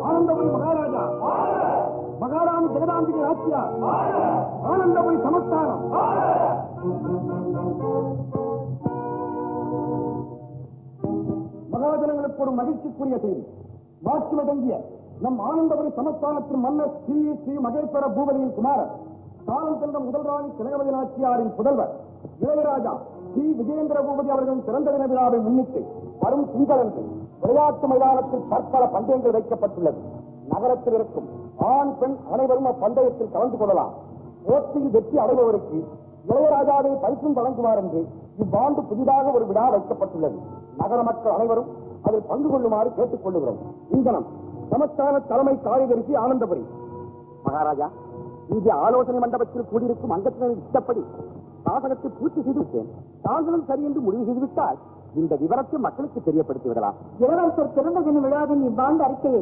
ஆனந்தபுரி மகாராஜா, மகாராணி ஜெகதாம்பிகை ஆட்சியார், ஆனந்தபுரி சமஸ்தானம். மகாஜனங்களுக்கு ஒரு மகிழ்ச்சிக்குரிய செய்தி. மாட்சிமை தங்கிய நம் ஆனந்தபுரி சமஸ்தானத்தின் மன்னர் ஸ்ரீ ஸ்ரீ மகேஸ்வர பூபதியின் குமாரர், காலம் சென்ற முதல் ராணி திலகவதி நாச்சியாரின் புதல்வர் இளையராஜா ஸ்ரீ விஜயேந்திர பூபதி அவர்களின் பிறந்த தின விழாவை முன்னிட்டு வரும் திங்களன்று விளையாட்டு மைதானத்தில் பற்பல பந்தயங்கள் வைக்கப்பட்டுள்ளது. நகரத்தில் இருக்கும் ஆண் பெண் அனைவரும் அப்பந்தயத்தில் கலந்து கொள்ளலாம். போட்டியில் வெற்றி அடைபவருக்கு இளையராஜாவை பரிசும் வழங்குவார் என்று இவ்வாண்டு புதிதாக ஒரு விழா வைக்கப்பட்டுள்ளது. நகர மக்கள் அனைவரும் அதில் பங்கு கொள்ளுமாறு கேட்டுக் கொள்ளுகிறோம். இங்கனம் சமஸ்தான தலைமை காரியதரிசி ஆனந்தபுரி. மகாராஜா, இங்கே ஆலோசனை மண்டபத்தில் கூடியிருக்கும் அங்கத்தினரின் இஷ்டப்படி சாசனத்தை பூர்த்தி செய்துவிட்டேன். தாங்களும் சரி என்று முடிவு செய்துவிட்டால் இந்த விவரத்தை மக்களுக்கு தெரியப்படுத்தி விடலாம். இளவரசர் பிறந்த தின விழாவின் இவ்வாண்டு அறிக்கையை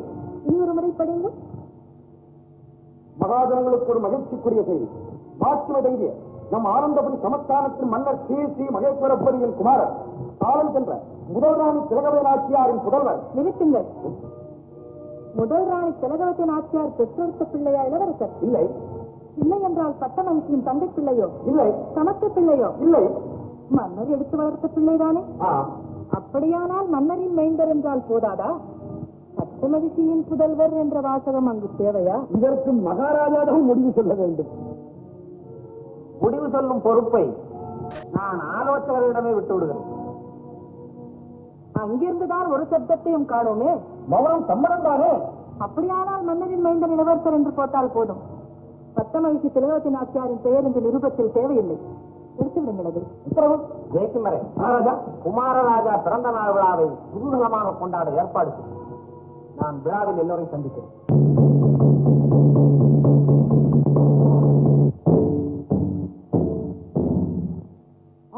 இன்னொரு முறை படிங்க. மகாஜனங்களுக்கு ஒரு மகிழ்ச்சிக்குரிய செய்தி. மாட்சிமை தங்கிய நம் ஆனந்தபுரி சமஸ்தானத்தின் மன்னர் ஸ்ரீ ஸ்ரீ மகேஸ்வர பூபதியின் குமாரர், காலம் சென்ற முதல் ராணி திலகவதி நாச்சியாரின் புதல்வர். நிறுத்துங்கள். முதல் ராணி திலகவதி நாச்சியார் பெற்றெடுத்த பிள்ளையா இளவரசர்? இல்லை. இல்லை என்றால் பட்டமகிழ்ச்சியின் தந்தை பிள்ளையோ? இல்லை. சமத்த பிள்ளையோ? இல்லை. மன்னர் எடுத்து வளர்த்த பிள்ளைதானே? அப்படியானால் மன்னரின் மைந்தர் என்றால் போதாதா? பட்டமகிழ்ச்சியின் புதல்வர் என்ற வாசகம் அங்கு தேவையா? இதற்கு மகாராஜாதான் முடிவு சொல்ல வேண்டும். முடிவு சொல்லும் பொறுப்பை நான் ஆலோசகர்களிடமே விட்டு விடுகிறேன். அங்கிருந்துதான் ஒரு சப்தத்தையும் காணோமே. மௌனம் சம்மதம் தானே? அப்படியானால் மன்னரின் மைந்தன் இளவரசர் என்று போட்டால் போதும். பட்டமகிழ்ச்சி திலகவதி நாச்சியாரின் பெயர் இந்த நிருபத்தில் தேவையில்லை. எடுத்து விடுங்களது. ஜெயக்குமரே, மகாராஜா குமாரராஜா பிறந்த நாள் விழாவை குதூகலமாக கொண்டாட ஏற்பாடு செய்யும். நான் விழாவில் எல்லோரையும் சந்திக்கிறேன்.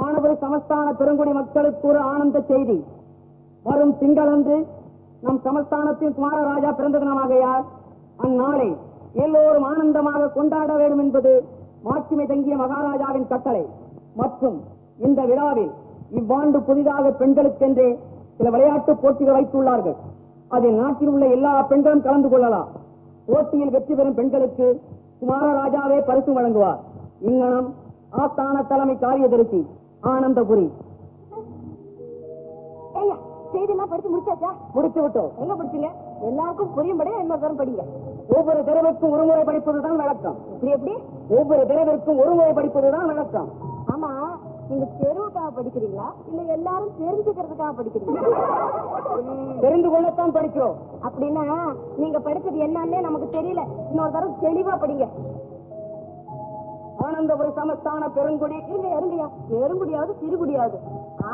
ஆனபுரி சமஸ்தான பெருங்குடி மக்களுக்கு ஒரு ஆனந்த செய்தி. வரும் திங்களன்று நம் சமஸ்தானத்தின் குமாரராஜா பிறந்த தினமாகையால் அந்நாளை எல்லோரும் ஆனந்தமாக கொண்டாட வேண்டும் என்பது மாட்சிமை தங்கிய மகாராஜாவின் கட்டளை. மற்றும் இந்த விழாவில் இவ்வாண்டு புதிதாக பெண்களுக்கென்றே சில விளையாட்டு போட்டிகள் வைத்துள்ளார்கள். அதில் நாட்டில் உள்ள எல்லா பெண்களும் கலந்து கொள்ளலாம். போட்டியில் வெற்றி பெறும் பெண்களுக்கு குமாரராஜாவே பரிசு வழங்குவார். இங்கனம் ஆஸ்தான தலைமை காரியதரிசி ஆனந்தபுரி. செய்தியெல்லாம் படிச்சு முடிச்சாச்சா? முடிச்சு விட்டோம். எங்க படிச்சீங்க? எல்லாருக்கும் புரியும்படி இன்னொரு தரம் படிங்க. ஒவ்வொரு தடவைக்கும் ஒரு முறை படிப்பதுதான் வழக்கம். எப்படி? ஒவ்வொரு தடவைக்கும் ஒரு முறை படிப்பதுதான் வழக்கம். ஆமா, நீங்க தெருவுக்காக படிக்கிறீங்களா இல்ல எல்லாரும் தெரிஞ்சுக்கிறதுக்காக படிக்கிறீங்களா? தெரிந்து கொள்ளத்தான் படிக்கிறோம். அப்படின்னா நீங்க படிச்சது என்னன்னே நமக்கு தெரியல. இன்னொரு தரம் தெளிவா படிங்க. ஆனந்தபுரி சமஸ்தான பெருங்குடி. இருங்கயா, பெருங்குடியாவது சிறுகுடியாவது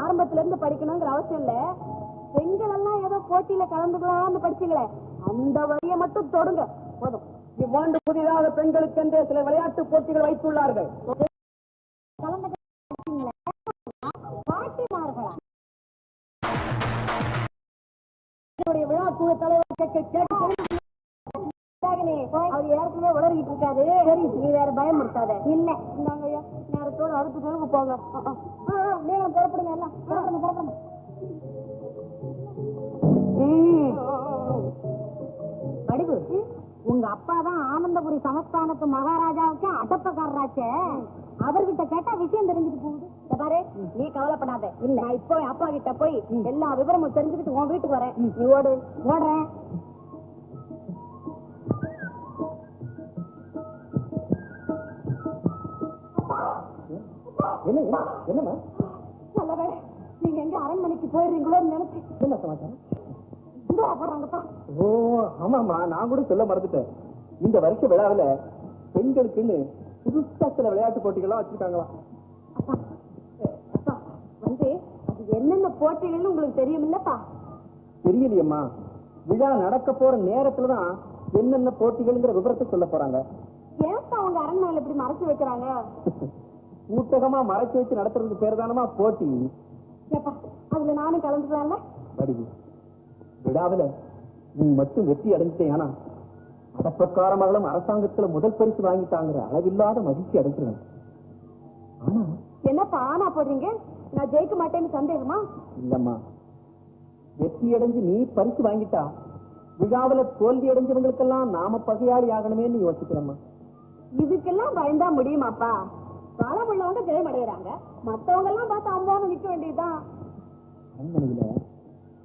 ஆரம்பத்துல இருந்து படிக்கணுங்கிற அவசியம் இல்ல. பெண்கள் எல்லாம் ஏதோ போட்டியில கலந்துக்கலாம்னு படிச்சீங்களே, அந்த வழியை மட்டும் தொடுங்க போதும். இவ்வாண்டு புதிதாக பெண்களுக்கு என்றே சில விளையாட்டு போட்டிகள் வைத்துள்ளார்கள். விழா குழு தலைவர் அவர் ஏற்கனவே உளறிட்டு இருக்காரு. சரி, நீ வேற பயமுறுத்தாத. இல்ல, இந்தாங்கய்யா, நேரத்தோடு அடுத்த தெருவுக்கு போங்க. நீங்க புறப்படுங்க, எல்லாம் புறப்படுங்க. படிவு, உங்க அப்பா தான் ஆனந்தபுரி சமஸ்தானத்து மகாராஜாவுக்கு அடப்பக்காரராச்சே. அவர்கிட்ட கேட்டா விஷயம் தெரிஞ்சுட்டு போகுது. பாரு, நீ கவலைப்படாத. இல்ல, நான் இப்போ அப்பா கிட்ட போய் எல்லா விவரமும் தெரிஞ்சுக்கிட்டு உன் வீட்டுக்கு வரேன். நீ ஓடு. ஓடுறேன். என்னமா நல்ல வேலை, நீங்க எங்க அரண்மனைக்கு போயிடுறீங்களோன்னு நினைச்சு. என்ன சமாச்சாரம்? போடுறாங்கப்பா. ஓ ஆமாமா, நான் கூட சொல்ல மறந்துட்டேன். இந்த வருஷ விழாவில பெண்களுக்குன்னு புதுசா சில விளையாட்டு போட்டிகள்லாம் வச்சிருக்காங்களாம். வந்து அது என்னென்ன போட்டிகள்னு உங்களுக்கு தெரியும் இல்லப்பா? தெரியலையம்மா. விழா நடக்க போற நேரத்துலதான் என்னென்ன போட்டிகள்ங்கிற விவரத்தை சொல்ல போறாங்க. ஏப்பா அவங்க அரண்மனையில இப்படி மறைச்சு வைக்கிறாங்க? ஊட்டகமா மறைச்சு வச்சு நடத்துறதுக்கு பேர் தானமா போட்டி. ஏப்பா, அதுல நானும் கலந்துக்கலாம்ல? படிவு, விழாவில நீ மட்டும் வெற்றி அடைஞ்சிட்டேனா அதப்பக்கார மகளும் அரசாங்கத்துல முதல் பரிசு வாங்கிட்டாங்கிற அளவில்லாத மகிழ்ச்சி அடைஞ்சிருவேன். ஆனா என்னப்பா ஆனா போடுறீங்க? நான் ஜெயிக்க மாட்டேன்னு சந்தேகமா? இல்லம்மா, வெற்றி அடைஞ்சு நீ பரிசு வாங்கிட்டா விழாவில தோல்வி அடைஞ்சவங்களுக்கெல்லாம் நாம பகையாளி ஆகணுமேன்னு யோசிக்கிறோமா? இதுக்கெல்லாம் பயந்தா முடியுமாப்பா? பலம் உள்ளவங்க ஜெயம் அடைகிறாங்க, மத்தவங்க எல்லாம் பார்த்து அம்மாவும் நிக்க வேண்டியதுதான். அரண்மனையில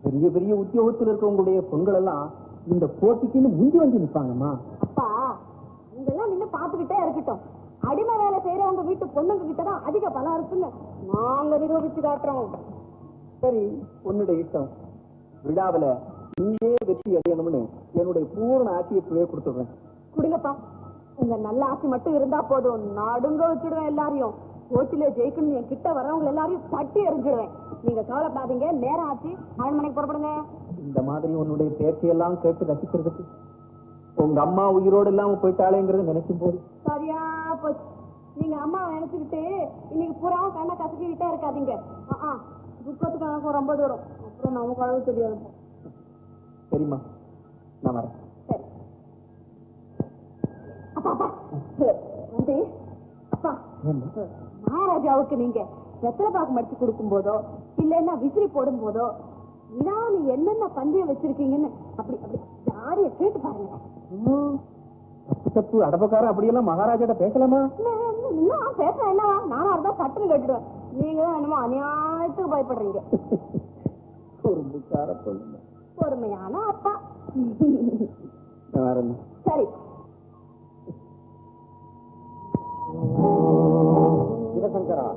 பெரிய பெரிய உத்தியோகத்தில் இருக்கவங்களுடைய பெண்கள் எல்லாம் இந்த போட்டிக்குன்னு முந்தி வந்து நிற்பாங்கம்மா. அப்பா, இங்கெல்லாம் நின்னு பாத்துக்கிட்டே இருக்கட்டும். அடிமை வேலை செய்யறவங்க வீட்டு பொண்ணுங்க கிட்டதான் அதிக பலம் இருக்குன்னு நாங்க நிரூபிச்சு காட்டுறோம். சரி, உன்னுடைய இஷ்டம். விழாவில நீயே வெற்றி அடையணும்னு என்னுடைய பூர்ண ஆட்சியை கொடுத்துடுறேன். கொடுங்கப்பா, உங்க நல்ல ஆசை மட்டும் இருந்தா போதும். நடுங்க வச்சுடுவேன் எல்லாரையும். போட்டியில ஜெயிக்கணும் என் கிட்ட வரவங்க எல்லாரையும் தட்டி எறிஞ்சிடுவேன். நீங்க கவலைப்படாதீங்க, நேரம் ஆச்சு, அரண்மனைக்கு புறப்படுங்க. இந்த மாதிரி உன்னுடைய பேச்சையெல்லாம் கேட்டு ரசிக்கிறதுக்கு உங்க அம்மா உயிரோடு இல்லாம போயிட்டாளேங்கிறத நினைக்கும் போது சரியா போச்சு. நீங்க அம்மாவை நினைச்சுக்கிட்டு இன்னைக்கு பூரா கண்ணை கசக்கிக்கிட்டே இருக்காதீங்க. துக்கத்துக்கு எனக்கு ரொம்ப தூரம், அப்புறம் நமக்கு அளவு தெரியாது. சரிம்மா, நான் வரேன். சரி அப்பா, அப்பா வந்து அப்பா, மகாராஜாவுக்கு நீங்க வெத்தலை பாக்கு மடிச்சு கொடுக்கும் போதோ இல்லைன்னா விசிறி போடும் போதோ நீ என்னென்ன பந்தயம் வச்சிருக்கீங்கன்னு அப்படி அப்படி யாரைய கேட்டு பாருங்க. தப்பு தப்பு அடப்பக்காரன் அப்படியெல்லாம் மகாராஜாட்ட பேசலாமா? இன்னும் பேசுறேன் என்னவா? நானும் அதுதான் சட்டுன்னு கேட்டுடுவேன். நீங்க தான் என்னமோ அநியாயத்துக்கு பயப்படுறீங்க. பொறுமையான அப்பா. சரி, சிவசங்கரா,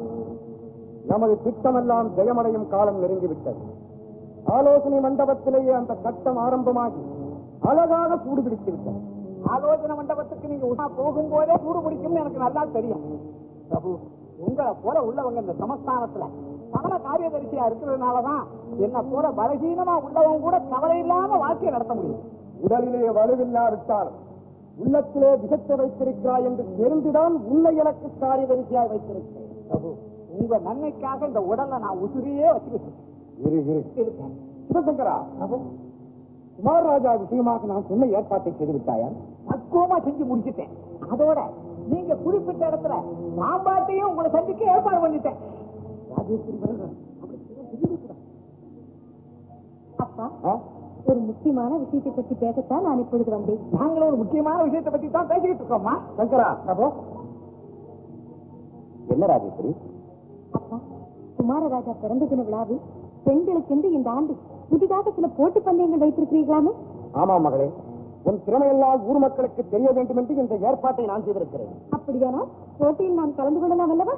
நமது திட்டமெல்லாம் ஜெயமடையும் காலம் நெருங்கிவிட்டது. ஆலோசனை மண்டபத்திலேயே அந்த கட்டம் ஆரம்பமாகி அழகாக சூடு பிடித்து விட்டது. ஆலோசனை மண்டபத்துக்கு நீங்க போகும் போதே சூடு பிடிக்கும்னு எனக்கு நல்லா தெரியும். பிரபு, உங்களை போல உள்ளவங்க இந்த சமஸ்தானத்துல சமண காரியதரிசியா இருக்கிறதுனாலதான் என்ன போல பலகீனமா உள்ளவங்க கூட கவலை இல்லாம வாழ்க்கையை நடத்த முடியும். உடலிலே வலுவில்லாவிட்டாலும் உள்ளத்திலே விஷத்தை வைத்திருக்கிறாய் என்று தெரிந்துதான் உன்னை எனக்கு காரியதரிசியாய் வைத்திருக்கிறேன். பிரபு, உங்க நன்மைக்காக இந்த உடலை நான் உசுரியே வச்சுக்கிட்டேன். சிவசங்கரா, குமாரராஜா விஷயமாக நான் சொன்ன ஏற்பாட்டை செய்து விட்டாயா? பக்குவமா செஞ்சு முடிச்சுட்டேன். அதோட நீங்க குறிப்பிட்ட இடத்துல மாம்பாட்டையும் உங்களை சந்திக்க ஏற்பாடு பண்ணிட்டேன். அப்பா, ஒரு முக்கியமான விஷயத்தை பற்றி பேசத்தான் நான் இப்பொழுது வந்தேன். நாங்களும் ஒரு முக்கியமான விஷயத்தை பத்தி தான் பேசிக்கிட்டு இருக்கோம்மா. சங்கரா, என்ன ராஜேஸ்வரி? அப்பா, குமாரராஜா பிறந்த தின விழாவில் பெண்களுக்கென்று இந்த ஆண்டு புதிதாக சில போட்டி பந்தயங்கள் வைத்திருக்கிறீர்களாமே? ஆமாம் மகளே, உன் திறமையெல்லாம் ஊர் மக்களுக்கு தெரிய வேண்டும் என்று இந்த ஏற்பாட்டை நான் செய்திருக்கிறேன். அப்படியானால் போட்டியில் நான் கலந்து கொள்ளலாம் அல்லவா?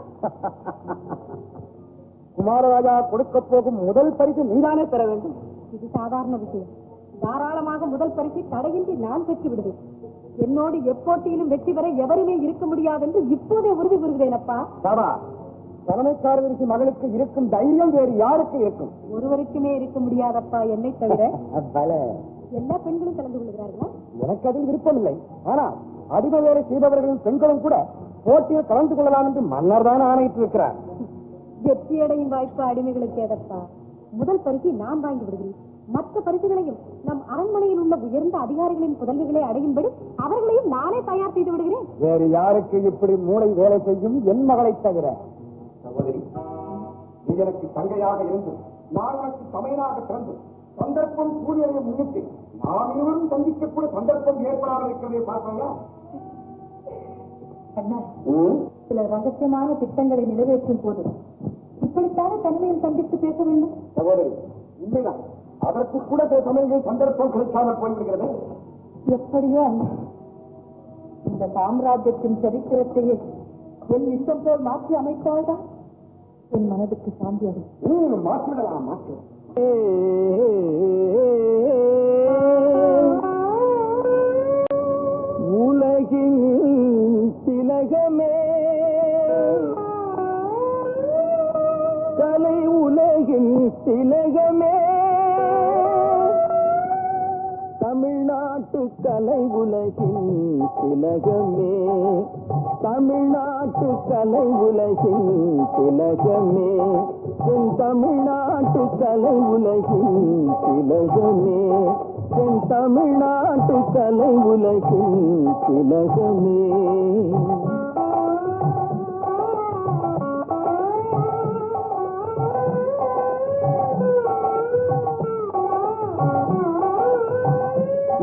குமாரராஜா கொடுக்க போகும் முதல் பரிசு நீதானே பெற வேண்டும். இது சாதாரண விஷயம். தாராளமாக முதல் பரிசை தடையின்றி நான் பெற்று விடுவேன். என்னோடு எப்போட்டியிலும் வெற்றி பெற எவருமே இருக்க முடியாது என்று இப்போதே உறுதி கூறுகிறேன். அப்பா, தலைமைக்காரரிசி மகளுக்கு இருக்கும் தைரியம் வேறு யாருக்கு இருக்கும்? ஒருவருக்குமே இருக்க முடியாதப்பா, என்னை தவிர. எல்லா பெண்களும் கலந்து கொள்கிறார்களா? எனக்கு அதில் விருப்பமில்லை. ஆனால் அடிமை வேலை செய்பவர்களும் பெண்களும் கூட போட்டியில் கலந்து கொள்ளலாம் என்று மன்னர் தான் ஆணையிட்டு இருக்கிறார். வெற்றியடையும் வாய்ப்பு அடிமைகளுக்கு ஏதப்பா? முதல் பரிசை நான் வாங்கி விடுகிறேன். மற்ற பரிசுகளையும் நம் அரண்மனையில் உள்ள உயர்ந்த அதிகாரிகளின் புதல்விகளை அடையும்படி அவர்களையும் நானே தயார் செய்து விடுகிறேன். வேறு யாருக்கு இப்படி மூளை வேலை செய்யும்? என் மகளை தவிர. சகோதரி, நீ எனக்கு தங்கையாக இருந்து நான் எனக்கு சமையனாக பிறந்து சந்தர்ப்பம் சூரியனை முன்னிட்டு நாம் இருவரும் சந்திக்கக்கூட சந்தர்ப்பம் ஏற்படாமல் இருக்கிறதை பார்ப்பாங்க. சில ரகசியமான திட்டங்களை நிறைவேற்றும் போது இப்படித்தானே தனிமையில் சந்தித்து பேச வேண்டும். சகோதரி, உண்மைதான். அதற்கு கூட சில சமயங்கள் சந்தர்ப்பம் கிடைக்காமல் போய்விடுகிறது. எப்படியோ இந்த சாம்ராஜ்யத்தின் சரித்திரத்தையே என் இஷ்டம் போல் மாற்றி அமைத்தால்தான் என் மனதுக்கு சாந்தி அடையும். மாற்றிவிடலாம், மாற்று. உலகின் திலகமே, கலை உலகின் திலகமே, தமிழ்நாட்டு கலை உலகின் திலகமே, தமிழ்நாட்டு கலை உலகின் திலகமே, என் தமிழ்நாட்டு கலை உலகின் திலகமே, என் தமிழ்நாட்டு கலை உலகின் திலகமே.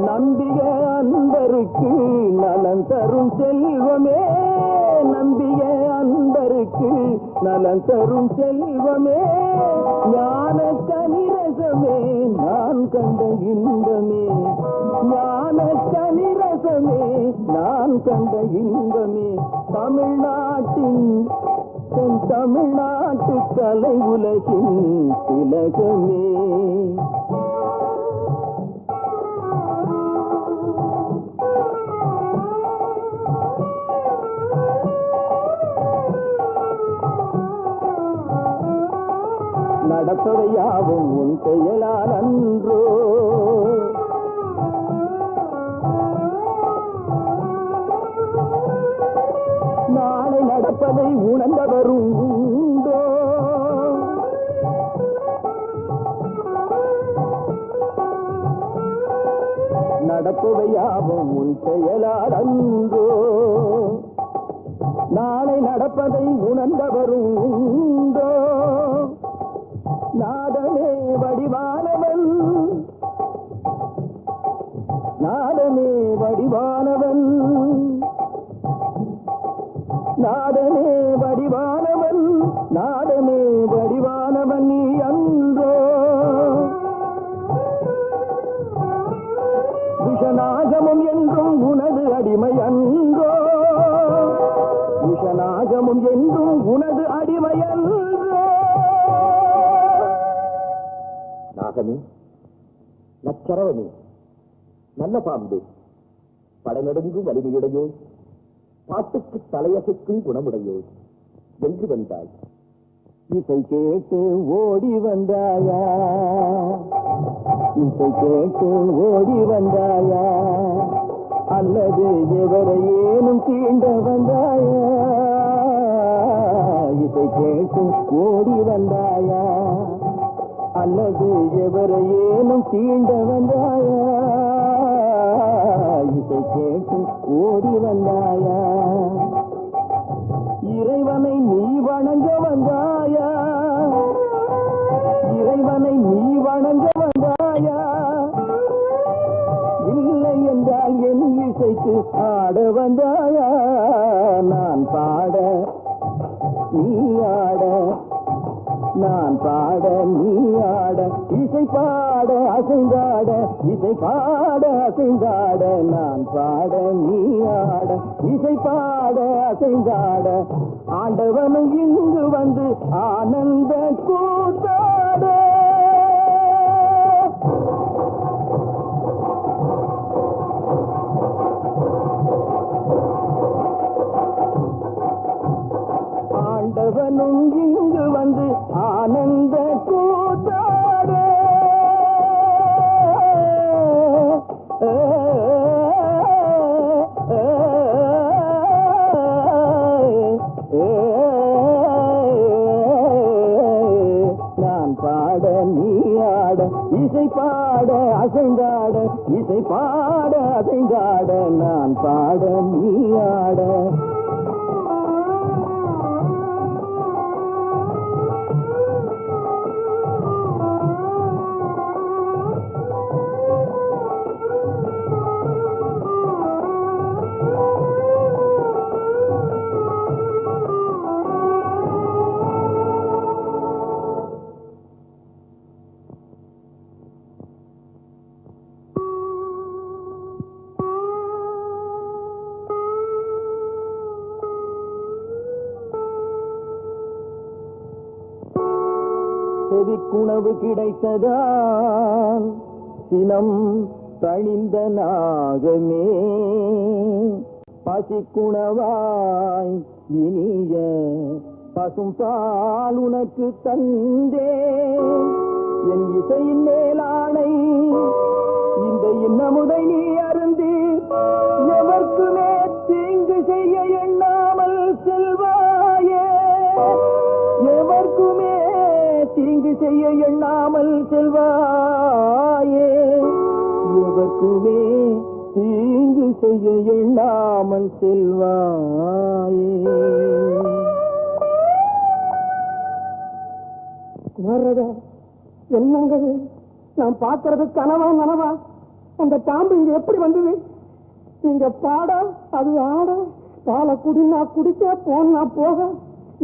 நம்பிய அன்பருக்கு நலன் தரும் செல்வமே, நம்பிய அன்பருக்கு நலன் தரும் செல்வமே, ஞான கனிரசமே நான் கண்ட இன்பமே, ஞான கனிரசமே நான் கண்ட இன்பமே, தமிழ்நாட்டின் தமிழ்நாட்டு கலை உலகின் திலகமே. நடப்பதையாவும் உன் செயலால் அன்றோ, நாளை நடப்பதை உணர்ந்தவரும் உண்டோ, நடப்பதையாவும் உன் செயலால் அன்றோ, நாளை நடப்பதை உணர்ந்தவரும் உண்டோ, நாதமே வடிவானவன், நாதமே வடிவானவன், நாதமே வடிவானவன், நாதமே வடிவானவன் நீ அன்றோ, விஷநாகமும் என்றும் உனது அடிமை அன்றோ, விஷநாகமும் என்றும் உனது அடிமை அன்றோ. நாகமே, நச்சரவமே, நல்ல பாம்பே, படைநடுங்கும் வலிமையுடையோ, பாட்டுக்கு தலையசைக்கும் குணமுடையோ, என்று வந்தாய், இசை கேட்டு ஓடி வந்தாயா, இசை கேட்டு ஓடி வந்தாயா, அல்லது எவரையேனும் தீண்ட வந்தாயா, இசை கேட்டு ஓடி வந்தாயா, அல்லது எவரையேனும் தீண்ட வந்தாயா, இசை கேட்டு ஓடி வந்தாயா, இறைவனை நீ வணங்க வந்தாயா, இறைவனை நீ வணங்க வந்தாயா, இல்லை என்றால் என் இசைக்கு ஆட வந்தாயா, நான் பாட நீ ஆட, நான் பாட நீ ஆட, இசை பாட அசைந்தாட, இசை பாட அசைந்தாட, நான் பாட நீ ஆட, இசை பாட அசைந்தாட, ஆண்டவனும் இங்கு வந்து ஆனந்த கூத்தாட. ஆண்டவனும் இங்கு வந்து ஆனந்த கூத்தாட. நான் பாட நீ ஆட, இசை பாட அசைந்தாட, இசை பாட அசைந்தாட, நான் பாட நீ ஆட. செவிக்குணவு கிடைத்ததால் சினம் தணிந்த நாகமே, பசிக்குணவாய் இனிய பசும் பால் உனக்கு தந்தே, என் இசையின் மேலானை இந்த இன்னமுதை நீ அருந்தி, எவர்க்குமே தீங்கு செய்ய எண்ணாமல் செல்வாயே, எவர்க்குமே தீங்கு செய்ய எண்ணாமல் செல்வாயே, எவர்க்குமே தீங்கு செய்ய எண்ணாமல் செல்வாயே. குமாரதா, என்னங்கள் நான் பார்க்கறது கனவா நனவா? அந்த பாம்பு இங்க எப்படி வந்தது? நீங்க பாட அது ஆட, பாலை குடினா குடிக்க, போனா போக,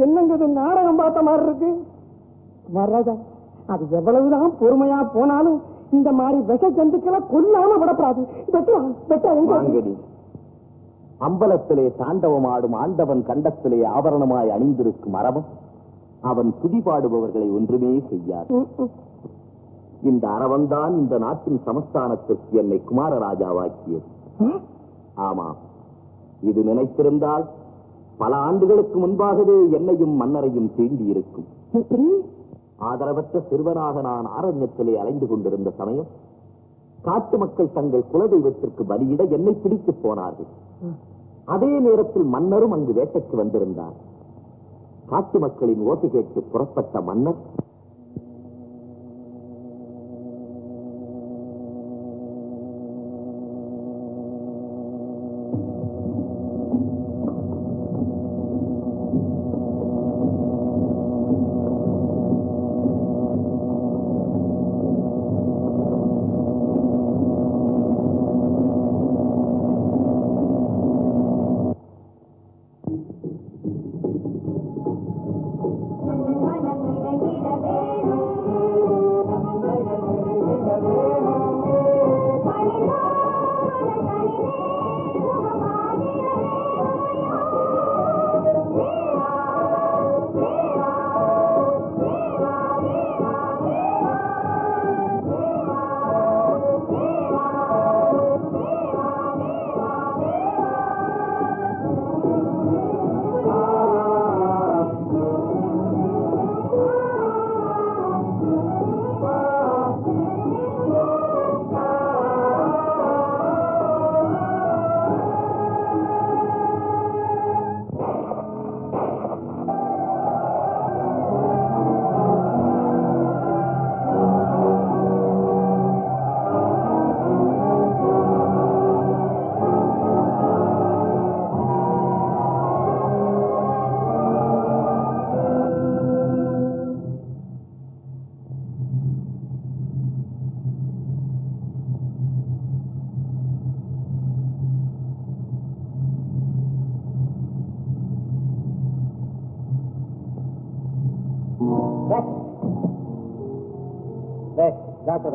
என்னங்கிறது நாடகம் பார்த்த மாதிரி இருக்கு. மகாராஜா, அது எவ்வளவுதான் பொறுமையா போனாலும் இந்த மாதிரி விஷ ஜந்துக்களை கொல்லாம விடப்படாது. அம்பலத்திலே தாண்டவம் ஆடும் ஆண்டவன் கண்டத்திலே ஆபரணமாய் அணிந்திருக்கும் அரவம் அவன் துதிபாடுபவர்களை ஒன்றுமே செய்யாது. இந்த அரவன்தான் இந்த நாட்டின் சமஸ்தானத்திற்கு என்னை குமாரராஜாவாக்கியது. ஆமாம், இது நினைத்திருந்தால் பல ஆண்டுகளுக்கு முன்பாகவே என்னையும் மன்னரையும் தீண்டி இருக்கும். ஆதரவற்ற சிறுவனாக நான் ஆரண்யத்திலே அலைந்து கொண்டிருந்த சமயம் காட்டு மக்கள் தங்கள் குலதெய்வத்திற்கு பலியிட என்னை பிடித்து போனார்கள். அதே நேரத்தில் மன்னரும் அங்கு வேட்டைக்கு வந்திருந்தார். காட்டு மக்களின் ஓசை கேட்டு புறப்பட்ட மன்னர்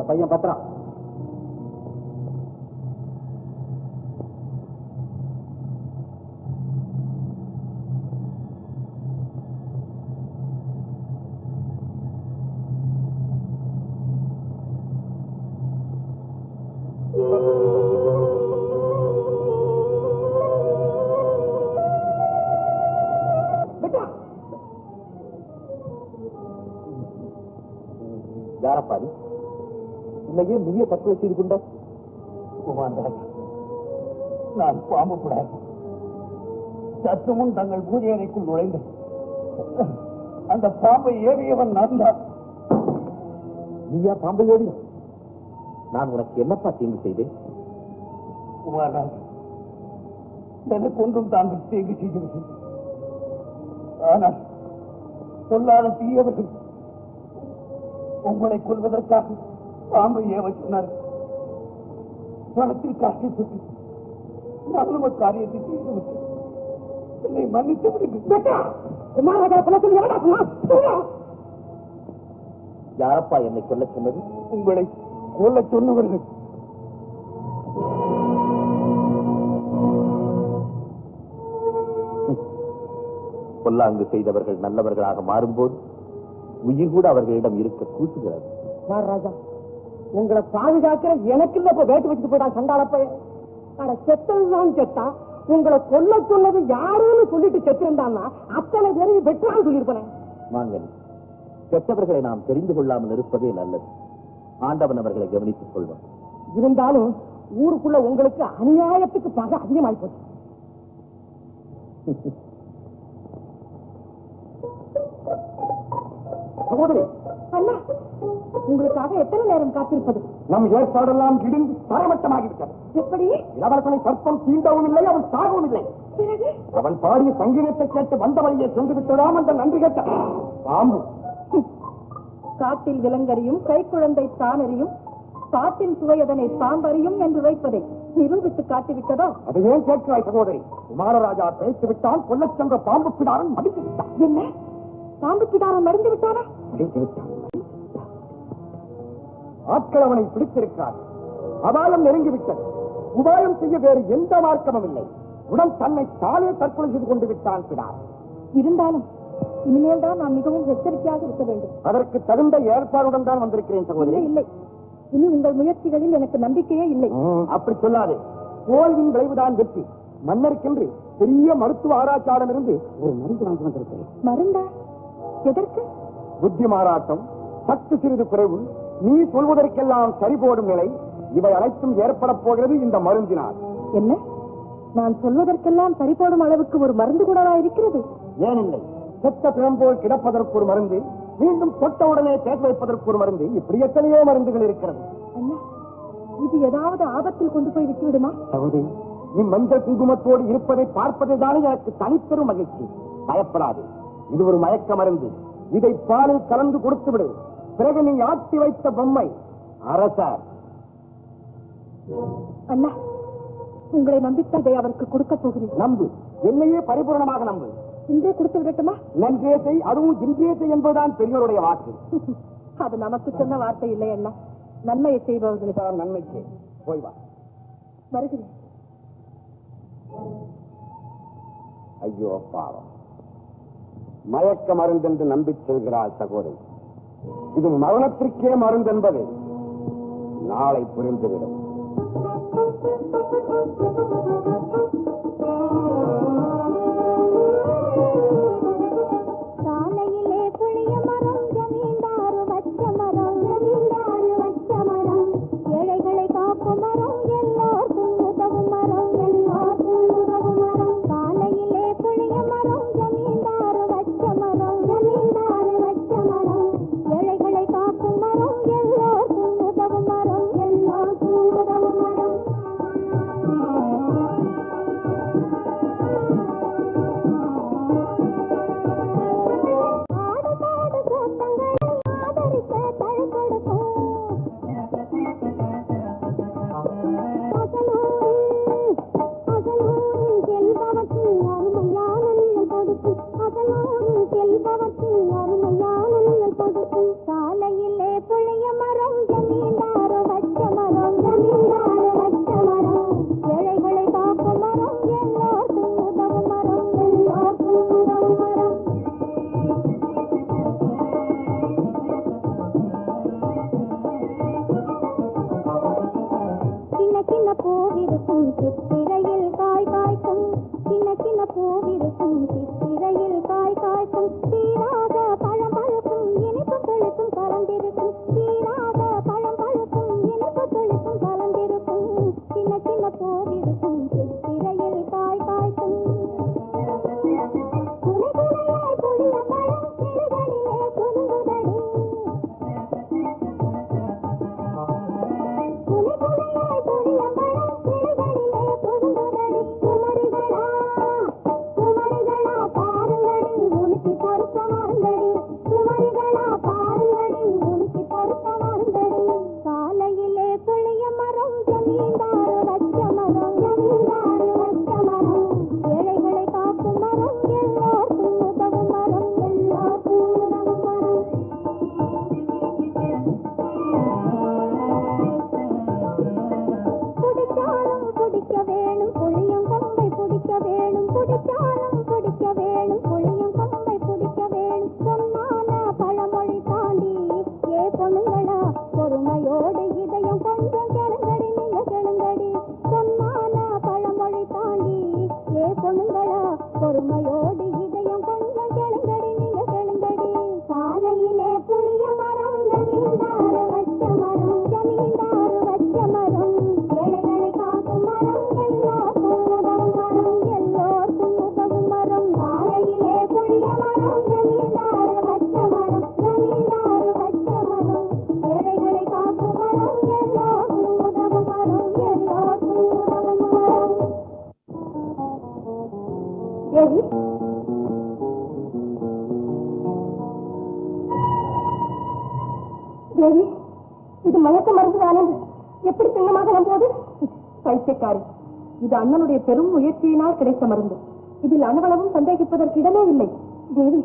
பையன் பத்திரம். யாரப்பாடி இல்லையே மிக தற்கொலை செய்து கொண்ட குமாரராஜ், நான் பாம்பு கூடாது. சற்று முன் தங்கள் பூஜை அறைக்குள் நுழைந்து அந்த பாம்பை ஏறியவன் நான் தான். நீயா பாம்பை ஏறிய? நான் உனக்கு என்னப்பா தீங்கு செய்தேன்? குமாரராஜ், எனக்கு ஒன்றும் தாங்கள் தீங்கு செய்கிறது. ஆனால் சொல்லாத தீயவர்கள் உங்களை கொள்வதற்காக பாம்பை ஏவ சொன்னார்கள். பணத்திற்கு ஆசைப்பட்டு நல்ல காரியத்தை செய்துவிட்டு என்னை மன்னித்து யாரப்பா என்னை கொல்ல சொன்னது? உங்களை கொல்ல சொன்னவர்கள். கொல்லாங்கு செய்தவர்கள் நல்லவர்களாக மாறும்போது உயிர் கூட அவர்களிடம் இருக்க கூட்டுகிறது. ராஜா, உங்களை பாதுகாக்கிற எனக்கு இல்ல இப்ப வேட்டு வச்சுட்டு போயிட்டான் சண்டாளப்ப. செத்ததுதான் செத்தான். உங்களை கொல்ல சொன்னது யாருன்னு சொல்லிட்டு செத்திருந்தான்னா அத்தனை பேரையும் வெற்றான்னு சொல்லியிருப்பேன். நாங்கள் கெட்டவர்களை நாம் தெரிந்து கொள்ளாமல் இருப்பதே நல்லது. ஆண்டவன் அவர்களை கவனித்துக் கொள்வார். இருந்தாலும் ஊருக்குள்ள உங்களுக்கு அநியாயத்துக்கு பகை அதிகமாய் போச்சு. சகோதரி, அண்ணா, உங்களுக்காக எத்தனை நேரம் காத்திருப்பது? நம் ஏற்பாடெல்லாம் இடிந்து தரமட்டமாகிவிட்டது. எப்படி? இளவரசனை சர்ப்பம் தீண்டவும் இல்லை, அவன் சாகவும் இல்லை. அவன் பாடிய சங்கீதத்தை கேட்டு வந்த வழியை சென்று விட்டதாம் அந்த நன்றி கேட்ட பாம்பு. காட்டில் விலங்கறியும் கை குழந்தை தானறியும் பாட்டின் சுவையதனை பாம்பறியும் என்று வைப்பதை நிரூபித்து காட்டிவிட்டதோ? அதை ஏன் கேட்கிறாய் சகோதரி? குமாரராஜா பேசி விட்டால் கொல்லச் சென்ற பாம்பு பிடாரன் மடித்து விட்டான். என்ன, பாம்பு பிடாரம் மடிந்து விட்டாரா? மடித்து விட்டான். ஆட்கள் அவனை பிடித்திருக்கிறார். அபாயம் நெருங்கிவிட்டது. உபாயம் செய்ய வேறு எந்த மார்க்கமும் இல்லை. உடன் தன்னை தானே தற்கொலை செய்து கொண்டு விட்டான் பிடார். இருந்தாலும் இனிமேல் தான் நான் மிகவும் எச்சரிக்கையாக இருக்க வேண்டும். அதற்கு தகுந்த ஏற்பாடுடன் தான் வந்திருக்கிறேன் சகோதரி. இல்லை, இனி உங்கள் முயற்சிகளில் எனக்கு நம்பிக்கையே இல்லை. அப்படி சொல்லாது. தோல்வியின் விளைவுதான் வெற்றி. மன்னருக்கென்று பெரிய மருத்துவ ஆராய்ச்சியாளரிடமிருந்து ஒரு மருந்து வாங்கி வந்திருக்கிறேன். மருந்தா? எதற்கு? புத்தி மாறாட்டம், சக்தி சிறிது குறைவு, நீ சொல்வதற்கெல்லாம் சரிபோடும் நிலை, இவை அனைத்தும் ஏற்பட போகிறது இந்த மருந்தினால். என்ன, நான் சொல்வதற்கெல்லாம் சரிபோடும் அளவுக்கு ஒரு மருந்து கூடவா இருக்கிறது? ஏனில்லை, செத்த பிழம்போல் கிடப்பதற்கு ஒரு மருந்து, மீண்டும் தொட்டவுடனே கேட்க வைப்பதற்கு ஒரு மருந்து, இப்படி எத்தனையோ மருந்துகள் இருக்கிறது. அண்ணா, இது ஏதாவது ஆபத்தில் கொண்டு போய் விட்டுவிடுமா? சகோதரி, நீ மஞ்சள் குங்குமத்தோடு இருப்பதை பார்ப்பதுதானே எனக்கு தனிப்பெரும் மகிழ்ச்சி. பயப்படாது, இது ஒரு மயக்க மருந்து. இதை பாலில் கலந்து கொடுத்து விடு. பிறகு நீ ஆட்டி வைத்த பொம்மை அரசர். அண்ணா, உங்களை நம்பித்ததை அவருக்கு கொடுக்க போகிறேன். நம்பு, என்னையே பரிபூர்ணமாக நம்பு. இன்றே கொடுத்து விடட்டுமா? நன்றே செய், அதுவும் இன்றே செய் என்பதுதான் பெரியோருடைய வாக்கு. அது நமக்கு சொன்ன வார்த்தை இல்லை அண்ணா. நன்மையை செய்பவர்களுக்கு நன்மை செய். போய் வா. வருகிறேன். ஐயோ பாவம், மயக்க மருந்தென்று நம்பி செல்கிறாள் சகோதரி. இது மரணத்திற்கே மருந்தென்பது நாளை புரிந்துவிடும். சாலையிலே புளிய மரம், ஜமீன்தாரு வச்ச மரம், ஜமீன்தாரு வச்ச மரம், ஏழைகளை காக்கும் மரம், எல்லோருக்கும் உதவும் மரம், எல்லோருக்கும் உதவும் மரம். சாலையிலே புளிய மரம், ஜமீன்தாரு வச்ச மரம், ஜமீன்தாரு வச்ச மரம், ஏழைகளை காக்கும் மரம், எல்லோருக்கும் உதவும் மரம், எல்லோருக்கும் உதவும் மரம். ஆடு மாடு கூட்டங்களை ஆதரிக்க தழை கொடுக்கும். அகலூரில் செல்பவர்க்கு அருமையான நிழல் கொடுக்கும். அகலூரில் செல்பவர்க்கு அருமையான நிழல் கொடுக்கும். சாலையிலே புளிய மரம், ஜமீன்தாரு வச்ச மரம், ஜமீன்தாரு வச்ச மரம், ஏழைகளை காக்கும் மரம், எல்லோருக்கும் உதவும் மரம், எல்லோருக்கும் உதவும் மரம். சின்ன சின்ன பூவிருக்கும் சித்திரையில் காய் காய்க்கும். சின்ன சின்ன பூவிருக்கும் சித்திரையில் காய் காய்க்கும். தீராத பழம் பழுக்கும், இனிப்பு தொழுக்கும் கலந்திருக்கும். தீராத பழம் பழுக்கும், இனிப்பு தொழுக்கும் கலந்திருக்கும். சின்ன சின்ன பூவிருக்கும் சித்திரையில் காய் காய்க்கும். துணை துணையாய் புளிய பழம் கிளிகளிலே குலுங்குதடி. துணை துணையாய் புளிய பழம் கிளிகளிலே குலுங்குதடி. குமரிகளா, குமரிகளா பாருங்கடி, உனக்கு பொறுத்த மருந்தடி. குமரிகளா பாருங்கடி, உனக்கு பொறுத்த மருந்தடி. சாலையிலே புளிய மரம், ஜமீன்தாரு வச்ச மரம், ஜமீன்தாரு வச்ச மரம், ஏழைகளை காக்கும் மரம், எல்லோருக்கும் உதவும் மரம், எல்லோருக்கும் உதவும் மரம். குடிச்சாலும் குடிக்க வேணும், புளியம் கொம்பை பிடிக்க வேணும். குடிச்சாலும் குடிக்க வேணும், புளியம் கொம்பை பிடிக்க வேணும். சொன்னான பழமொழி தாண்டி ஏ பொண்ணுங்களா, பொறுமையோடு இதயம் கொஞ்சம் கெளுங்கடி, நீங்க கெளுங்கடி. சொன்னான பழமொழி தாண்டி ஏ பொண்ணுங்களா, பொறுமையோடு இதயம் கொஞ்சம் கெளுங்கடி, நீங்க கெளுங்கடி. சாலையிலே புளிய மரம், ஜமீன்தாரு வச்ச மரம், ஜமீன்தாரு வச்ச மரம், ஏழைகளை காக்கும் மரம், எல்லோருக்கும் உதவும் மரம், எல்லோருக்கும் உதவும் மரம். சாலையிலே புளிய மரம், ஜமீன்தாரு வச்ச மரம், ஜமீன்தாரு வச்ச மரம், ஏழைகளை காக்கும் மரம், இது மயக்க மருந்துதானே? எப்படி சின்னமாக நம்போது? பைத்தியக்காரி, இது அண்ணனுடைய பெரும் முயற்சியினால் கிடைத்த மருந்து. இதில் அணுவளவும் சந்தேகிப்பதற்கு இடமே இல்லை. தேவி,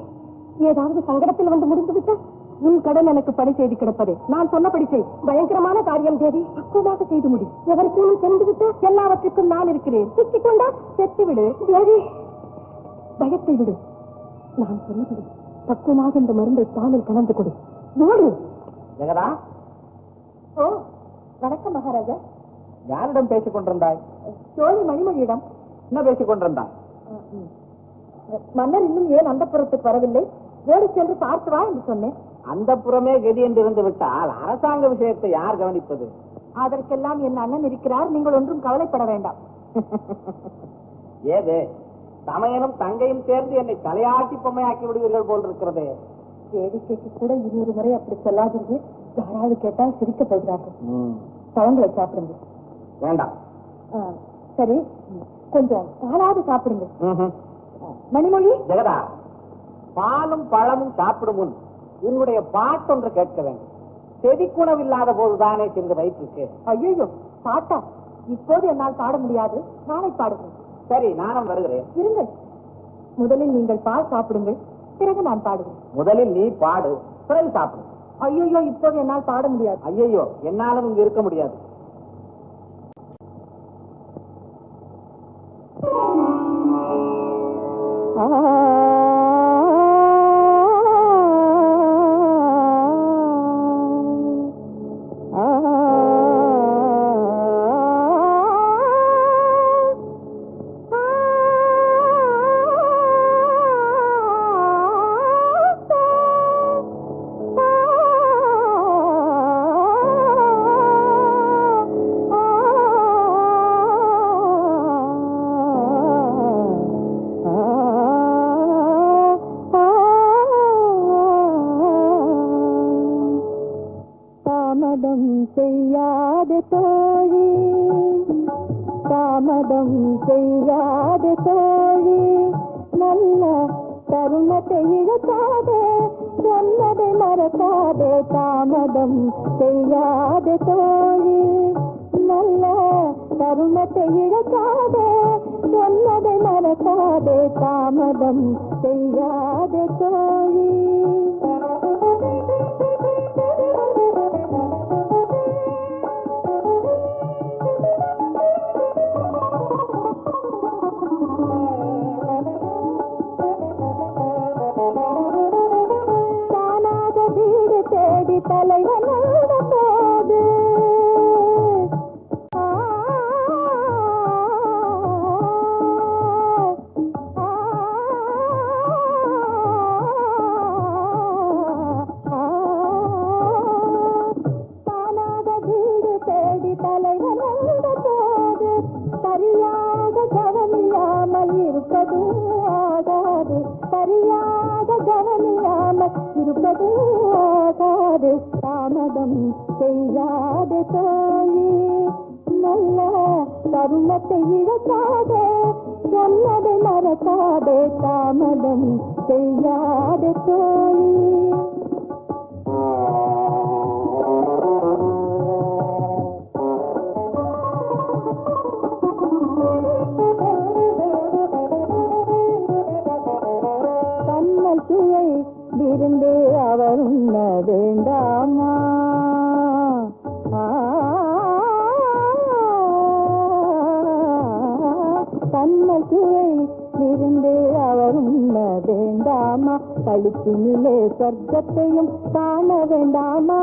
ஏதாவது சங்கடத்தில் வந்து முடிந்துவிட்டால் உன் கடன் எனக்கு பணி செய்து கிடப்பதே. நான் சொன்னபடி செய். பயங்கரமான காரியம் தேவி, பக்குவமாக செய்து முடி. எவருக்கும் சென்று விட்டால் எல்லாவற்றுக்கும் நான் இருக்கிறேன். சிக்கிக் கொண்டா செத்து விடு தேவி. பயத்தை விடு. நான் சொன்னபடி பக்குவமாக இந்த மருந்தை பாலில் கலந்து கொடு. ஓடு. ஜெகதா, ஓ, வணக்கம் மகாராஜா. யாரிடம் பேசிக் கொண்டிருந்தாய்? தோழி மணிமொழியிடம். என்ன பேசிக் கொண்டிருந்தாய்? மன்னர் இன்னும் ஏன் அந்த புறத்துக்கு வரவில்லை? ஓடி சென்று பார்த்து வா என்று சொன்னேன். அந்த புறமே கதி என்று இருந்து விட்டால் அரசாங்க விஷயத்தை யார் கவனிப்பது? அதற்கெல்லாம் என் அண்ணன் இருக்கிறார். நீங்கள் ஒன்றும் கவலைப்பட வேண்டாம். ஏது தமையனும் தங்கையும் சேர்ந்து என்னை தலையாட்டி பொம்மையாக்கி விடுவீர்கள் போல் இருக்கிறதே. வேடிக்கைக்கு கூட 200 முறை அப்படி சொல்லாதீர்கள். யாராவது கேட்டால் சிரிக்க போகிறார்கள். பழங்களை சாப்பிடுங்க. வேண்டாம். சரி, கொஞ்சம் பாலாவது சாப்பிடுங்க. மணிமொழி. ஜெகதா, பாலும் பழமும் சாப்பிடும் முன் உன்னுடைய பாட்டொன்று கேட்க வேண்டும். செவிக்குணவில்லாத போதுதானே சென்று வயிற்றுக்கு. ஐயோ, பாட்டா? இப்போது என்னால் பாட முடியாது. நாளை பாடுகிறேன். சரி, நானும் வருகிறேன். இருங்கள், முதலில் நீங்கள் பால் சாப்பிடுங்கள், பிறகு நான் பாடுவேன். முதலில் நீ பாடு, பிறகு சாப்பிடு. ஐயோ, இப்போது என்னால் பாட முடியாது. ஐயோ, என்னாலும் இங்கு இருக்க முடியாது. தாமதம் செய்யாத தோழி, நல்ல தருணத்தை இழக்காதே, சொன்னதை மறக்காதே. தாமதம் செய்யாத தோழி, நல்ல தருணத்தை இழக்காதே, சொன்னதை மறக்காதே. தாமதம் செய்யாத தோழி. தலைவன் போது தானாக வீடு தேடி தலைவன் போது சரியாக கவனியாமல் இருப்பது ஆகாது. சரியாக கவனியாமல் இருப்பது ஆகாது. தாமதம் செய்யாத தோழி, நல்ல தருணத்தை இழக்காதே, சொன்னதை மறக்காதே. தாமதம் செய்யாத தோழி. கண்ணல் சுவை விருந்து அவர் உண்ண வேண்டாமா? கண்ணல் சுவை விருந்து அவர் உண்ண வேண்டாமா? கழுத்தினிலே சொர்க்கத்தையும் காண வேண்டாமா?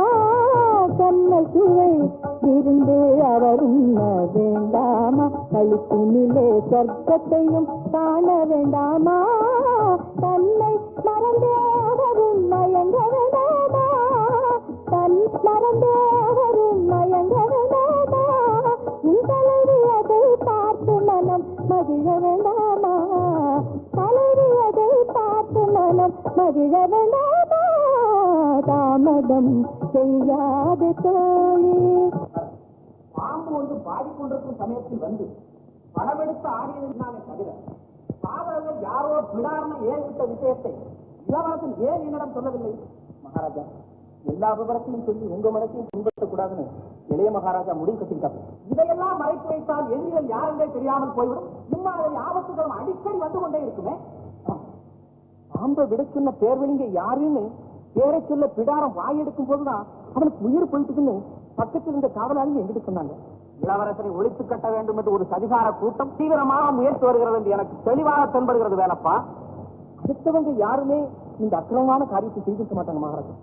கண்ணல் சுவை விருந்து அவர் உண்ண வேண்டாமா? கழுத்தினிலே சொர்க்கத்தையும் காண வேண்டாமா? தன்னை மறந்தே அவரும் மயங்க வேண்டாமா? தன் மறந்தே அவரும் மயங்க வேண்டாமா? உன் தலைவி அதை பார்த்து மனம் மகிழ வேண்டாமா? தலைவி அதை பார்த்து மனம் மகிழ வேண்டாமா? தாமதம் செய்யாத தோழி. பாம்பு ஒன்று பாடிக்கொண்டிருக்கும் சமயத்தில் வந்து படமெடுத்து ஆடியதினாலே தவிர பாதகர்கள் யாரோ விடாமல் ஏன் விட்ட விஷயத்தை இளவரசன் ஏன் என்னிடம் சொல்லவில்லை? மகாராஜா, எல்லா விவரத்தையும் சொல்லி உங்க மனத்தையும் பின்பற்றக்கூடாதுன்னு இளைய மகாராஜா முடிவு கட்டிருக்காங்க. இதையெல்லாம் மறைத்து வைத்தால் எதிரிகள் யாரென்றே தெரியாமல் போய்விடும். இம்மாதிரி ஆபத்துகளும் அடிக்கடி வந்து கொண்டே இருக்குமே. பாம்பை விட சொன்ன பேர்வழிங்க யாருன்னு பேரை சொல்ல பிடாரம் வாயெடுக்கும் போதுதான் அவனுக்கு உயிர் போயிட்டுக்குன்னு பக்கத்தில் இருந்த காவலாளி எங்கிட்ட சொன்னாங்க. இளவரசரை ஒழித்து கட்ட வேண்டும் என்று ஒரு சதிகார கூட்டம் தீவிரமாக முயற்சி வருகிறது என்று எனக்கு தெளிவாக தென்படுகிறது. வேணப்பா, அடுத்தவங்க யாருமே இந்த அக்கிரமமான காரியத்தை செய்திருக்க மாட்டாங்க மகாராஜா.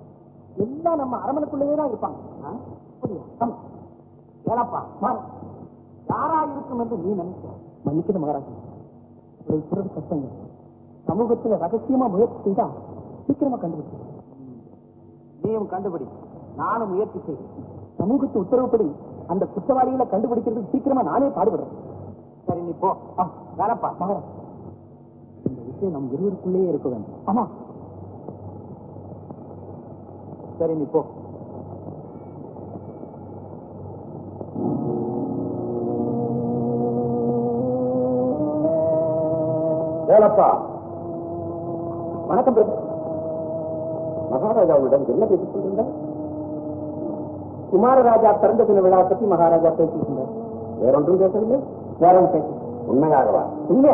எல்லாம் நம்ம அரமனைக்குள்ளே தான் இருப்பாங்க. வேணப்பா, யாரா இருக்கும் என்று நீ நினைச்ச மன்னிக்கணும் மகாராஜா. சொல்றது கஷ்டங்க. சமூகத்துல ரகசியமா முயற்சி செய்தா சீக்கிரமா கண்டுபிடிச்சு. நீயும் கண்டுபிடி, நானும் முயற்சி செய்வேன். சமூகத்து உத்தரவுப்படி அந்த குற்றவாளிகளை கண்டுபிடிக்கிறது சீக்கிரமா நானே பாடுபடுறேன். சரி, நீ போ. வேணப்பா மகாராஜா, இந்த விஷயம் நம் இருவருக்குள்ளேயே இருக்க வேண்டும். ஆமா, சரி, நீ போ. வேலப்பா, வணக்கம் பிரபு. மகாராஜாவிடம் என்ன பேசிக் கொண்டிருந்த? குமாரராஜா பிறந்த தின விழா பற்றி மகாராஜா பேசியிருந்தார். வேறொன்றும் பேசவில்லை? வேற ஒன்று பேச. உண்மையாகவா? உண்மை.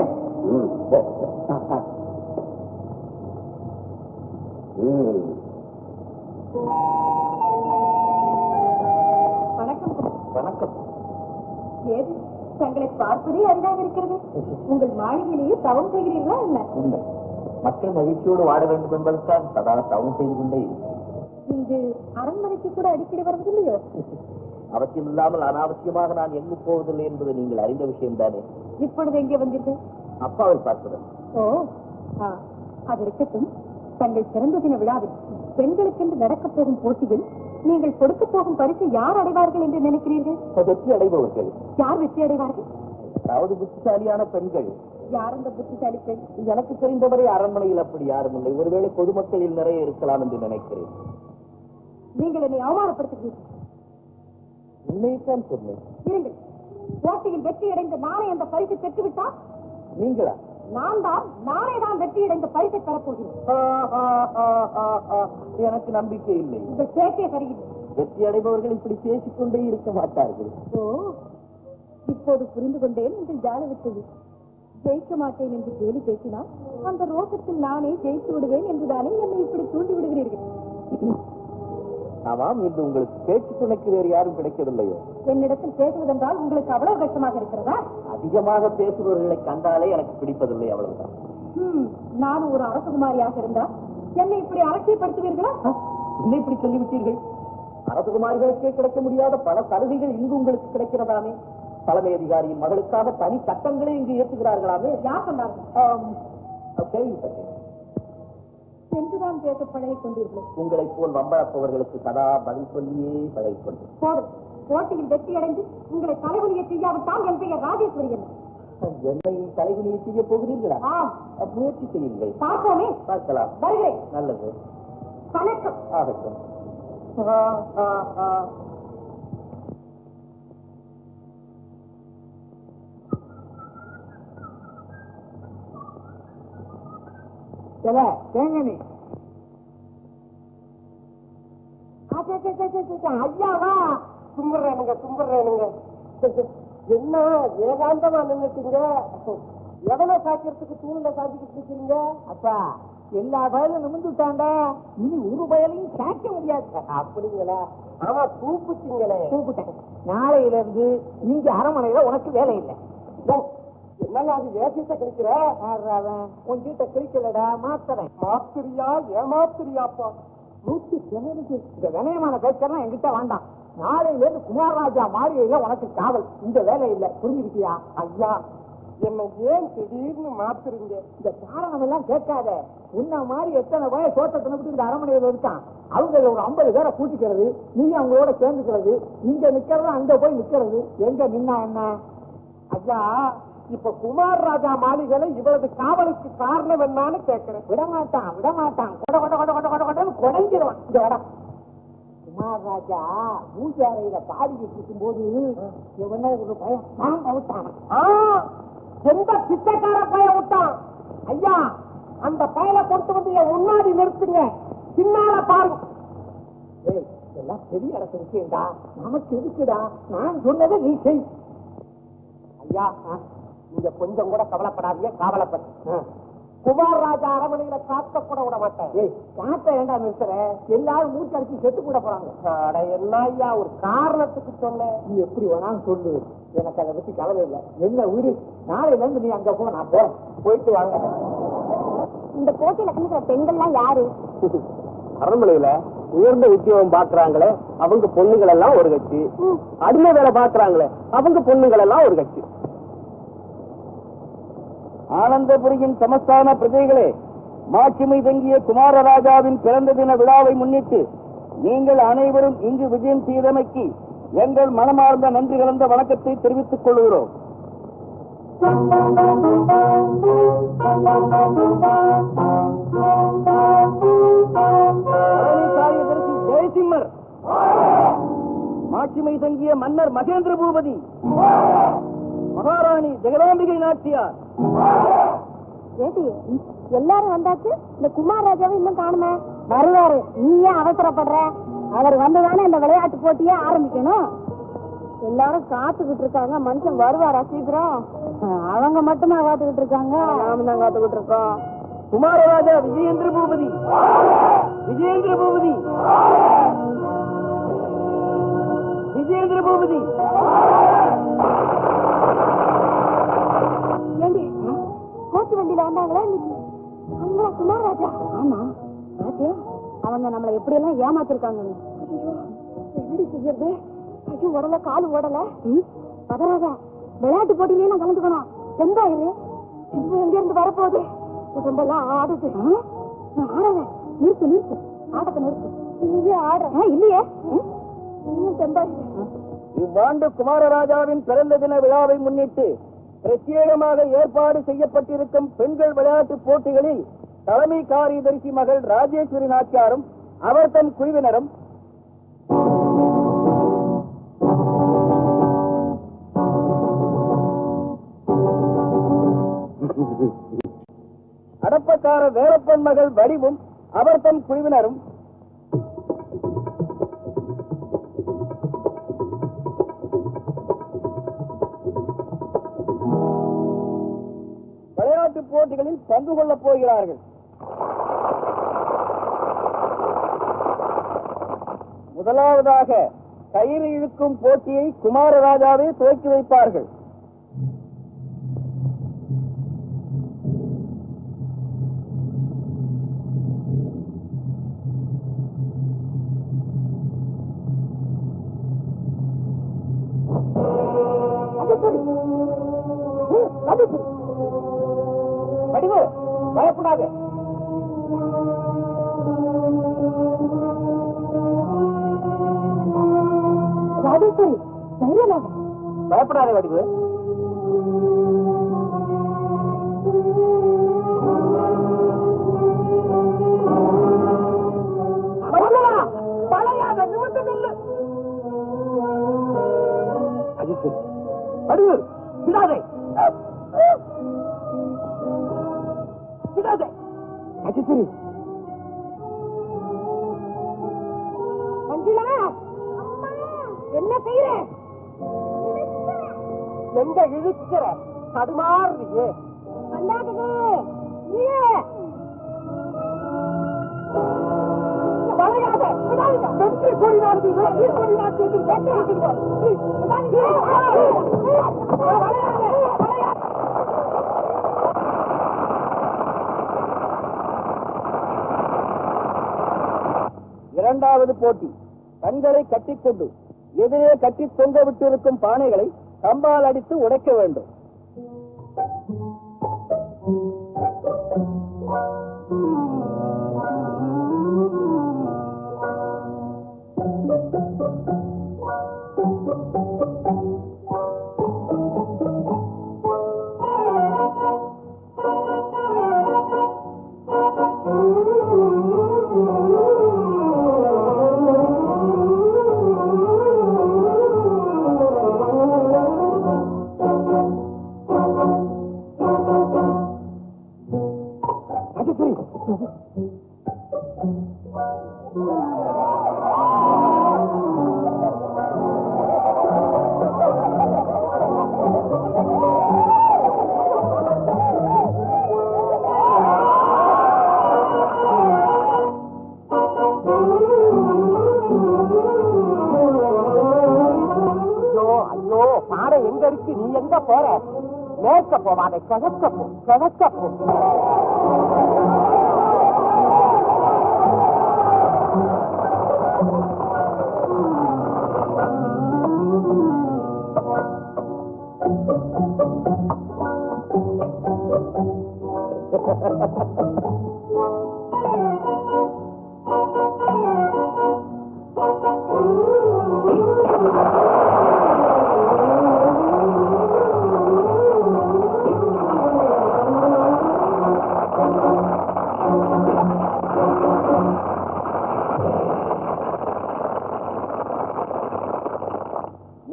வணக்கம். வணக்கம். ஏது தங்களை பார்ப்பதே அரிதாக இருக்கிறது. உங்கள் மாளிகையிலேயே தவம் செய்கிறீர்களா என்ன? உண்மை. மக்கள் மகிழ்ச்சியோடு வாழ வேண்டும் என்பதற்காக சதா தவம் செய்து கொண்டே இருக்கிறேன். இங்கு அரண்மனைக்கு கூட அடிக்கடி வருவதில்லையோ? அவசியம் இல்லாமல் அனாவசியமாக நான் எங்கு போவதில்லை என்பது நீங்கள் அறிந்த விஷயம் தானே. இப்பொழுது எங்கே வந்தீர்கள்? அப்பாவை பார்ப்பது. ஓ, அது இருக்கட்டும். தங்கள் பிறந்த தின விழாவில் பெண்களுக்கென்று நடக்கப் போகும் போட்டியில் நீங்கள் கொடுக்க போகும் பரிசு யார் அடைவார்கள் என்று நினைக்கிறீர்கள்? வெற்றி அடைபவர்கள். யார் வெற்றி அடைவார்கள்? அதாவது புத்திசாலியான பெண்கள். யார் அந்த புத்திசாலி பெண்? எனக்கு தெரிந்தவரை அரண்மனையில் அப்படி யாரும் இல்லை. ஒருவேளை பொதுமக்களில் நிறைய இருக்கலாம் என்று நினைக்கிறேன். நீங்கள் என்னை அவமானப்படுத்துகிறீர்கள். உண்மையைத்தான் சொன்னேன். இருங்கள். போட்டியில் வெற்றி அடைந்த நானே அந்த பரிசை பெற்றுவிட்டால்? நீங்களா? நானே தான் வெற்றியடைந்த பரிசை பெறப்போகிறேன். எனக்கு நம்பிக்கை இல்லை. இந்த பேச்சே சரியில்லை. வெற்றி அடைபவர்கள் இப்படி பேசிக்கொண்டே இருக்க மாட்டார்கள். ஓ, இப்போது புரிந்து கொண்டேன் உங்கள் ஜால விட்டது. ஜெயிக்க மாட்டேன் என்று கேலி பேசினால் அந்த ரோகத்தில் நானே ஜெயித்து விடுவேன் என்றுதானே என்னை இப்படி தூண்டி விடுகிறீர்கள். ஆமாம், இன்று உங்களுக்கு பேச்சு துணைக்கு வேறு யாரும் கிடைக்கவில்லையோ? என்னிடத்தில் பேசுவதென்றால் உங்களுக்கு அவ்வளவு கஷ்டமாக இருக்கிறதா? அதிகமாக பேசுபவர்களை கண்டாலே எனக்கு பிடிப்பதில்லை, அவ்வளவுதான். நானும் ஒரு அரசகுமாரியாக இருந்தால் என்னை இப்படி அலட்சியப்படுத்துவீர்களா? என்ன இப்படி சொல்லிவிட்டீர்கள்? அரசகுமாரிகளுக்கே கிடைக்க முடியாத பல சலுகைகள் இங்கு உங்களுக்கு கிடைக்கிறதாமே. தலைமை அதிகாரியின் மகளுக்காக தனி சட்டங்களே இங்கு ஏற்றுகிறார்களாமே. யார் சொன்னார்கள்? கேள்விப்பட்டேன். என்றுதான் பேச பழகிக் கொண்டீர்கள். உங்களைப் போல் வம்பளப்பவர்களுக்கு சதா பதில் சொல்லியே பழகிக் கொண்டு போதும். போட்டியில் வெற்றியடைந்து உங்களை தலைகுனிய செய்யாவிட்டால் என் பெயர் ராஜேஸ்வரி என்ன. என்னை தலைகுனியை செய்ய போகிறீர்களா? முயற்சி செய்யுங்கள். பார்ப்போமே. பார்க்கலாம். வருகிறேன். நல்லது. வணக்கம். ஆகட்டும். ஐயாவா கும்பிடுறேனுங்க. என்ன ஏகாந்தமா நின்னுட்டீங்க? எவனை சாக்கிறதுக்கு தூண்ல சாத்திக்கிட்டு இருக்கீங்க? அப்பா, எல்லா பயலும் நிமிந்துட்டாண்டா. இனி ஒரு பயலையும் சாக்க முடியாது. அப்படிங்களா? ஆமா, கூப்பிட்டீங்களே. கூப்பிட்டேன். நாளையில இருந்து இங்க அரண்மனையில உனக்கு வேலை இல்லை. என்னங்க அது ஏசிட்ட கிழிக்கிற? உன்கிட்ட கிழிக்கலடா, மாத்துறேன். மாத்திரியா? ஏமாத்திரியாப்பா? 190 இந்த வினயமான பேச்செல்லாம் என்கிட்ட வேண்டாம். நாளையில இருந்து குமாரராஜா மாளிகையில உனக்கு காவல். இந்த வேலை இல்லை, புரிஞ்சுக்கிட்டியா? ஐயா, என்ன ஏன் திடீர்னு மாத்துறீங்க? இந்த காரணம் எல்லாம் கேட்காத. உன்ன மாதிரி எத்தனை வய தோட்டத்தை விட்டு இந்த அரண்மனையில இருக்கான். அவங்க ஒரு 50 பேரை கூட்டிக்கிறது, நீ அவங்களோட சேர்ந்துக்கிறது, இங்க நிக்கிறது, அங்க போய் நிக்கிறது. எங்க நின்னா என்ன? ஐயா, இப்ப குமாரராஜா மாளிகையில இவரது காவலுக்கு காரணம் என்னன்னு கேட்கிறேன். விடமாட்டான். கொடைஞ்சிருவான். இந்த இடம் குமாரராஜா பூஜை அறையில பாடிக்கிட்டு இருக்கும் போது எவனோ ஒரு பயம் பாம்ப விட்டான். எந்த பிச்சைக்கார பய விட்டான்? ஐயா, அந்த பயலை கொண்டு வந்து என் முன்னாடி நிறுத்துங்க. பின்னால பாருங்க. எல்லாம் பெரிய அரசு விஷயம்டா, நமக்கு இருக்குடா. நான் சொன்னதை நீ செய். ஐயா, நீங்க கொஞ்சம் கூட கவலைப்படாதீங்க. காவலப்பட்டு குமார் ராஜா அரமனையில காக்கப்பட விட மாட்டேன். காத்த ஏண்டா நிறுத்துற? எல்லாரும் மூச்சு அடிச்சு செத்து கூட போறாங்க. என்ன ஐயா, ஒரு காரணத்துக்கு சொன்னேன். நீ எப்படி வேணாலும் சொல்லு, எனக்கு அதை பத்தி கவலை இல்லை. என்ன உயிர், நாளையில இருந்து நீ அங்க போ, நான் போறேன். போயிட்டு வாங்க. இந்த போட்டியில கலந்துக்கிற பெண்கள்லாம் யாரு? அரண்மனையில உயர்ந்த உத்தியோகம் பாக்குறாங்களே அவங்க பொண்ணுகள் எல்லாம் ஒரு கட்சி, அடிமை வேலை பாக்குறாங்களே அவங்க பொண்ணுகள் எல்லாம் ஒரு கட்சி. ஆனந்தபுரியின் சமஸ்தான பிரஜைகளே, மாட்சிமை தங்கிய குமாரராஜாவின் பிறந்த தின விழாவை முன்னிட்டு நீங்கள் அனைவரும் இங்கு விஜயம் செய்தமைக்கு எங்கள் மனமார்ந்த நன்றி கலந்த வணக்கத்தை தெரிவித்துக் கொள்கிறோம். ஜெயசிம்மர், மாட்சிமை தங்கிய மன்னர் மகேந்திர பூபதி, மகாராணி ஜெகதாம்பிகை நாச்சியார். எல்லாரும் வந்தாச்சு, இந்த குமார் ராஜாவை இன்னும் காணுமே. வருவாரு, நீ ஏன் அவசரப்படுற? அவர் வந்துதானே இந்த விளையாட்டு போட்டியே ஆரம்பிக்கணும். எல்லாரும் காத்துக்கிட்டு இருக்காங்க, மனுஷன் வருவாரா சீக்கிரம்? அவங்க மட்டுமா காத்துக்கிட்டு இருக்காங்க? நாம தான் காத்துக்கிட்டு இருக்கோம். குமாரராஜா விஜயேந்திர பூபதி, விஜயேந்திர பூபதி, விஜயேந்திர பூபதி. கோச்சு வண்டியில வந்தாங்களா இன்னைக்கு? குமார் ராஜா. ஆமா, அவங்க நம்மளை எப்படி எல்லாம் ஏமாத்திருக்காங்க. எப்படி செய்யறது? ஐயோ, உடல காலு ஓடல. பதராஜா, விளையாட்டு போட்டியிலே நான் கலந்துக்கணும். செம்பாயிரு இப்ப எங்க இருந்து வரப்போகுது? ரொம்பலாம் ஆடுது. ஆடுறேன். நிறுத்து நிறுத்து, ஆட்டத்தை நிறுத்து. நீயே ஆடுற இல்லையே? செம்பாயிரு. இவ்வாண்டு குமாரராஜாவின் பிறந்த தின விழாவை முன்னிட்டு பிரத்யேகமாக ஏற்பாடு செய்யப்பட்டிருக்கும் பெண்கள் விளையாட்டு போட்டிகளில் தலைமை காரியதரிசி மகள் ராஜேஸ்வரி நாச்சியாரும் அவர் தம் குழுவினரும் அடப்பக்கார வேலப்பன் மகள் வடிவும் அவர் தம் குழுவினரும் விளையாட்டு போட்டிகளில் பங்கு கொள்ளப் போகிறார்கள். முதலாவதாக கயிறு இழுக்கும் போட்டியை குமாரராஜாவே துவக்கி வைப்பார்கள். வடிவு, பயப்படாது. ராஜேஸ்வரி, தைரியமாக. பயப்படாத வடிவு. வடிவு, விடாதே விடாதே. ராஜேஸ்வரி, மஞ்சுளா, என்ன செய்யற? எங்க இழுக்கிற? தடுமாறுறியே. வந்தாக்குது. வளையாத, விடாதீங்க. வெற்றி கொடி நாடு, வெற்றி கொடி நாடு. இரண்டாவது போட்டி கண்களை கட்டிக்கொண்டு எதிரே கட்டி தொங்க விட்டிருக்கும் பானைகளை கம்பால் அடித்து உடைக்க வேண்டும். எங்க இருக்கு, நீ எங்க போற? மேற்க போவாத, கிழக்க போ, கிழக்க போ.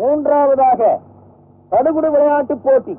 மூன்றாவதாக தடுகுடு விளையாட்டு போட்டி.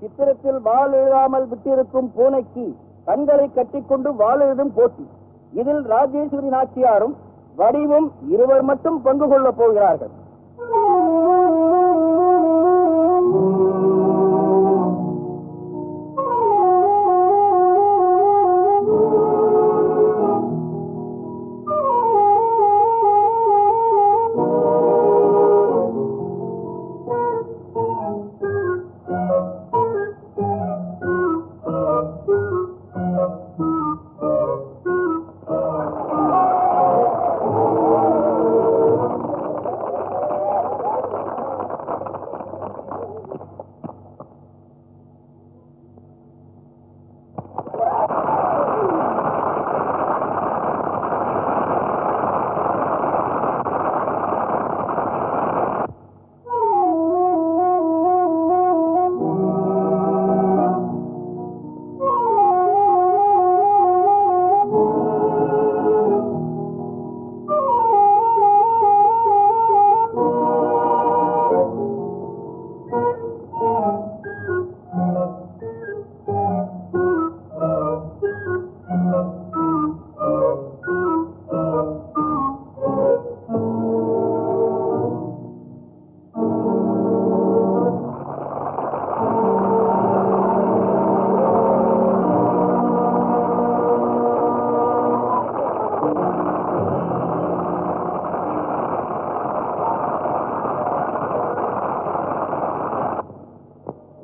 சித்திரத்தில் வாள் எழுதாமல் விட்டிருக்கும் பூனைக்கு கண்களை கட்டிக்கொண்டு வாள் எழுதும் போட்டி. இதில் ராஜேஸ்வரி நாச்சியாரும் வடிவும் இருவர் மட்டும் பங்கு கொள்ளப் போகிறார்கள்.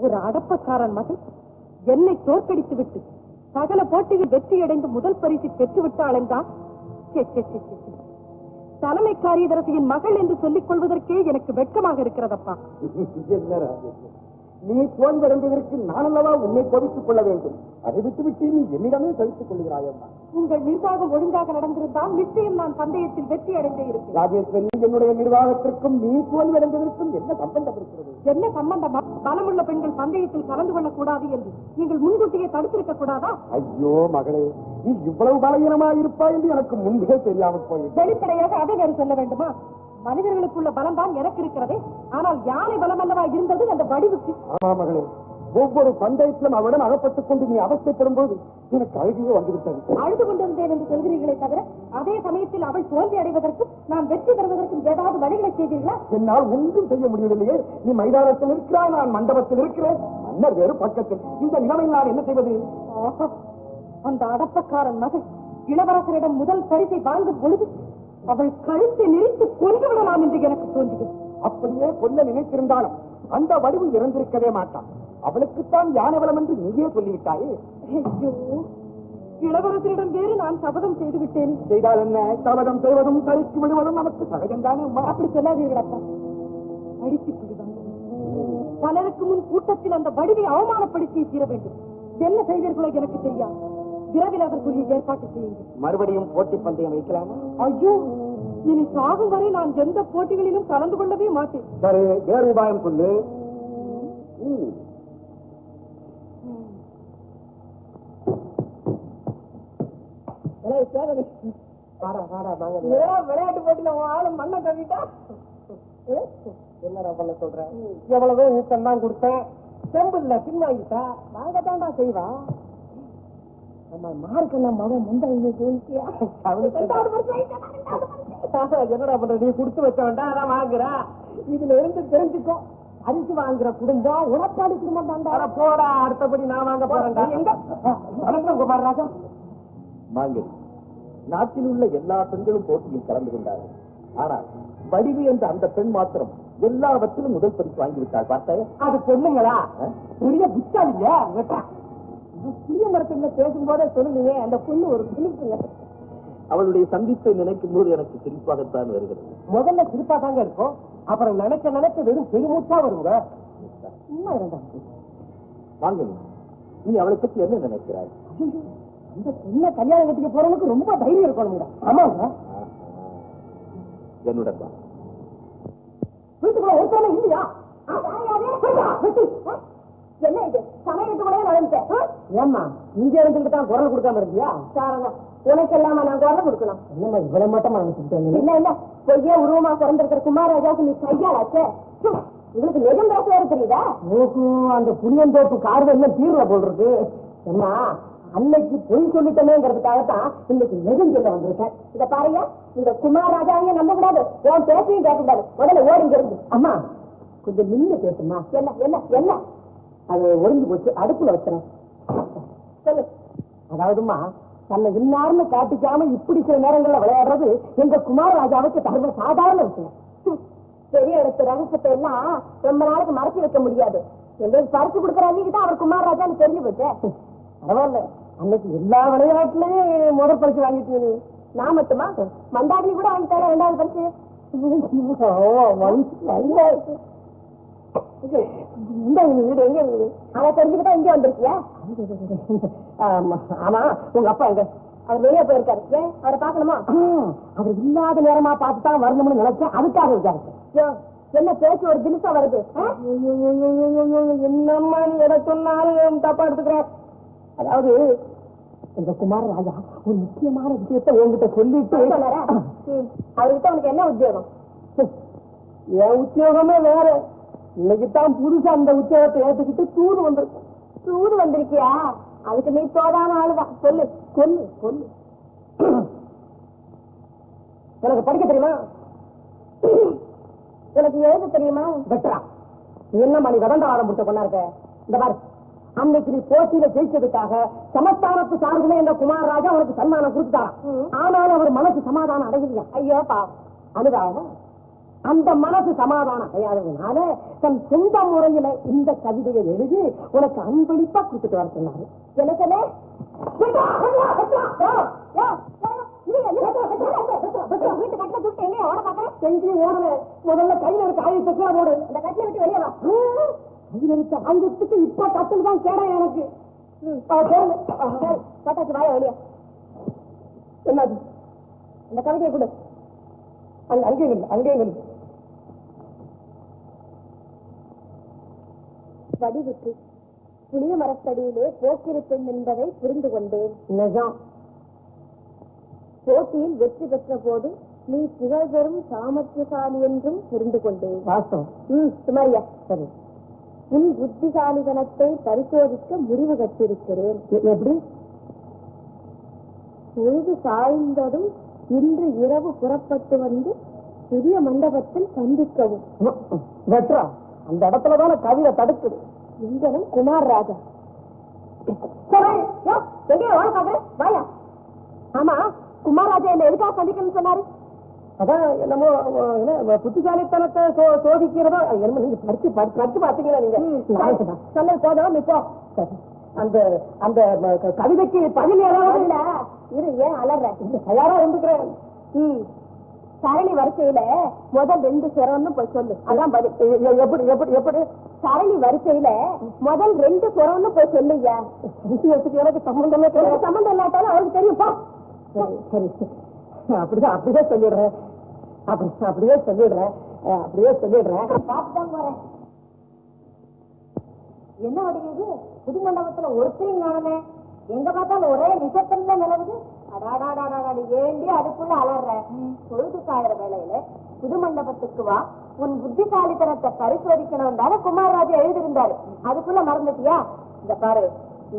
ஒரு அடப்பக்காரன் மகள் என்னை தோற்கடித்து விட்டு சகல போட்டியில் வெற்றியடைந்து முதல் பரிசு பெற்று விட்டாள் என்றால் தலைமை காரியதரசியின் மகள் என்று சொல்லிக் கொள்வதற்கே எனக்கு வெட்கமாக இருக்கிறதப்பா. நீ தோல்வடைந்ததற்கு நான் அல்லவா உன்னை பொறுத்துக் கொள்ள வேண்டும். அதை விட்டுவிட்டு நீ என்னிடமே கழித்துக் கொள்கிறாயம்மா. உங்கள் நிர்வாகம் ஒழுங்காக நடந்திருந்தால் நிச்சயம் நான் பந்தயத்தில் வெற்றி அடைந்தே இருப்பேன். ராஜேஸ்வரி, என்னுடைய நிர்வாகத்திற்கும் நீ தோல்வடைந்ததற்கும் என்ன சம்பந்தம் இருக்கிறது? என்ன சம்பந்தமா? பலமுள்ள பெண்கள் பந்தயத்தில் கலந்து கொள்ளக்கூடாது என்று நீங்கள் முன்கூட்டியே தடுத்திருக்க கூடாதா? ஐயோ மகளே, நீ இவ்வளவு பலவீனமாக இருப்பாய் என்று எனக்கு முன்பே தெரியாமல் போயிடுச்சு. வெளிப்படையாக அதை வேறு சொல்ல வேண்டுமா? மனிதர்களுக்குள்ள பலம் தான் எனக்கு இருக்கிறதே, ஆனால் யானை பலம் அல்லவா இருந்தது அந்த வடிவுக்கு. ஆமா மகளே, ஒவ்வொரு பந்தயத்திலும் அவரிடம் அகப்பட்டுக் கொண்டு நீ அவஸ்தைப்படும் போது எனக்கு அழுகையே வந்துவிட்டது. அழுது கொண்டிருந்தேன் என்று சொல்கிறீர்களே தவிர அதே சமயத்தில் அவள் தோல்வி அடைவதற்கும் நான் வெற்றி பெறுவதற்கும் ஏதாவது வழிகளை செய்தீர்களா? என்னால் ஒன்றும் செய்ய முடியவில்லையே. நீ மைதானத்தில் இருக்கிறாய், நான் மண்டபத்தில் இருக்கிறேன், மன்னர் வேறு பக்கத்தில். இந்த நிலைமையில் நான் என்ன செய்வது? அந்த அடப்பக்காரன் மகள் இளவரசரிடம் முதல் பரிசை வாங்கும் பொழுது அவள் கழுத்தை நெறித்து கொண்டு விடலாம் என்று எனக்கு தோன்றுகிறது. அப்படியே கொல்ல நினைத்திருந்தாலும் அந்த வடிவு இறந்திருக்கவே மாட்டான். அவளுக்குத்தான் யானவளம் என்று நீயே சொல்லிவிட்டாயே. ஐயோ, இளவரசரிடம் வேறு நான் சபதம் செய்து விட்டேன். செய்தால் என்ன? சபதம் செய்வதும் கழித்து விடுவதும் நமக்கு சகஜம்தானே. அப்படி சொல்லாதீர்கள் அப்பா. அடித்து விடுவாங்க. பலருக்கு முன் கூட்டத்தில் அந்த வடிவை அவமானப்படுத்தி தீர வேண்டும். என்ன செய்வீர்களோ எனக்கு தெரியாது. விரைவில் அதற்குரிய ஏற்பாட்டு செய்யுங்கள். மறுபடியும் போட்டி பந்தயம் வைக்கலாமா? ஐயோ, இனி சாகும் வரை நான் எந்த போட்டிகளிலும் கலந்து கொள்ளவே மாட்டேன். சரி, வேறு உபாயம் சொல்லு. விளையாட்டு போட்டியில ஆளும் மண்ணை கவிட்டா என்னடா பண்ண சொல்றேன்? எவ்வளவோ ஊக்கம் தான் கொடுத்தேன், செம்பு இல்ல பின்வாங்கிட்டா. நாங்க தாண்டா செய்வா. நம்ம மார்க்கெல்ல மகன் முந்தைய என்னடா பண்ற? நீ கொடுத்து வச்ச வேண்டாம், அதான் வாங்குறா. இதுல இருந்து தெரிஞ்சுக்கோ, அரிசி வாங்குற குடும்பம் உடப்பாடு குடும்பம் தாண்டா. போடா, அடுத்தபடி நான் வாங்க போறேன். குமாரராஜா, மாங்கனி, நாட்டில் உள்ள எல்லா பெண்களும் போட்டியில் கலந்து கொண்டார்கள். ஆனால் வடிவு என்ற அந்த பெண் மாத்திரம் எல்லாவற்றிலும் முதல் பரிசு வாங்கிவிட்டாள். பார்த்தாய? அது பொண்ணுங்களா? புரிய புத்தாலியா? புரிய மரத்துல பேசும்போதே சொல்லுங்க, அந்த பொண்ணு ஒரு புண்ணுங்க. அவளுடைய சந்திப்பை நினைக்கும் போது எனக்கு சிரிப்பாகத்தான் வருகிறது. முதல்ல சிரிப்பா தாங்க இருக்கும், அப்புறம் நினைக்க நினைக்க வெறும் பெருமூச்சா வருங்க. சும்மா இருந்தா மாங்கனி, நீ அவளை பற்றி என்ன நினைக்கிறாய்? இந்த பொண்ணை கல்யாணம் கட்டிக்க போறவனுக்கு ரொம்ப தைரியம் இருக்கணுங்க. ஆமாங்க, என்னுடன் வா. வீட்டுக்குள்ள ஒருத்தவங்க இல்லையா? என்ன இது? சமையலுக்கு கூட நடந்துட்டேன். ஏம்மா இங்க இருந்துட்டு தான் குரல் கொடுக்காம இருந்தியா? உனக்கு எல்லாம நான் குரல் கொடுக்கணும். என்னம்மா இவ்வளவு மட்டும் நினைச்சுட்டேன்? இல்ல இல்ல, பொய்யே உருவமா பிறந்திருக்கிற குமாரராஜாவுக்கு நீ கையாளாச்சே. உங்களுக்கு நிஜம் பேச வேறு தெரியுதா? அந்த புளியந்தோப்பு கார்வை என்ன தீர்ல போடுறது? ஏம்மா, அன்னைக்கு பொய் சொல்லிட்டேங்கிறதுக்காகத்தான் இன்னைக்கு நிஜம் சொல்ல வந்திருக்கேன். இத பாருங்க, இந்த குமாரராஜாவையும் நம்ப கூடாது, உன் பேச்சையும் கேட்க கூடாது. முதல்ல ஓடிங்க இருந்து. அம்மா கொஞ்சம் நின்று பேசுமா. என்ன என்ன என்ன? அது ஒளிஞ்சு போச்சு, அடுப்புல வச்சுறேன். சொல்லு. அதாவதுமா, தன்னை இன்னார்னு காட்டிக்காம இப்படி சில நேரங்கள்ல விளையாடுறது எங்க குமாரராஜாவுக்கு சர்வ சாதாரண விஷயம். பெரிய இடத்து ரகசியத்தை எல்லாம் ரொம்ப நாளைக்கு மறைச்சு வைக்க முடியாது. எங்களுக்கு பரிசு கொடுக்குற அன்னைக்கு தான் அவர் குமாரராஜான்னு தெரிஞ்சு போச்சு. பரவாயில்ல, அன்னைக்கு எல்லா விளையாட்டுலயும் முதல் பரிசு வாங்கிட்டு நீ. நான் மட்டுமா? மந்தாகினி கூட வாங்கி தர ரெண்டாவது பரிசு. இந்த வீடு எங்க இருக்குது? அதை தெரிஞ்சுக்கிட்டா இங்கே வந்திருக்கியா? ஆமா, உங்க அப்பா எங்க? அவர் வெளியே போயிருக்காரு. ஏன், அவரை பாக்கணுமா? அவர் இல்லாத நேரமா பார்த்துதான் வரணும்னு நினைச்சேன், அதுக்காக இருக்காரு. என்ன பேச்சு ஒரு தினசா வருது? என்னம்மா நீ எதை சொன்னாலும் தப்பா எடுத்துக்கிறேன். அதாவது இந்த குமாரராஜா ஒரு முக்கியமான விஷயத்தை உங்ககிட்ட சொல்லிட்டு அவர்கிட்ட உனக்கு என்ன உத்தியோகம்? என் உத்தியோகமே வேற. இன்னைக்குத்தான் புதுசா அந்த உத்தியோகத்தை ஏற்றுக்கிட்டு தூது வந்திருக்கும். சூடு வந்திருக்கியா? அதுக்கு நீ தோதான ஆளுதான். சொல்லு. சொல்லு சொல்லு. எனக்கு படிக்க தெரியுமா? எனக்கு எழுத தெரியுமா? பெட்டரா, என்னம்மா நீ கடந்தாவாதம் முட்டை கொண்டா இருக்க? இந்த பாரு, அன்னைக்கு நீ போட்டியில ஜெயிச்சதுக்காக சமஸ்தானத்து சார்பில் என்ற குமாரராஜா உனக்கு சன்மானம் கொடுத்தாராம். ஆனாலும் அவர் மனசு சமாதானம் அடையலையா? ஐயோ பா, அனுதாபம். அந்த மனசு சமாதானம் அடையாததுனால தன் சொந்த முறையில இந்த கவிதையை எழுதி உனக்கு அன்பளிப்பா கொடுத்துட்டு வர சொன்னாரு. எனக்கு வீட்டு கட்டில தூக்கிட்டு எங்க ஓட பாக்குறேன்? செஞ்சு ஓடல. முதல்ல கையில இருக்க ஆயுதத்தை ஓடு. இந்த கட்டில விட்டு வெளியே வா. கையில இருக்க ஆயுதத்துக்கு இப்ப கட்டல் தான் கேடா எனக்கு. பட்டாச்சு, வாய வெளியே. என்னது? இந்த கவிதையை கொடு. அங்கே வடிவுக்கு புளிய மரத்தடியிலே போக்கிருப்பேன் என்பதை புரிந்து கொண்டேன். நிஜம். போட்டியில் வெற்றி பெற்ற போது நீ புகழ்பெறும் சாமர்த்தியசாலி என்றும் புரிந்து கொண்டேன். வாஸ்தவம். சுமாரியா? சரி. உன் புத்திசாலிதனத்தை பரிசோதிக்க முடிவு கட்டிருக்கிறேன். எப்படி? பொழுது சாய்ந்ததும் இன்று இரவு புறப்பட்டு வந்து புதிய மண்டபத்தில் சந்திக்கவும். வெட்ரா, அந்த இடத்துலதான கவிதை தடுக்குது. இங்கனும் குமார் ராஜா. வாயா. ஆமா, குமார் ராஜா என்ன எதுக்காக சந்திக்கணும்னு சொன்னாரு? அதான் என்னமோ புத்திசாலித்தனத்தை சோதிக்கிறதோ என்னமோ நீங்க படிச்சு பாத்தீங்களா? நீங்க சொன்னது போதும். இப்போ அந்த அந்த கவிதைக்கு பதில் ஏதாவது இல்ல, இரு, ஏன் அலற? தயாரா இருந்துக்கிறேன். சரணி வரிசையில முதல் 2 சுரம்னு போய் சொல்லு. அதான் பதில். எப்படி எப்படி எப்படி? சரணி வரிசையில முதல் 2 சுரம்னு போய் சொல்லுங்க. எனக்கு சம்பந்தமே கிடையாது. சம்பந்தம் இல்லாட்டாலும் அவருக்கு தெரியும்ப்பா. சரி, அப்படியே சொல்லிடுறேன். அப்படியே சொல்லிடுறேன். பார்த்துதான் போறேன். என்ன வடிக்குது? புது மண்டபத்துல ஒருத்தரையும் காணமே. எங்க பார்த்தாலும் ஒரே நிசத்தம் தான் நிலவுது. அடாடாடாடாடி, ஏண்டி அதுக்குள்ள அலற? பொழுது சாயிற வேலையில புது மண்டபத்துக்கு வா, உன் புத்திசாலித்தனத்தை பரிசோதிக்கணும் தானே குமாரராஜா எழுதியிருந்தாரு. அதுக்குள்ள மறந்துட்டியா? இந்த பாரு,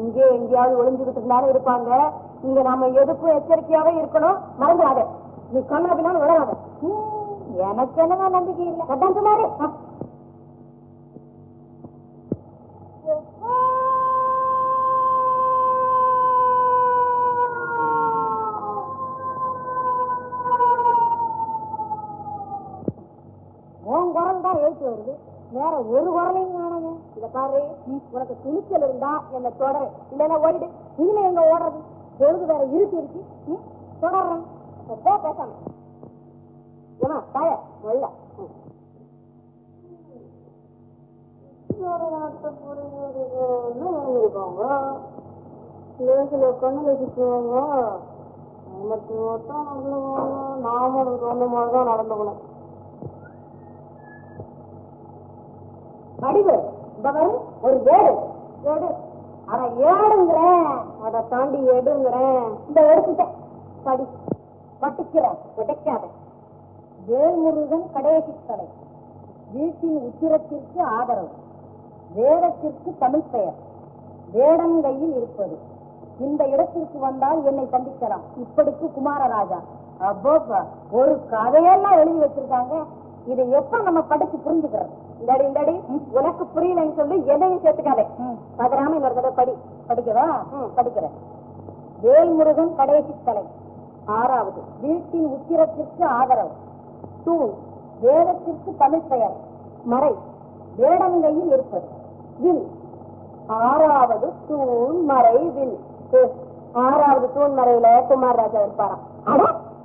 இங்கே எங்கேயாவது ஒளிஞ்சுக்கிட்டு இருந்தாலும் இருப்பாங்க. இங்க நாம எதுக்கும் எச்சரிக்கையாவே இருக்கணும். மறந்துடாத. நீ கண்ணாபினாலும் விளையாட. எனக்கு என்னதான் நம்பிக்கை இல்லை. கட்டான் சுமாரு. உன் குரல் தான் எழுத்து வருது, வேற ஒரு குரலையும் காணுங்க. இத பாரு, உனக்கு துணிச்சல் இருந்தா என்ன தொடரு, இல்லைன்னா ஓடிடு. நீங்க எங்க ஓடுறது? பொழுது வேற இருக்கு. தொடர்றேன். பேசாம ஏமா தாய நல்ல எழுதிருக்காங்க. லேசில கண்ணு வச்சுக்குவாங்க. நமக்கு மட்டும் நாம அந்த மாதிரிதான் நடந்துக்கணும். வடிவு இந்த மாதிரி ஒரு ஏடு அட ஏடுங்கிறேன், அதை தாண்டி எடுங்கிறேன். இந்த எடுத்துட்டேன். படி பட்டிக்கிறேன், உடைக்காத. வேல்முருகன் கடைசி தலை, வீட்டின் உச்சிரத்திற்கு ஆதரவு, வேதத்திற்கு தமிழ் பெயர், வேடங்கையில் இருப்பது. இந்த இடத்திற்கு வந்தால் என்னை சந்திக்கலாம். இப்படிக்கு குமாரராஜா. அப்போப்பா, ஒரு கதையெல்லாம் எழுதி வச்சிருக்காங்க. இதை எப்ப நம்ம படிச்சு புரிஞ்சுக்கிறோம்? இந்தாடி உனக்கு புரியலன்னு சொல்லி எதையும் சேர்த்துக்காதே. பதறாம இன்னொரு தடவை படிக்கவா? படிக்கிறேன். வேல்முருகன் கடைசி தலை, 6வது வீட்டின் உச்சிரத்திற்கு ஆதரவு, தூண், வேதத்திற்கு தமிழ் பெயர், மறை, வேடங்கையில் இருப்பது, வில், 6வது தூண் மறை வில். 6வது தூண் மறையில குமாரராஜா இருப்பாராம்.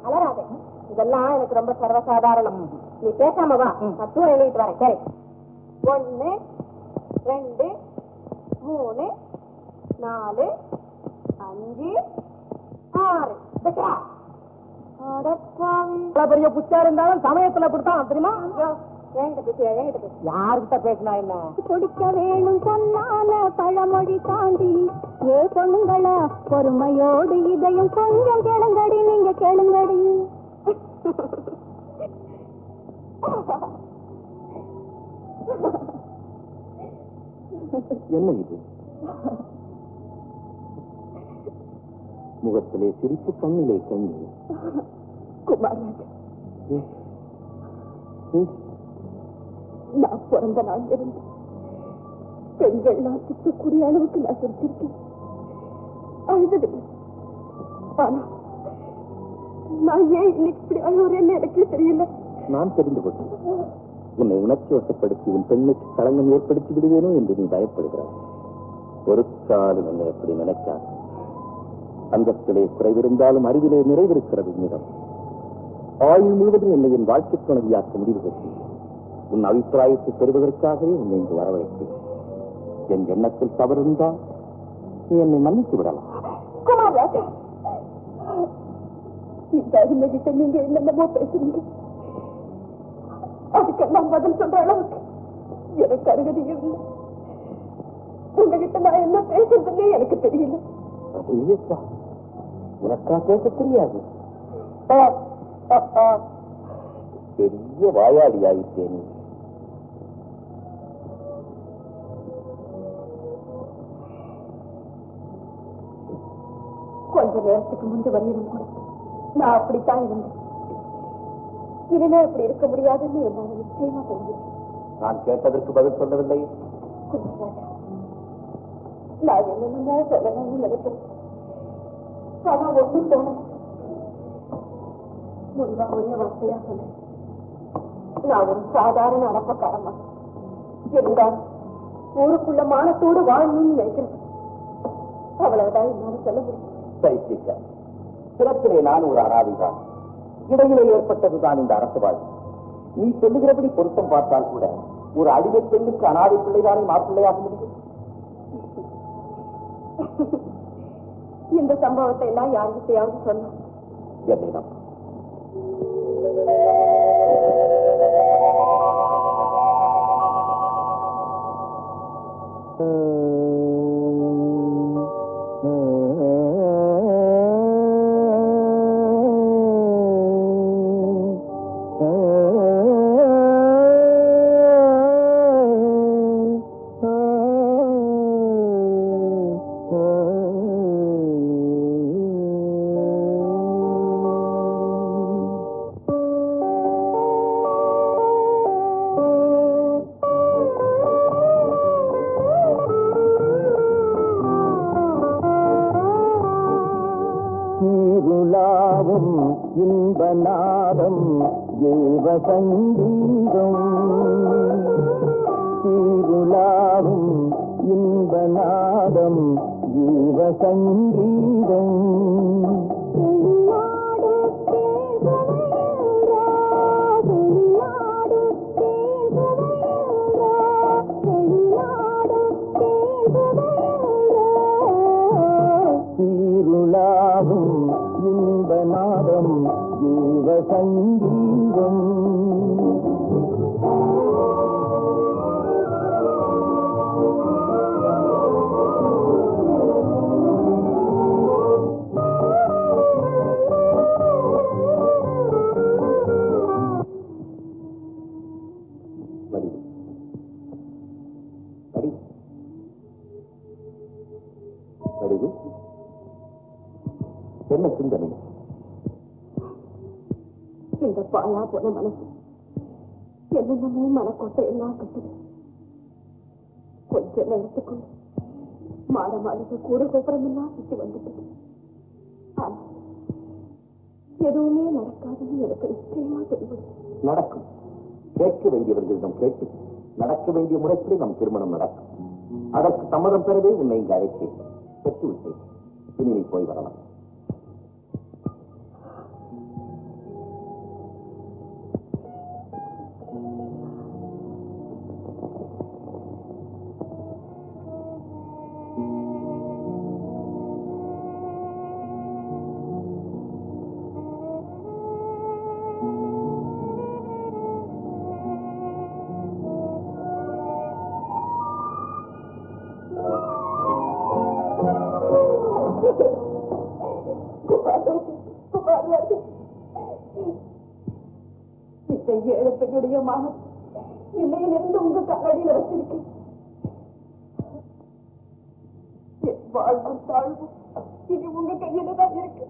அலராதே, இதெல்லாம் எனக்கு ரொம்ப சர்வசாதாரணம். நீ பேசாம வா, நான் தூண் எழுதிட்டு வரேன். சரி, 1 2 3 4 5 6. பெரிய புச்சா இருந்தாலும் சமயத்துல அப்படித்தான் தெரியுமா? யாருக்கிட்ட பேசினா என்ன? குடிக்க வேணும் சொன்னால பழமொழி தாண்டி ஏ பொண்ணுங்களா, பொறுமையோடு இதயம் கொஞ்சம் கேளுங்கடி, நீங்க கேளுங்கடி. என்ன இது? முகத்திலே சிரிப்பு, கண்ணிலே கண்ணீர். குமாரராஜா, நான் பிறந்த நாள் இருந்து பெண்கள் நான் திட்டக்கூடிய அளவுக்கு நான் சிரிச்சிருக்கேன், அழுததில்லை. ஆனா நான் ஏன் இன்னைக்கு இப்படி அழுகுறேன்னு எனக்கு தெரியல. நான் தெரிந்து கொண்டேன். உன்னை உணர்ச்சி வசப்படுத்தி உன் பெண்ணுக்கு களங்கம் ஏற்படுத்தி விடுவேனோ என்று நீ பயப்படுகிறாய். ஒரு காலம் என்னை எப்படி நினைக்காது. அந்தத்திலே குறைவிருந்தாலும் அறிவிலே நிறைவிருக்கிறது உன்னிடம். ஆயுள் முழுவதும் என்னை என் வாழ்க்கை துணைவியாக்க முடிவு கட்டி உன் அபிப்பிராயத்தை பெறுவதற்காகவே உன்னை இங்கு வரவழைத்தேன். என் எண்ணத்தில் தவறிருந்தால் நீ என்னை மன்னித்து விடலாம். குமாரராஜா, இந்த அருமைகிட்ட நீங்க என்னென்னமோ பேசுறீங்க. அதுக்கெல்லாம் பதில் சொல்ற அளவுக்கு எனக்கு அருகதையும் இல்லை. உங்ககிட்ட நான் என்ன பேசுறதுன்னே எனக்கு தெரியல. உனக்கா பேச தெரியாது? பெரிய வாயாடி ஆயிட்டேன். கொஞ்ச நேரத்துக்கு முன்பு வரையிலும் கூட நான் அப்படித்தான் இருந்தேன். இனிமே அப்படி இருக்க முடியாதுன்னு என்னால நிச்சயமா தெரியும். நான் கேட்டதற்கு பதில் சொல்லவில்லை. நான் என்னென்னமோ சொல்லணும்னு நினைக்கிறேன். ஆனா ஒன்றும் தோணல. முன்பா ஒரே வார்த்தையா சொன்னேன், நான் ஒரு சாதாரண அடப்பக்காரமா இருந்தால் ஊருக்குள்ள மானத்தோடு வாழணும்னு நினைக்கிறேன். அவ்வளவுதான் என்னால சொல்ல முடியும். பைத்தியக்க சிறப்பிலே நான் ஒரு அனாதைதான். இடையிலே ஏற்பட்டதுதான் இந்த அரசு வாழ்வு. நீ சொல்லுகிறபடி பொருத்தம் பார்த்தால் கூட ஒரு அடிமை பெண்ணுக்கு அனாதை பிள்ளைதானே மாப்பிள்ளையாக முடியும். இந்த சம்பவத்தை எல்லாம் யாருக்கிட்டையாவது சொன்ன என்னிடம் இன்பநாதம் தேவசங்கீதம் தீருளாவும் இன்பநாதம் தேவசங்கீதம் தீருளாவும் இன்பநாதம் தேவசங்கீதம் என்ன சிந்தனை? இந்த பாழா போன மனசு என்னென்னமோ மனக்கோட்டை எல்லாம் கட்டுது. கொஞ்ச நேரத்துக்குள்ள மாட மாளிகை கூட கோபுரம் எல்லாம் சுத்தி வந்துட்டு ஆனா எதுவுமே நடக்காதுன்னு எனக்கு நிச்சயமா தெரியும். நடக்கும். கேட்க வேண்டியவர்களிடம் கேட்டு நடக்க வேண்டிய முறைப்படி நம் திருமணம் நடக்கும். அதற்கு சம்மதம் பெறவே உன்னை இங்கு அழைத்தேன். பெற்றுவிட்டேன். இனி நீ போய் வரலாம். ஏழப்பெண்ணுடைய மகன் இன்னையிலிருந்து உங்க கண்ணடியில் வச்சிருக்கேன். வாழ்வும் தாழ்வும் இனி உங்க கையில தான் இருக்கு.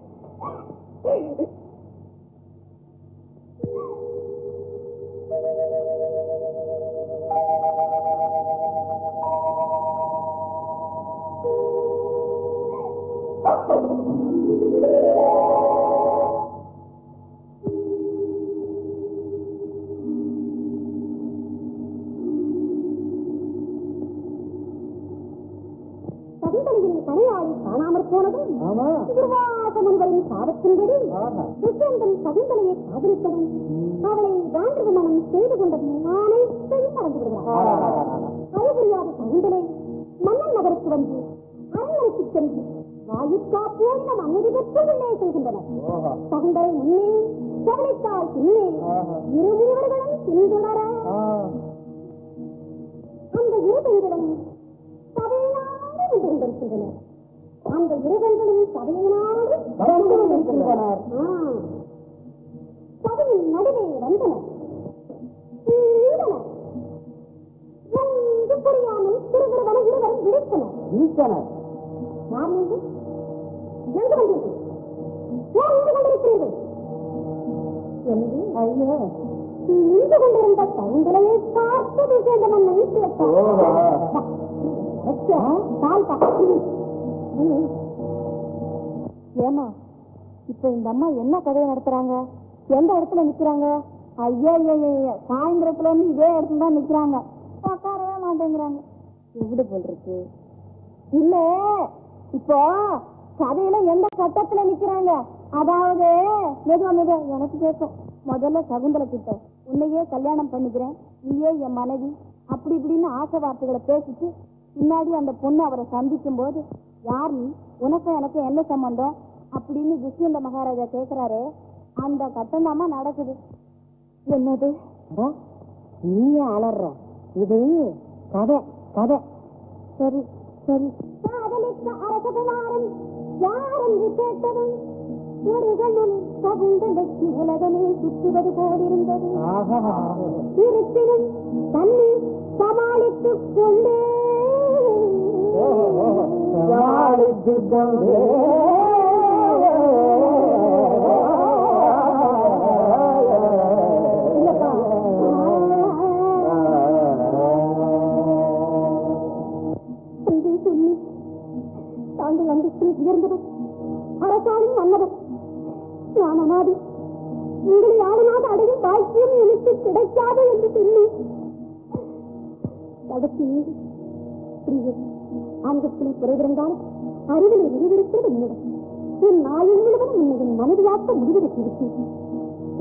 படையாளி காணாமற் போனதும் திருவாச முனிவரின் சாபத்தின்படி துஷ்யந்தன் சகுந்தலையை காதலித்ததும் அவளை காந்திர மனம் செய்து கொண்டதும் அனைத்தையும் மறந்து விடுகிறார். அது புரியாத சகுந்தலை மன்னன் நகருக்கு வந்து அரண்மனைக்கு சென்று வாயுக்காப்போல் நம் அமைதி பெற்று உள்ளே செல்கின்றனர். சகுந்தலை முன்னே கவனித்தால் பின்னே இருவர்களும் பின்தொடர அந்த இரு பெண்களும் சபையினாக நின்று கொண்டிருக்கின்றனர். அந்த இருவர்களும் சபையினாக சபையின் நடுவே வந்தனர். புரியாமல் திருவிழவன இருவரும் விழித்தனர். எங்கு வந்தீர்கள்? ஏன் இங்கு கொண்டிருக்கிறீர்கள்? ஐயோ, நின்று கொண்டிருந்த தங்களையை பார்த்து சேர்ந்த நம்ம வீட்டு ஏமா இப்ப இந்த அம்மா என்ன கதையை நடத்துறாங்க? எந்த இடத்துல நிக்கிறாங்க? ஐயா சாயந்தரத்துல இருந்து இதே இடத்துல தான் நிக்கிறாங்க. உட்காரவே மாட்டேங்கிறாங்க. எப்படி போல் இருக்கு? இல்ல இப்போ கதையில எந்த கட்டத்துல நிக்கிறாங்க? அதாவது மெதுவா எனக்கு கேட்கும். முதல்ல சகுந்தலை கிட்ட உன்னையே கல்யாணம் பண்ணிக்கிறேன், நீயே என் மனைவி அப்படி இப்படின்னு ஆசை வார்த்தைகளை பேசிட்டு பின்னாடி அந்த பொண்ணு அவரை சந்திக்கும் போது யார் நீ, உனக்கும் எனக்கு என்ன சம்பந்தம் அப்படின்னு துஷ்யந்த மகாராஜா கேட்கிறாரு. அந்த கட்டம் தாமா நடக்குது. என்னது நீயே அலற? இது கதை கதை. சரி சரி. காதலித்த அரசகுமாரன் யார் என்று கேட்டதும் ஒரு கணம் சகுந்தலைக்கு உலகமே சுற்றுவது போலிருந்தது. இருப்பினும் தன்னை சமாளித்துக் கொண்டே தாங்கள் அந்தஸ்தில் உயர்ந்தவர், அரசாலும் மன்னவர். நான் அனாதி, உங்களை ஆளுநாடு அடையும் பாக்கியம் எனக்கு கிடைக்காது என்று சொல்லி தடுத்து ஆங்கத்தில் குறைவிருந்தால் அறிவிலை விரிவிருக்கிறது என்னிடம். என் நாயின் முழுவதும் உன்னையின் மனதியாக்க முடிவெடுத்திருக்கேன்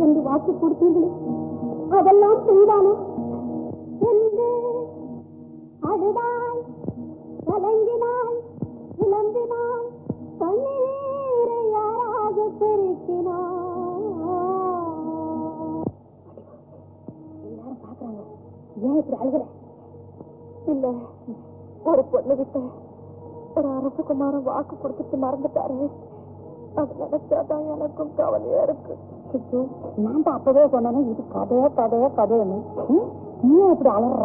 என்று வாக்கு கொடுத்தீர்களே, அதெல்லாம் செய்தானோ என்று அழுதாய், கலங்கினாய், இளம்பினாய், கண்ணீரை யாராக பெருக்கினாய். எல்லாரும் பாக்குறாங்க, ஏன் இப்படி அழுகுற? இல்ல, ஒரு பொண்ணு கிட்ட ஒரு அரசகுமாரன் வாக்கு கொடுத்துட்டு மறந்துட்டாரு. அது நினைச்சாதான் எனக்கும் கவலையா இருக்கு. நான் தான் அப்பவே சொன்னேன், இது கதையே கதையே கதைன்னு. நீ இப்படி அலற?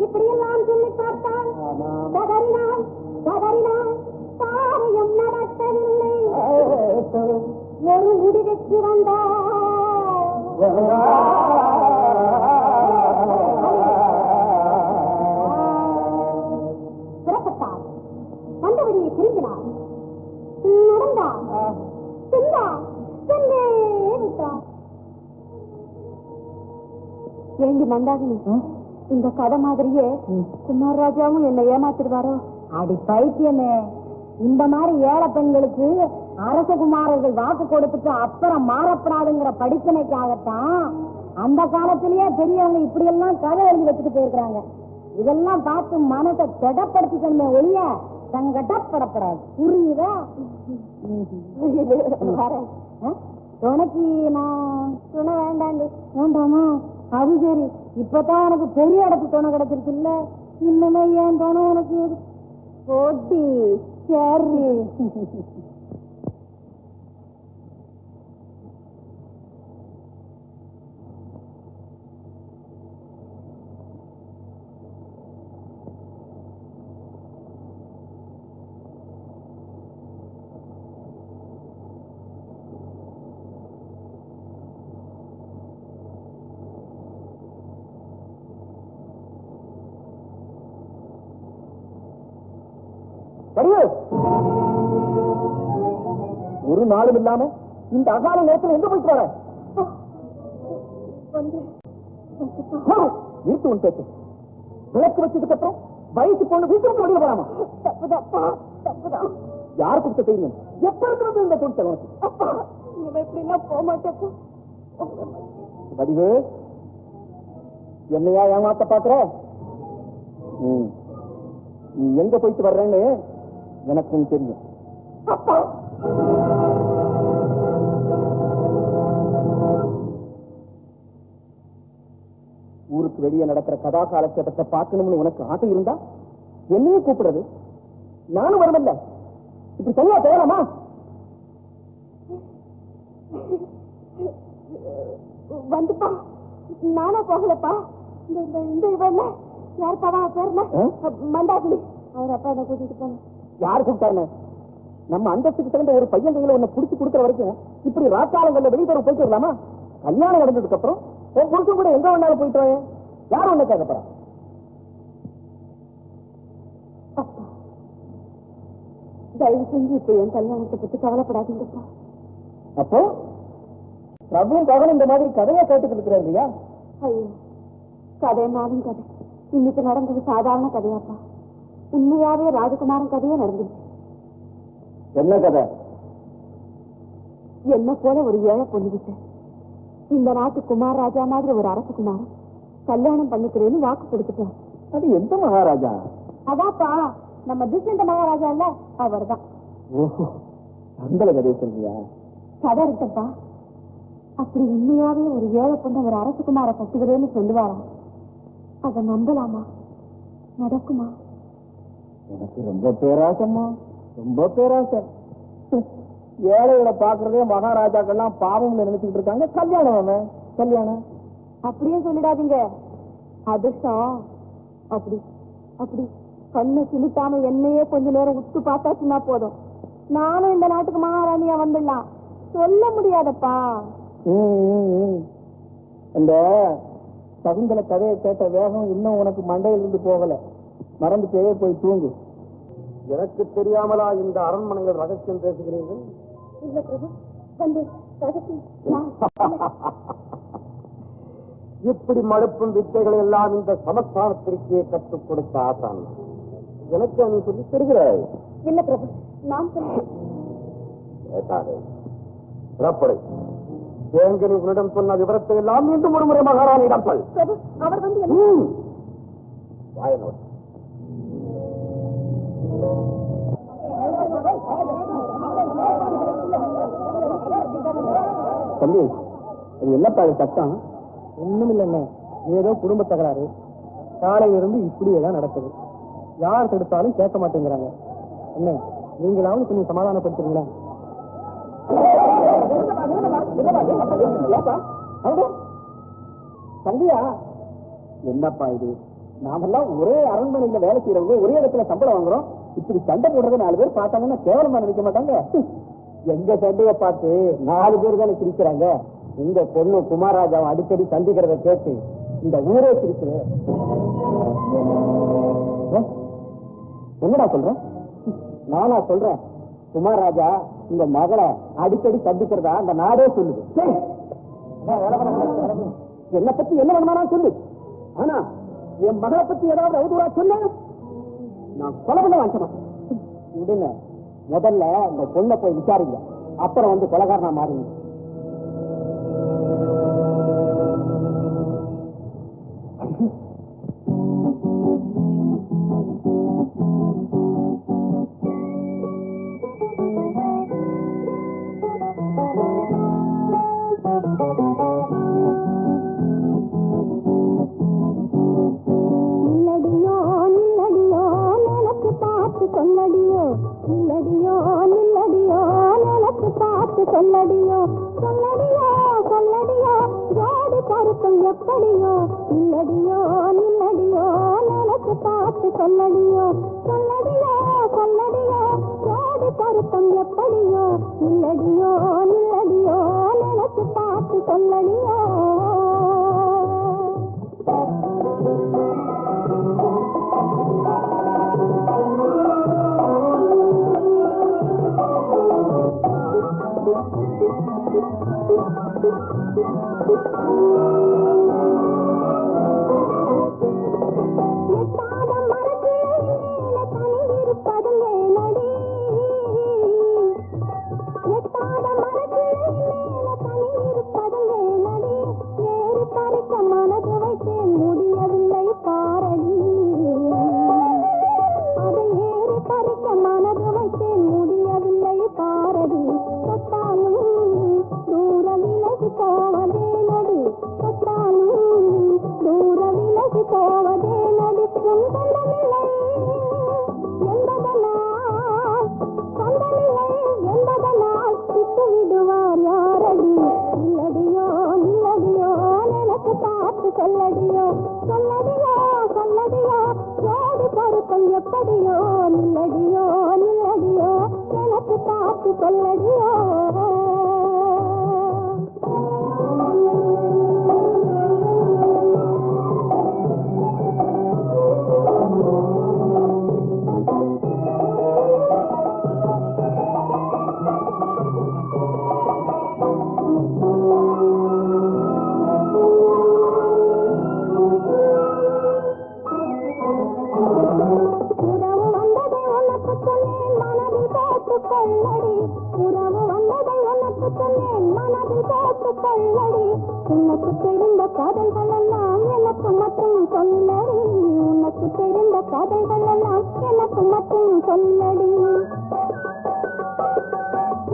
இப்படியெல்லாம் சொல்லி பார்த்தான். கதறினான் கதறினான், காரியம் நடக்கவில்லை. ஒரு முடிவுக்கு வந்தார். புறப்பட்டார், வந்தபடியை திரும்பினார், நடந்தார், சென்றார், சென்றே விட்டார். ஏண்டி மந்தாகினி, இந்த கதை மாதிரியே குமாரராஜாவும் என்ன ஏமாத்திடுவாரோ? அடி பைத்தியமே, இந்த மாதிரி ஏழை பெண்களுக்கு அரசகுமாரர்கள் வாக்கு கொடுத்துட்டு அப்புறம் மாறப்படாதுங்கிற படிப்பினைக்காகத்தான் அந்த காலத்திலேயே பெரியவங்க இப்படி எல்லாம் கதை எழுதி வச்சுட்டு போயிருக்கிறாங்க. இதெல்லாம் பார்த்து மனத்தை திடப்படுத்திக்கணுமே ஒழிய சங்கடப்படப்படாது. புரியுதா? துணைக்கு நான் துணை வேண்டாண்டு. வேண்டாமா? அது சரி, இப்பதான் உனக்கு பெரிய இடத்து துணை கிடைச்சிருக்கு இல்ல? இன்னுமே ஏன் துணை உனக்கு போட்டி? சரி. ஒரு நாளும் இல்லாம இந்த அகால நேரத்தில் எங்க போயிட்டு வர? வீட்டு ஒன்று பேசு. விளக்கு வச்சதுக்கு அப்புறம் வயசு பொண்ணு வீட்டு விட்டு வெளியே போறாமா? தப்புதாப்பா, தப்புதான். யார் கொடுத்த தெரியும்? எப்ப இருக்கிறது இந்த பொண்ணு உனக்கு? அப்பா, இவன் எப்படின்னா போக மாட்டேப்பா. வடிவு, என்னையா ஏமாத்த பாக்குற? நீ எங்க போயிட்டு வர்றேன்னு எனக்கும் தெரியும். அப்பா, ஊருக்கு வெளியே நடக்கிற கதா காலட்சேபத்தை பார்க்கணும்னு உனக்கு ஆசை இருந்தா என்னையும் கூப்பிடுறது, நானும் வரவில்லை. இப்படி சரியா போகலாமா? வந்துப்பா, நானா போகலப்பா. இந்த இவன் யாருக்காவா பேர்ல மண்டாக்குடி அவர் அப்பா என்ன கூட்டிட்டு போனோம். யாரு கூப்பிட்டாங்க? நம்ம அந்தஸ்துக்கு தகுந்த ஒரு பையன் கையில உன்னை புடிச்சு கொடுக்குற வரைக்கும் இப்படி ராத்தாளங்கள்ல வெளித்தர போயிட்டு வரலாமா? கல்யாணம் நடந்ததுக்கு அப்புறம் உன் புருஷன் கூட எங்க வேணாலும் போயிட்டு வாங்க. யாரும் உன்னை கேட்க போறா? தயவு செஞ்சு இப்ப என் கல்யாணத்தை பத்தி கவலைப்படாதீங்கப்பா. அப்போ பிரபுவும் பகலும் இந்த மாதிரி கதையா கேட்டுக்கிட்டு இருக்கிறார் இல்லையா? ஐயோ, கதைனாலும் கதை. இன்னைக்கு நடந்தது சாதாரண கதையாப்பா. உண்மையாவே ராஜகுமாரன் கதையே நடந்துருச்சு. என்ன கதை? என்ன போல ஒரு ஏழை பொண்ணுகிட்ட இந்த நாட்டு குமார் ராஜா மாதிரி ஒரு அரசகுமாரன் கல்யாணம் பண்ணிக்கிறேன்னு வாக்கு கொடுத்துட்டார். அது எந்த மகாராஜா? அதாப்பா நம்ம துஷ்யந்த மகாராஜா இல்ல, அவர்தான். ஓஹோ, அந்த கதையை சொல்றியா? கதை இருக்கப்பா. அப்படி உண்மையாவே ஒரு ஏழை பொண்ணு ஒரு அரசகுமார கட்டுகிறேன்னு சொல்லுவாராம். அதை நம்பலாமா? நடக்குமா? எனக்கு ரொம்ப பேராசம்மா, ரொம்ப பேராசை. ஏழைகளை பாக்குறதே மகாராஜாக்கள்லாம் பாவம்னு நினைச்சுட்டு இருக்காங்க. கல்யாணம் அவன் கல்யாணம் அப்படியே சொல்லிடாதீங்க. அதிர்ஷ்டம் அப்படி அப்படி கண்ணு சிமிட்டாம என்னையே கொஞ்ச நேரம் உத்து பார்த்தாச்சுன்னா போதும், நானும் இந்த நாட்டுக்கு மகாராணியா வந்துடலாம். சொல்ல முடியாதப்பா. இந்த சகுந்தல கதையை கேட்ட வேகம் இன்னும் உனக்கு மண்டையில இருந்து போகல. மறந்துட்டே போய் தூங்கு. எனக்கு தெரியாமலா இந்த அரண்மனையில் ரகசியம் பேசுகிறீர்கள்? இல்ல பிரபு, வந்து ரகசியம். இப்படி மழுப்பும் வித்தைகளை எல்லாம் இந்த சமஸ்தானத்திற்கே கற்றுக் கொடுத்த ஆசான் எனக்கு நீ சொல்லி தருகிறாய். இல்ல பிரபு, நான் சொல்றேன். புறப்படு. ஏங்கனி உன்னிடம் சொன்ன விவரத்தை எல்லாம் மீண்டும் ஒரு முறை மகாராணியிடம் சொல். பிரபு, அவர் வந்து வாயனோடு தம்பி, அது என்னப்பா அது சட்டம்? ஒண்ணும் இல்லைங்க, ஏதோ குடும்ப தகராறு. காலையிலிருந்து இப்படியேதான் நடக்குது. யார் தடுத்தாலும் கேட்க மாட்டேங்கிறாங்க. என்ன, நீங்களாவது கொஞ்சம் சமாதானப்படுத்துறீங்களா? தம்பியா, என்னப்பா இது? நாமெல்லாம் ஒரே அரண்மனையில வேலை செய்யறவங்க, ஒரே இடத்துல சம்பளம் வாங்குறோம். இப்படி சண்டை போடுறது 4 பேர் பார்த்தாங்கன்னா கேவலமா நினைக்க மாட்டாங்க? எங்க சண்டையை பார்த்து 4 பேர் தானே சிரிக்கிறாங்க. உங்க பொண்ணு குமாரராஜாவை அடிக்கடி சந்திக்கிறத கேட்டு இந்த ஊரே சிரிக்கிற. என்னடா சொல்ற? நானா சொல்றேன்? குமாரராஜா உங்க மகளை அடிக்கடி சந்திக்கிறதா அந்த நாடே சொல்லுது. என்ன பத்தி என்ன வேணுமானா சொல்லு. ஆனா என் மகளை பத்தி ஏதாவது அவதூறா சொல்ல நான் கொலை பண்ண வாங்க மாட்டேன். விடுங்க, முதல்ல இந்த பொண்ணை போய் விசாரிங்க, அப்புறம் வந்து கொலைகாரனா மாறுங்க. சொல்லடியோ நில்லடியோ நில்லடியோ எனக்கு பார்த்து சொல்லடியோ சொல்லடியோ சொல்லடியோ ஜோடி பொருத்தம் எப்படியோ நில்லடியோ நில்லடியோ எனக்கு பார்த்து சொல்லடியோ சொல்லடியோ சொல்லடியோ ஜோடி பொருத்தம் எப்படியோ நில்லடியோ நில்லடியோ எனக்கு பார்த்து சொல்லடியோ. சொல்லடியோ சொல்லடியோ சொல்லடியோ கருப்பம் எப்படியோ நில்லடியோ நில்லடியோ எனக்கு பார்த்து சொல்லடியோ உனக்கு தெரிந்த கதைகள் எல்லாம் எனக்கு மட்டும் சொல்லடி உனக்கு தெரிந்த கதைகள் எல்லாம் எனக்கு மட்டும் சொல்லடி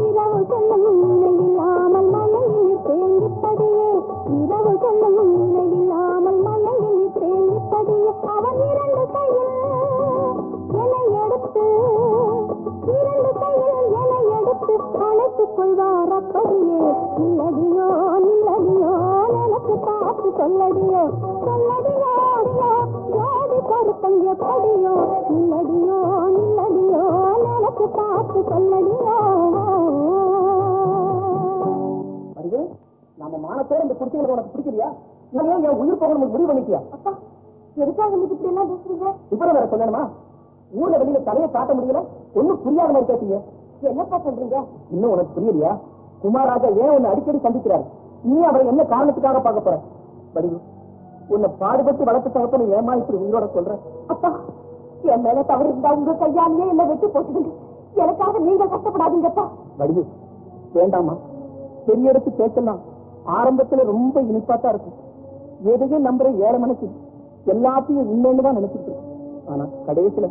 இரவு சொல்லும் நினைவில்லாமல் மழையில் தேங்கிப்படியே இரவு சொல்லும் நினைவில்லாமல் மழையில் தேங்கிப்படியே அவன் இரண்டு கையில் என்னை எடுத்து அழைத்துக் கொள்வார் அப்படியே நில்லடியோ நில்லடியோ எனக்கு பார்த்து சொல்லடியோ சொல்லடியோ ஜாதி கருப்பம் எப்படியோ நில்லடியோ நில்லடியோ எனக்கு பார்த்து சொல்லடியோ நம்ம மானத்தோட இந்த குடிசைகளை உனக்கு பிடிக்கலையா நான் ஏன் என் உயிர் போக முடிவு பண்ணிட்டியா அப்பா எதுக்காக இன்னைக்கு இப்படி எல்லாம் பேசுறீங்க இப்ப வேற சொல்லணுமா ஊர்ல வெளியில தலையை காட்ட முடியல ஒண்ணும் புரியாத மாதிரி பேசுறீங்க என்னப்பா சொல்றீங்க இன்னும் உனக்கு புரியலையா குமாராஜா ஏன் உன்னை அடிக்கடி சந்திக்கிறாரு நீ அவரை என்ன காரணத்துக்காக பார்க்க போற வடிவு உன்னை பாடுபட்டு வளர்த்து தகப்ப நீ ஏமா இப்படி உயிரோட சொல்ற அப்பா என் மேல தவறு இருந்தா உங்க கையாலேயே என்ன வெட்டி போட்டுடுங்க எனக்காக நீங்க கஷ்டப்படாதீங்கப்பா வடிவு வேண்டாமா பெரிய எடுத்து பேசலாம் ஆரம்பத்துல ரொம்ப இனிப்பாத்தான் இருக்கும் எதையும் நம்புற ஏழை மனசு எல்லாத்தையும் உண்மைன்னு தான் நினைச்சிட்டு இருக்கு ஆனா கடைசியில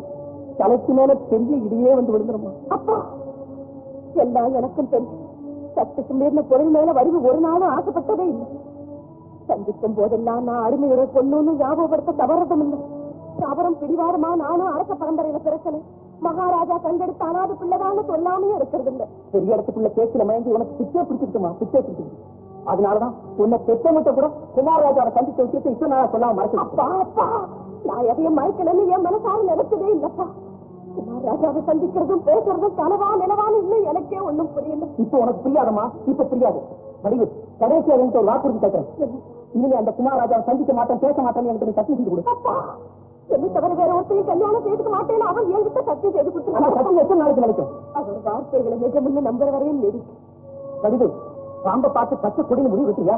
தலைக்கு மேல பெரிய இடியே வந்து விழுந்துருமா அப்பா எல்லாம் எனக்கும் தெரியும் சத்துக்கு மீறின பொருள் மேல வடிவு ஒரு நாளும் ஆசைப்பட்டதே இல்லை சந்திக்கும் போதெல்லாம் நான் அடிமையுடைய பொண்ணுன்னு ஞாபகப்படுத்த தவறதும் இல்லை தாவரம் பிடிவாரமா நானும் அரச பரம்பரையில பிறக்கல மகாராஜா கண்டெடுத்த அனாது பிள்ளைதான்னு சொல்லாமையே இருக்கிறது இல்லை பெரிய இடத்துக்குள்ள பேச்சுல மயங்கி உனக்கு பிச்சை பிடிச்சிருக்குமா பிச்சை பிடிச்சிருக்கு அதனாலதான் உன்னை பெற்றமிட்ட கூட குமாரராஜாவை சந்திச்ச விஷயத்தை இப்ப நான் சொல்லாம மறைச்சு அப்பா அப்பா நான் எதையும் மறைக்கலன்னு என் மனசால நினைச்சதே இல்லப்பா குமாரராஜாவை சந்திக்கிறதும் பேசுறதும் கனவா நிலவான்னு இன்னும் எனக்கே ஒண்ணும் புரியல இப்ப உனக்கு புரியாதமா இப்ப புரியாது வடிவு கடைசியா எனக்கு ஒரு வாக்குறுதி கேட்கிறேன் இனிமே அந்த குமாரராஜாவை சந்திக்க மாட்டேன் பேச மாட்டேன்னு எனக்கு நீ சத்தியம் செய்து கொடு அப்பா என்ன தவிர வேற ஒருத்தையும் கல்யாணம் செய்துக்க மாட்டேன்னு அவன் என்கிட்ட சத்தியம் செய்து ஆனா கொடுத்து சத்தியம் எத்தனை நாளைக்கு நினைக்கும் அவர் வார்த்தைகளை நிஜம்னு நம்புற வரையும் நீடிக்கும் வடிவு பாம்பை பார்த்து பச்சை கொடின்னு முடிவு விட்டுறியா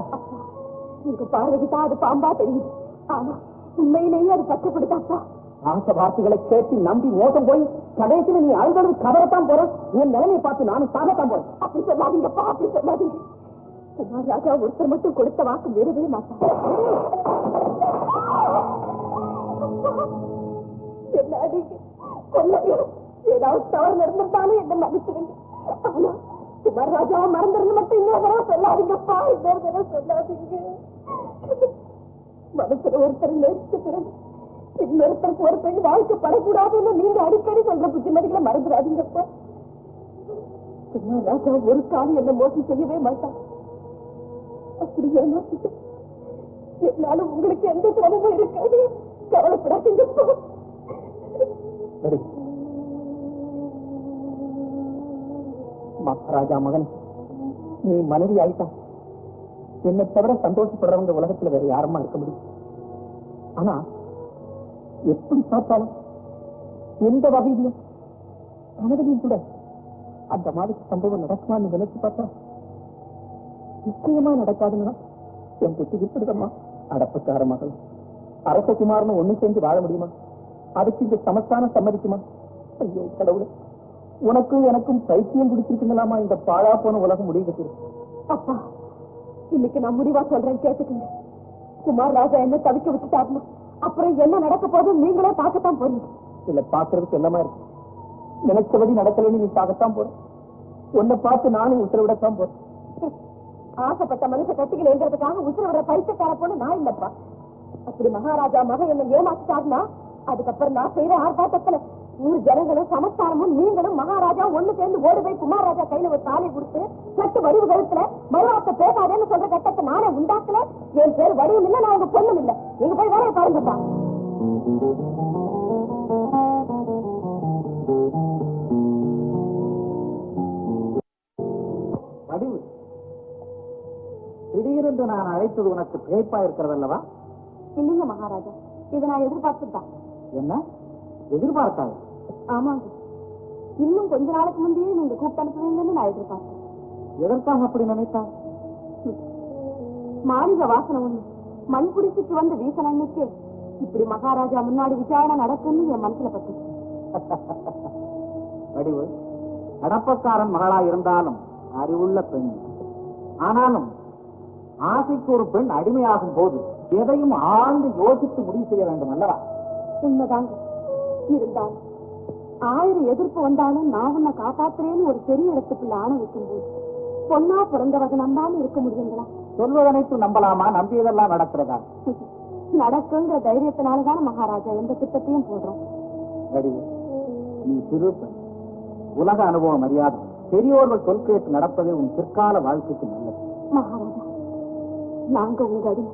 உங்க பார்வைக்கு தான் அது பாம்பா தெரியுது ஆனா உண்மையிலேயே அது பச்சைப்படுத்தாப்பா ஆசை வார்த்தைகளை கேட்டு நம்பி மோசம் போய் கடைசியில நீ அழுதழுது கவலைத்தான் போற உன் நிலைமையை பார்த்து நானும் சாகத்தான் போறேன் அப்படி சொல்லாதீங்கப்பா அப்படி சொல்லாதீங்க குமாரராஜா ஒருத்தர் மட்டும் கொடுத்த வாக்கு மீறவே மாட்டாங்க என்ன அடிங்க கொல்லுங்க ஏதாவது தவறு நடந்திருந்தாலும் என்ன மன்னிச்சிருங்க ஆனா குமாரராஜா மறந்துருந்து மட்டும் இன்னொரு தடவை சொல்லாதீங்கப்பா இன்னொரு தடவை சொல்லாதீங்க மனசுல ஒருத்தர் நேசிச்ச பிறகு இன்னொருத்தருக்கு ஒரு பெண் வாழ்க்கைப்படக்கூடாதுன்னு நீங்க அடிக்கடி சொல்ற புத்திமதிகளை மறந்துடாதீங்கப்பா குமாரராஜா ஒரு காலம் என்ன மோசம் செய்யவே மாட்டான் அப்படி ஏமாத்திட்டு என்னால உங்களுக்கு எந்த சிரமமும் இருக்காது கவலைப்படாதீங்கப்பா மகாராஜா மகன் நீ மனைவி ஆயிட்டா என்னை தவிர சந்தோஷப்படுறவங்க உலகத்துல வேற யாருமா இருக்க முடியும் ஆனா எப்படி பார்த்தாலும் எந்த வகையிலும் கனவிலையும் கூட அந்த மாதிரி சம்பவம் நடக்குமான்னு நினைச்சு பார்த்தா நிச்சயமா நடக்காதுன்னா என் புத்தி விட்டுடுதம்மா அடப்பக்கார மகள் அரசகுமாரன் ஒண்ணு செஞ்சு வாழ முடியுமா அதுக்கு இந்த சமஸ்தானம் சம்மதிக்குமா ஐயோ கடவுளே உனக்கும் எனக்கும் பைத்தியம் பிடிச்சிருக்குங்களாமா இந்த பாழா போன உலகம் முடிவு கட்டிருக்கு அப்பா இன்னைக்கு நான் முடிவா சொல்றேன் கேட்டுக்கங்க குமாரராஜா என்ன தவிக்க விட்டுட்டாருமா அப்புறம் என்ன நடக்க போதும் நீங்களே பார்க்கத்தான் போறீங்க இல்ல பாக்குறதுக்கு எல்லாமா இருக்கு நினைச்சபடி நடக்கலன்னு நீ பார்க்கத்தான் போற உன்னை பார்த்து நானும் உத்தரவிடத்தான் போறேன் ஆசைப்பட்ட மனுஷ கட்டிக்கலைங்கிறதுக்காக உத்தரவிட பைசக்கார போன நான் இல்லப்பா அப்படி மகாராஜா மகன் என்ன ஏமாத்திட்டாருன்னா அதுக்கப்புறம் நான் செய்யற ஆர்ப்பாட்டத்துல ஊர் ஜனங்களும் சமஸ்தானமும் நீங்களும் மகாராஜா ஒண்ணு சேர்ந்து ஓடி போய் குமாரராஜா கையில ஒரு தாலி கொடுத்து கட்டு வடிவு கழுத்துல மறுவார்த்தை பேசாதேன்னு சொல்ற கட்டத்தை நானே உண்டாக்கல என் பேர் வடிவும் இல்ல நான் உங்க பொண்ணும் இல்ல நீங்க போய் வேலையை பாருங்கப்பா வடிவு, திடீரென்று நான் அழைத்தது உனக்கு திகைப்பா இருக்கிறது அல்லவா? இல்லைங்க மகாராஜா, இதை நான் எதிர்பார்த்துதான். என்ன எதிர்பார்த்தாங்க? ஆமாங்க, இன்னும் கொஞ்ச நாளுக்கு முந்தையே நீங்க கூப்பிட்டு அனுப்புவீங்கன்னு நான் எதிர்பார்த்தேன். எதற்காக அப்படி நினைத்தான்? மாளிகை வாசனை ஒண்ணு மண் குடிச்சிட்டு வந்து வீசன அன்னைக்கு இப்படி மகாராஜா முன்னாடி விசாரணை நடக்கும்னு என் மனசுல பட்டு. வடிவு, நடப்பக்காரன் மகளா இருந்தாலும் அறிவுள்ள பெண். ஆனாலும் ஆசைக்கு ஒரு பெண் அடிமையாகும் போது எதையும் ஆழ்ந்து யோசித்து முடிவு செய்ய வேண்டும் அல்லவா? உண்மைதாங்க. இருந்தாலும் 1000 எதிர்ப்பு வந்தாலும் நான் உன்னை காப்பாத்துறேன்னு ஒரு பெரிய இடத்துக்குள்ள ஆணை வைக்கும் போது பொண்ணா பிறந்தவங்க நம்பாம இருக்க முடியுங்களா? சொல்வதனைத்து நம்பலாமா? நம்பியதெல்லாம் நடக்கிறதா? நடக்குங்கிற தைரியத்தினாலதான மகாராஜா எந்த திட்டத்தையும் போடுறோம். வடிவு, நீ சிறு பெண், உலக அனுபவம் அறியாது பெரியோர்கள் சொல் கேட்டு நடப்பதே உன் பிற்கால வாழ்க்கைக்கு நல்லது. மகாராஜா, நாங்க உங்க அடி,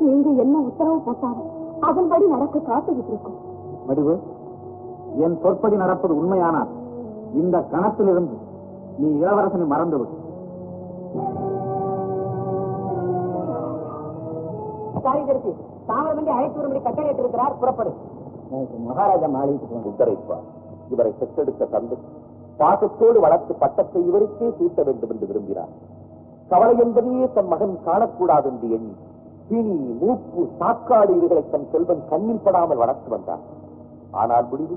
நீங்க என்ன உத்தரவு போட்டாலும் அதன்படி நடக்க காத்துக்கிட்டு இருக்கோம். வடிவு, என் சொற்படி நடப்பது உண்மையானால் இந்த கணத்திலிருந்து நீ இளவரசனை மறந்துவிடு. தாமரமண்டி அழைத்து வரும்படி கட்டளையிட்டு இருக்கிறார். புறப்படு. மகாராஜா மாளிகைக்கு உத்தரைப்பார். இவரை பெற்றெடுத்த தந்தை பாசத்தோடு வளர்த்து பட்டத்தை இவருக்கே சூட்ட வேண்டும் என்று விரும்பினார். கவலை என்பதையே தன் மகன் காணக்கூடாது என்று எண்ணி பிணி, மூப்பு, சாக்காடு இதுகளை தன் செல்வன் கண்ணில் படாமல் வளர்த்து வந்தார். ஆனால் முடிவு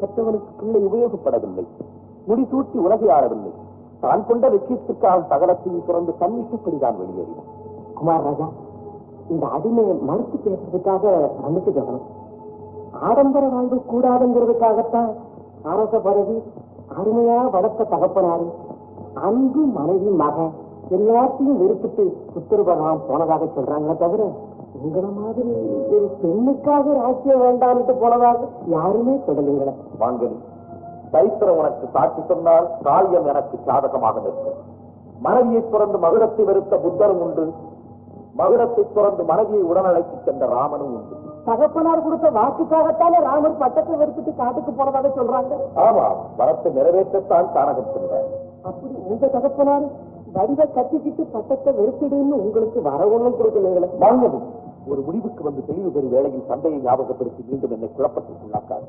பெற்றவனுக்கு பிள்ளை உபயோகப்படவில்லை. முடிசூட்டி உலகை ஆளவில்லை. தான் கொண்ட லட்சியத்திற்காக சகலத்தையும் துறந்து தன்னிஷ்டப்படிதான் வெளியேறினார். குமார் ராஜா, இந்த அடிமையை மறுத்து பேசுறதுக்காக மன்னிச்சு தரணும். ஆடம்பர வாழ்வு கூடாதுங்கிறதுக்காகத்தான் அரச பதவி, அருமையா வளர்த்த தகப்பனாரு, அன்பு மனைவி, மகன் எல்லாத்தையும் வெறுப்பிட்டு புத்திரபகவான் போனதாக சொல்றாங்களே தவிர உங்களை மாதிரி ஒரு பெண்ணுக்காக ராஜ்யம் வேண்டாம்னு போனதாக யாருமே சொல்லலைங்களே. வாங்கனி, சரித்திரம் உனக்கு சாட்சி சொன்னால் காரியம் எனக்கு சாதகமாக நிற்கும். மனைவியை துறந்து மகுடத்தை வெறுத்த புத்தரும் உண்டு. மகுடத்தை துறந்து மனைவியை உடனழைத்து சென்ற ராமனும் உண்டு. தகப்பனார் கொடுத்த வாக்குக்காகத்தானே ராமர் பட்டத்தை வெறுத்துட்டு காட்டுக்கு போனதாக சொல்றாங்க. ஆமா, வரத்தை நிறைவேற்றத்தான் கானகம் சென்றார். அப்படி உங்க தகப்பனார் வடிவ கட்டிக்கிட்டு பட்டத்தை வெறுத்துடுன்னு உங்களுக்கு வர ஒண்ணும் கொடுக்கலைங்களே. வாங்கனி, ஒரு முடிவுக்கு வந்து தெளிவு பெறும் வேளையில் தந்தையை ஞாபகப்படுத்தி மீண்டும் என்னை குழப்பத்திற்குள்ளாக்காது.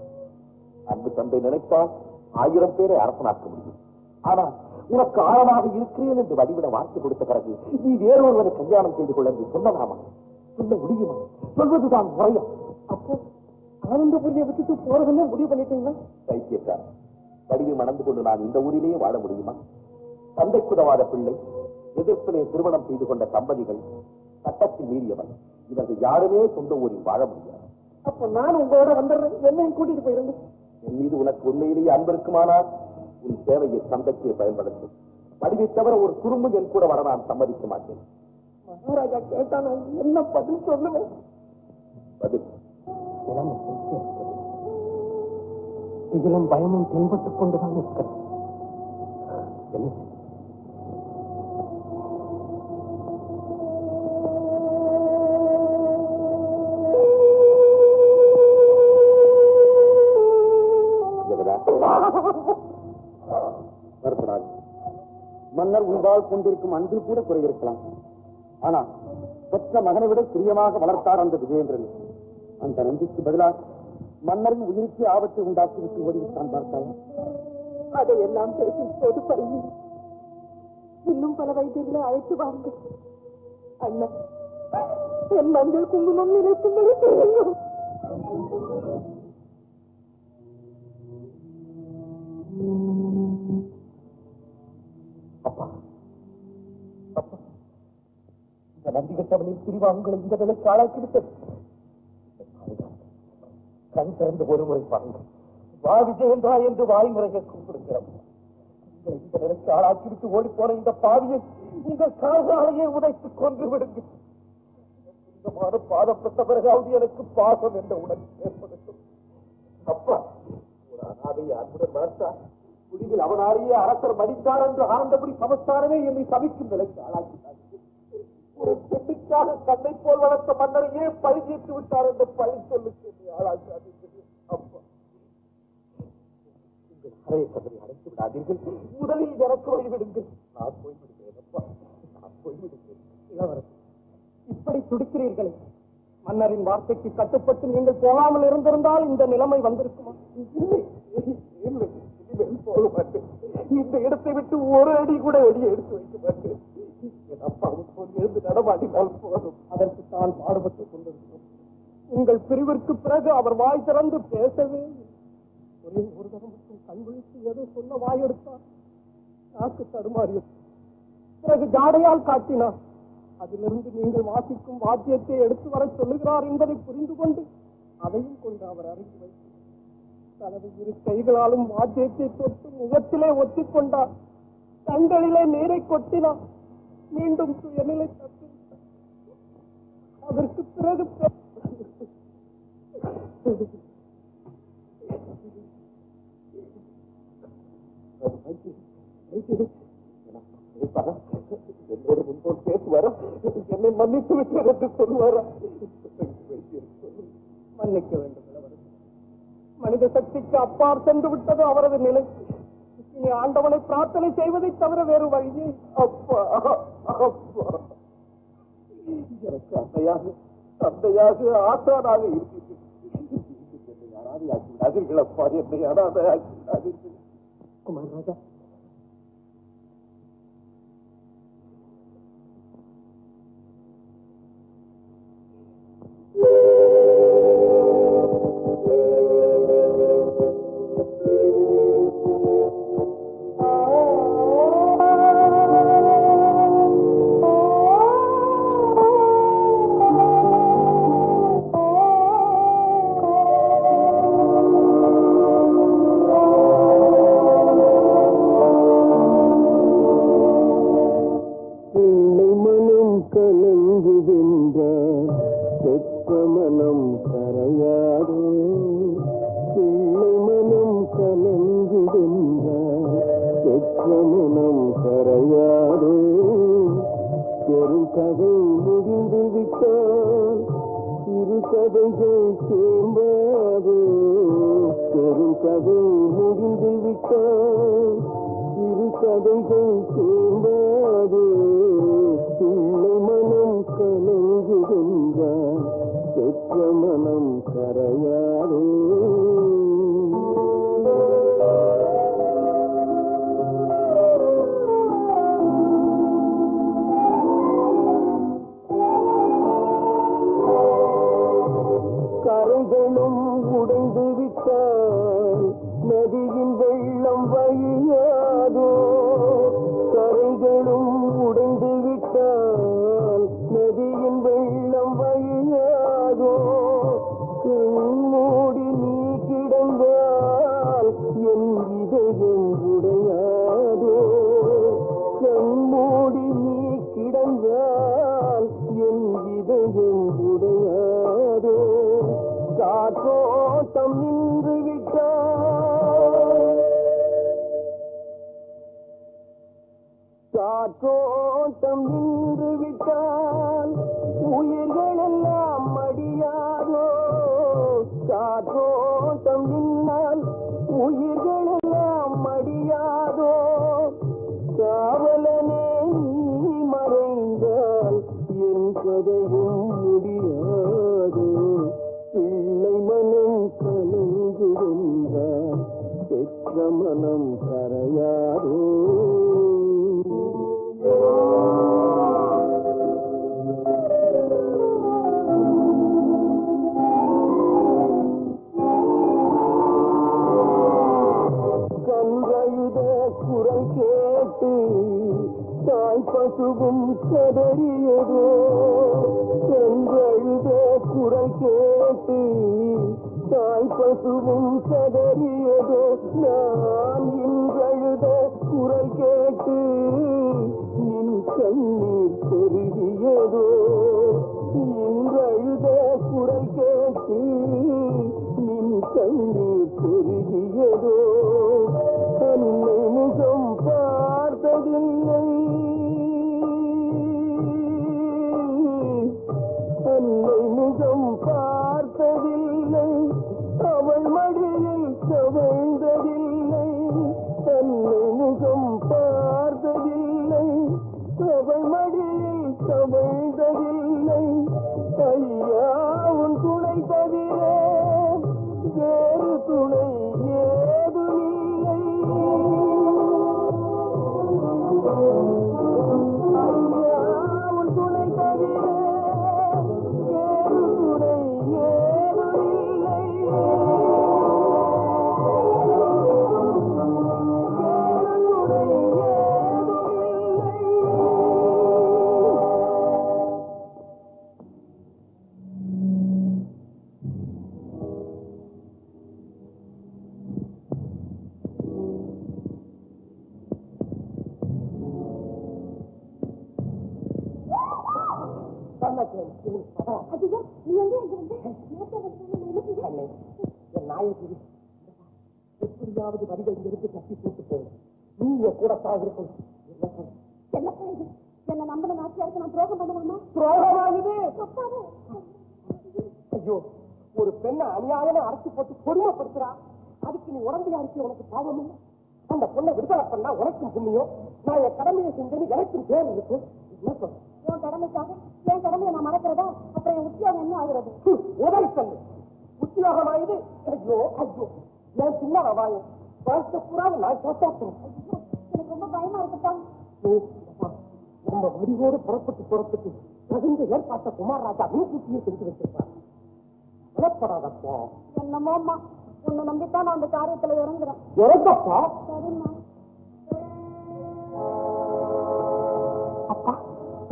அன்பு தந்தை நினைத்தால் 1000 பேரை அரசனாக்க முடியும். ஆனால் உனக்கு ஆழமாக இருக்கிறேன் என்று வடிவிட வார்த்தை கொடுத்த பிறகு நீ வேறொருவரை கல்யாணம் செய்து கொள்ள என்று சொல்லலாமா? சொல்ல முடியுமா? சொல்வதுதான் முறையா? அப்போ ஆனந்தபுரியை விட்டுட்டு போறதுன்னு முடிவு பண்ணிட்டீங்களா? பைத்தியக்கார, வடிவை மணந்து கொண்டு நான் இந்த ஊரிலேயே வாழ முடியுமா? தந்தைக்குதவாத பிள்ளை, எதிர்ப்பிலே திருமணம் செய்து கொண்ட தம்பதிகள், சட்டத்தை மீறியவன், இவர்கள் யாருமே சொந்த ஊரில் வாழ முடியாது. அப்ப நான் உங்களோட வந்துடுறேன், என்னையும் கூட்டிட்டு போயிருங்க. என் மீது உனக்கு உண்மையிலேயே அன்பு இருக்குமானால் உன் சேவையை தந்தைக்கே பயன்படுத்தும். வடிவை தவிர ஒரு குறும்பு என் கூட வர நான் சம்மதிக்க மாட்டேன். மகாராஜா கேட்டா நான் என்ன பதில் சொல்லுவேன்? பதில் இதிலும் பயமும் தென்பட்டுக் கொண்டுதான் இருக்கிறேன். மன்னர் உள்வாழ் கொண்டிருக்கும் அன்பில் கூட குறையிருக்கலாம். ஆனால் பெற்ற மகனை விட பிரியமாக வளர்த்தார் அந்த விஜயேந்திரன். அந்த நம்பிக்கு பதிலாக மன்னரின் உயிருக்கு ஆபத்தை உண்டாக்கி விட்டு ஓடிவிட்டான் பார்த்தாலும் அதையெல்லாம் பேசி போது பருங்க. இன்னும் பல வைத்தியர்களை அழைத்து வாங்க. அண்ணா, என் மஞ்சள் குங்குமம் நினைக்கும்படி செய்யுங்கள். அப்பா, அப்பா, இந்த நந்தி கட்டவனின் பிரிவா உங்களை இந்த நிலைக்கு ஆளாக்கிவிட்டது. கண் திறந்து ஒரு முறை பாருங்கள். வா விஜயேந்திரா என்று வாய்முறையை கூப்பிடுகிறோம். இந்த நிலைக்கு ஆளாக்கிவிட்டு ஓடி போன இந்த பாவியை உங்கள் கால்களையே உடைத்துக் கொன்று விடுங்கள். பாதப்பட்ட பிறகாவது எனக்கு பாசம் என்ற உணர்ச்சி ஏற்படுத்தும். அப்பா, ஒரு அனாதையை அன்புடன் வளர்த்தார். குடியில் அவனாலேயே அரசர் மடித்தார் என்று ஆனந்தபடி சமஸ்தானமே என்னை சபிக்கும் நிலைக்கு ஆளாக்கினார். ஒரு பெண்ணுக்காக கண்ணை போல் வளர்த்த மன்னரையே பழி தீர்த்து விட்டார் என்ற பழி சொல்லுக்கு என்னை ஆளாக்காது. அப்பா, அறையை கதவை அடைத்து விடாதீர்கள். முதலில் எனக்கு வழிவிடுங்கள். நான் போய்விடுகிறேன் அப்பா, நான் போய்விடுகிறேன். இளவரசர், இப்படி துடிக்கிறீர்களே, மன்னரின் வார்த்தைக்கு கட்டுப்பட்டு நீங்கள் போகாமல் இருந்திருந்தால் இந்த நிலைமை வந்திருக்குமா? இல்லை, இல்லை, இனிமேல் போக மாட்டேன். இந்த இடத்தை விட்டு ஒரு அடி கூட வெளியே எடுத்து வைக்க மாட்டேன். என் அப்பாவும் போல் எழுந்து நடமாடினால் போதும். அதற்கு தான் பாடுபட்டுக் கொண்டிருக்கிறோம். உங்கள் பிரிவிற்கு பிறகு அவர் வாய் திறந்து பேசவே ஒரே ஒரு தரம் மட்டும் கண் விழித்து ஏதோ சொல்ல வாய் எடுத்தார். நாக்கு தடுமாறியது. பிறகு ஜாடையால் காட்டினார். அதிலிருந்து நீங்கள் வாசிக்கும் வாத்தியத்தை எடுத்து வர சொல்லுகிறார் என்பதை புரிந்து கொண்டு அதையும் கொண்டு அவர் அறிந்து வைத்தார். தனது இரு கைகளாலும் வாத்தியத்தை தொட்டு முகத்திலே ஒத்திக்கொண்டார். கண்களிலே நீரை கொட்டினார். மீண்டும் சுயநிலை தப்பி அதற்கு பிறகு என்னோட முன்போல் பேசுவாரா? என்னை மன்னித்து விட்டார் என்று சொல்லுவாரா? மன்னிக்க வேண்டும். மனித சக்திக்கு அப்பால் சென்று விட்டது அவரது நிலை. இனி ஆண்டவனை பிரார்த்தனை செய்வதை தவிர வேறு வழியே. அப்பா, அப்பா, எனக்கு தந்தையாக ஆசானாக இருக்கிறீர்கள். என்னை யாராவது ஆக்கி விடாதீர்கள் அப்பா, என்னை யாராவது ஆக்கி விடாதீர்கள். குமார் ராஜா, காற்றோட்டம் நின்று விட்டால் உயிர்கள் எல்லாம் மடியாதோ? காற்றோட்டம் நின்னால் உயிர்கள் எல்லாம் மடியாதோ? காவலனே நீ மறைந்தால் என் கதையும் முடியாது. பிள்ளை மனம் கலங்கு வந்தால் பெற்ற மனம் கரையாதோ? கன்றழுத குரல் கேட்டு தாய் பசுவும் கதறியதோ? கன்றழுத குரல் கேட்டு தாய் பசுவும் கதறியதோ? நான் இன்றழுத குரல் கேட்டு நின் கண்ணீர் பெருகியதோ? இன்றழுத குரல் கேட்டு நின் கண்ணீர் பெருகியதோ? அன்னை முகம் பார்த்ததில்லை, அன்னை முகம் பார்த்ததில்லை, அவள் மடியில் கவிழ்ந்ததில்லை. அதிகம் நீ எங்க என் நாயகிரி எப்படியாவது வரிகை இருந்து தப்பி போட்டு போகும். நீங்க கூட தான் இருக்கணும். என்ன நம்பின நாச்சியாருக்கு நான் துரோகம் பண்ணுவாமா? துரோகமானது ஐயோ, ஒரு பெண்ணை அநியாயமா அரைச்சி போட்டு கொடுமைப்படுத்துறா. அதுக்கு நீ உடம்பு யாருக்கு உனக்கு பாவம் இல்லை. அந்த பொண்ணை விடுதலை பண்ணா உனக்கும் புண்ணியம். நான் என் கடமையை செஞ்சேன்னு எனக்கும் பேர் இருக்கும். என்ன சொல்ற? உன் கடமைக்காக என் கடமையை நான் மறக்கிறதா? அப்புறம் என் உத்தியோகம் என்ன ஆகுறது? உதவி சொல்லு. உத்தியோகமாயுது. ஐயோ ஐயோ, என் சின்ன வாயம் வாழ்க்கை பூரா நான் காப்பாற்றுறேன். எனக்கு ரொம்ப பயமா இருக்குப்பா. நம்ம முடிவோடு புறப்பட்டு போறதுக்கு தகுந்த ஏற்பாட்ட குமார் ராஜா முன்கூட்டியே செஞ்சு வச்சிருப்பார். புறப்படாதப்பா. என்னமோம்மா, உன்னை நம்பித்தான் நான் அந்த காரியத்துல இறங்குறேன். இறங்கப்பா. சரிம்மா. அப்பா,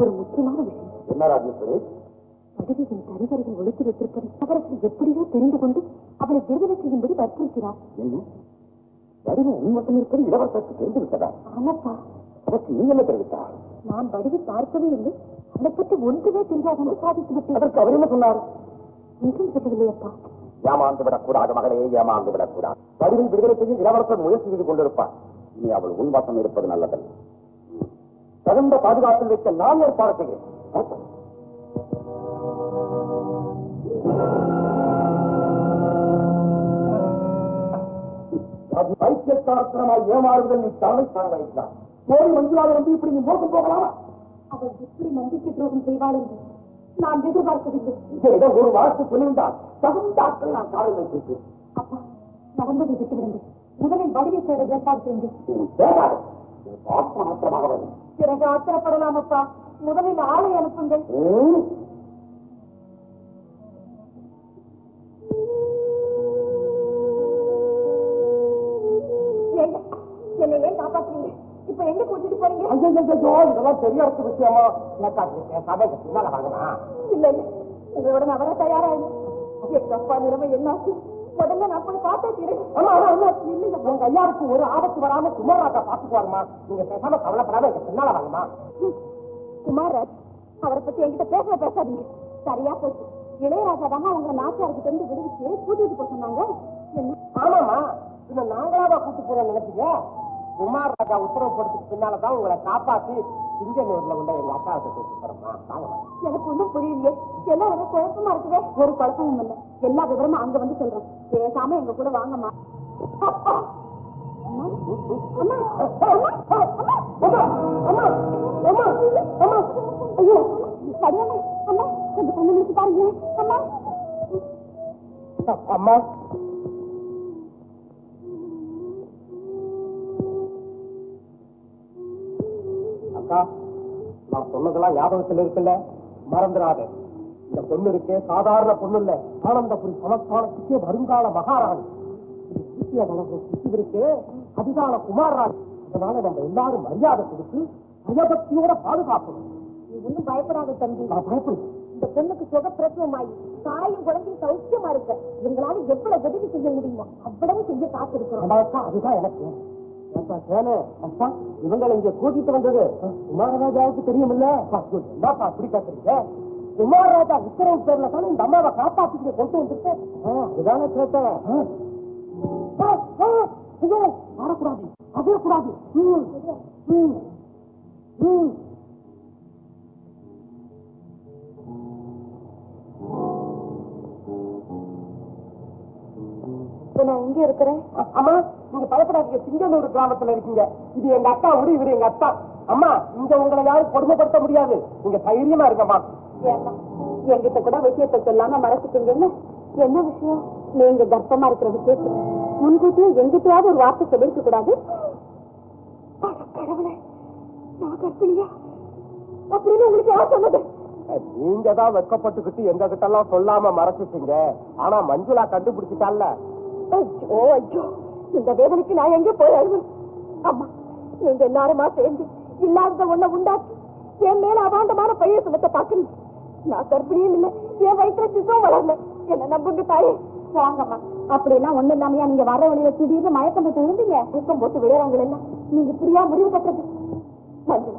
ஒரு முக்கியமான விஷயம். என்ன ராஜேஸ்வரி? படுகையின் கருவறையில் ஒழித்து வைத்திருப்பதை நகரத்தில் எப்படியோ தெரிந்து கொண்டு அவளை விடுதலை செய்யும்படி வற்புறுத்தினார். என்ன வடிவு உன் மட்டும் இருப்பது இளவரசருக்கு தெரிந்து விட்டதா? ஆமாப்பா, அதற்கு நீ என்ன தெரிவித்தா? நான் வடிவை பார்க்கவே இல்லை, அவளை பற்றி ஒன்றுமே தெரியாது என்று சாதித்து விட்டேன். அதற்கு அவர் என்ன சொன்னார்? ஒன்றும் சொல்லவில்லையப்பா. ஏமாந்து விடக்கூடாது மகளே, ஏமாந்து விடக்கூடாது. வடிவில் விடுதலை செய்ய இளவரசர் முயற்சி செய்து கொண்டிருப்பார். இனி அவள் உன்வாசம் இருப்பது நல்லதல்ல. தகுந்த பாதுகாப்பில் வைக்க நான் ஏற்பாடு செய்கிறேன். வைத்தியக்காரத்தனமாய் ஏமாறுவதை நீ தலைமை காண வைக்கலாம். கோரி மஞ்சுளாவை வந்து இப்படி நீ மோசம் போகலாமா? அவள் எப்படி நம்பிக்கை துரோகம் செய்வாள் என்று நான் எதிர்பார்க்கவில்லை. இதிடம் ஒரு வார்த்தை சொல்லிவிட்டால் தகுந்த ஆட்கள் நான் காவல் வைத்திருக்கேன். அப்பா, நடந்ததை விட்டுவிடுங்கள். முதலில் வடிவை தேட ஏற்பாடு செய்யுங்கள். வேண்டாம், ஆத்மாத்திரமாக வரும். பிறகு ஆத்திரப்படலாம் அப்பா. முதலில் ஆளை அனுப்புங்கள். என்னை ஏன் காப்பாற்றுறீங்க? இப்ப எங்க கூட்டிட்டு போறீங்க? இதெல்லாம் பெரிய இடத்து விஷயமா? பின்னால வாங்கலாம். இல்ல இல்ல, உங்களோட நான் வர தயாராக. எங்க அப்பா நிலைமை என்னாச்சு? முதல்ல நான் போய் பார்த்தா தீரேன். உங்க ஐயாவுக்கு ஒரு ஆபத்து வராம குமாரராஜா பாத்துக்குவாருமா. நீங்க பேசாம கவலைப்படாம எங்க பின்னால வாங்கம்மா. குமாரராஜ், அவரை பத்தி என்கிட்ட பேசாதீங்க. சரியா போச்சு. இளையராஜா தான் உங்க நாச்சியாருக்கு தெரிந்து விடுவிச்சு கூட்டிட்டு போக சொன்னாங்க. ஆமாமா, இன்ன நாங்களாவா கூட்டு போறோம் நினைச்சீங்க? குமார் ராஜா உத்தரவு போடுறதுக்கு பின்னாலதான் உங்களை காப்பாத்தி சிங்கனூர்ல உள்ள எங்க அக்காவுக்கு கூட்டு போறோமா. எனக்கு ஒண்ணும் புரியலையே. எல்லாம் எனக்கு குழப்பமா இருக்குதே. ஒரு குழப்பமும் இல்லை. எல்லா விவரமும் அங்க வந்து சொல்றேன். பேசாம எங்க கூட வாங்கம்மா. ஐயோ, சரியாமா அம்மா, கொஞ்சம் கண்ணு முடிச்சு பாருங்க அம்மா. அம்மா, அக்கா, நான் சொன்னதெல்லாம் ஞாபகத்தில் இருக்குல்ல, மறந்துடாத. இந்த பொண்ணு இருக்கே சாதாரண பொண்ணு இல்ல, ஆனந்தபுரி சமஸ்தானத்துக்கே வருங்கால மகாராணி. இருக்கு அதுதான குமாரராஜ். அதனால நம்ம எல்லாரும் மரியாதை கொடுத்து பயபக்தியோட பாதுகாக்கணும். நீ ஒன்னும் பயப்படாத தம்பி. நான் பயப்படுவேன். இந்த பொண்ணுக்கு சுகப்பிரசவமாயி தாயும் குழந்தையும் சௌக்கியமா இருக்க எங்களால எவ்வளவு உதவி செய்ய முடியுமோ அவ்வளவு செய்ய காத்திருக்கிறோம். அதுதான் எனக்கு அப்பா. இவங்களை இங்க கூட்டிட்டு வந்தது குமாரராஜாவுக்கு தெரியுமில்ல. என்னப்பா அப்படி கேட்கறீங்க? குமாரராஜா உத்தரவு பேர்ல தானே இந்த அம்மாவை காப்பாத்திட்டு கொண்டு வந்துட்டு அதுதானே கேட்டேன். வரக்கூடாது, அதே கூடாது. நான் இங்க இருக்கிறேன். அம்மா, நீங்க பயப்படாதீங்க. சிங்கனூர் கிராமத்துல இருக்கீங்க. இது எங்க அக்கா ஊரு, இவரு எங்க அத்தா. அம்மா, இங்க உங்களை யாரும் கொடுமைப்படுத்த முடியாது. நீங்க தைரியமா இருக்கம்மா. என்கிட்ட கூட விஷயத்தை சொல்லாம மறைச்சிட்டீங்கன்னு. என்ன விஷயம்? நீங்க கர்ப்பமா இருக்கிற விஷயத்து முன்கூட்டியே எங்கிட்டயாவது ஒரு வார்த்தை சொல்லிருக்க கூடாது. கடவுளே, நான் கர்ப்பிணியா அப்படின்னு உங்களுக்கு யார் சொன்னது? நீங்க தான் வெட்கப்பட்டுக்கிட்டு எங்க கிட்ட எல்லாம் சொல்லாம மறைச்சிட்டீங்க. ஆனா மஞ்சுளா கண்டுபிடிச்சிட்டால. ஐயோ ஐயோ, இந்த வேதனைக்கு நான் எங்க போய் அழுவேன். அம்மா, நீங்க எல்லாருமா சேர்ந்து இல்லாத ஒண்ண உண்டாக்கி என் மேல அபாண்டமான பைய சுமத்த பாக்குறீங்க. நான் கர்ப்பிணியும் இல்லை, என் வயிற்றுல சிசும் வளரல. என்ன நம்புங்க தாயே. வாங்கம்மா. அப்படிலாம் ஒண்ணு இல்லாமையா நீங்க வர வழியில திடீர்னு மயக்கம் போட்டு விழுந்தீங்க? மயக்கம் போட்டு விழுறாங்க எல்லாம் நீங்க புரியா முடிவு கட்டுறது. மஞ்சள்,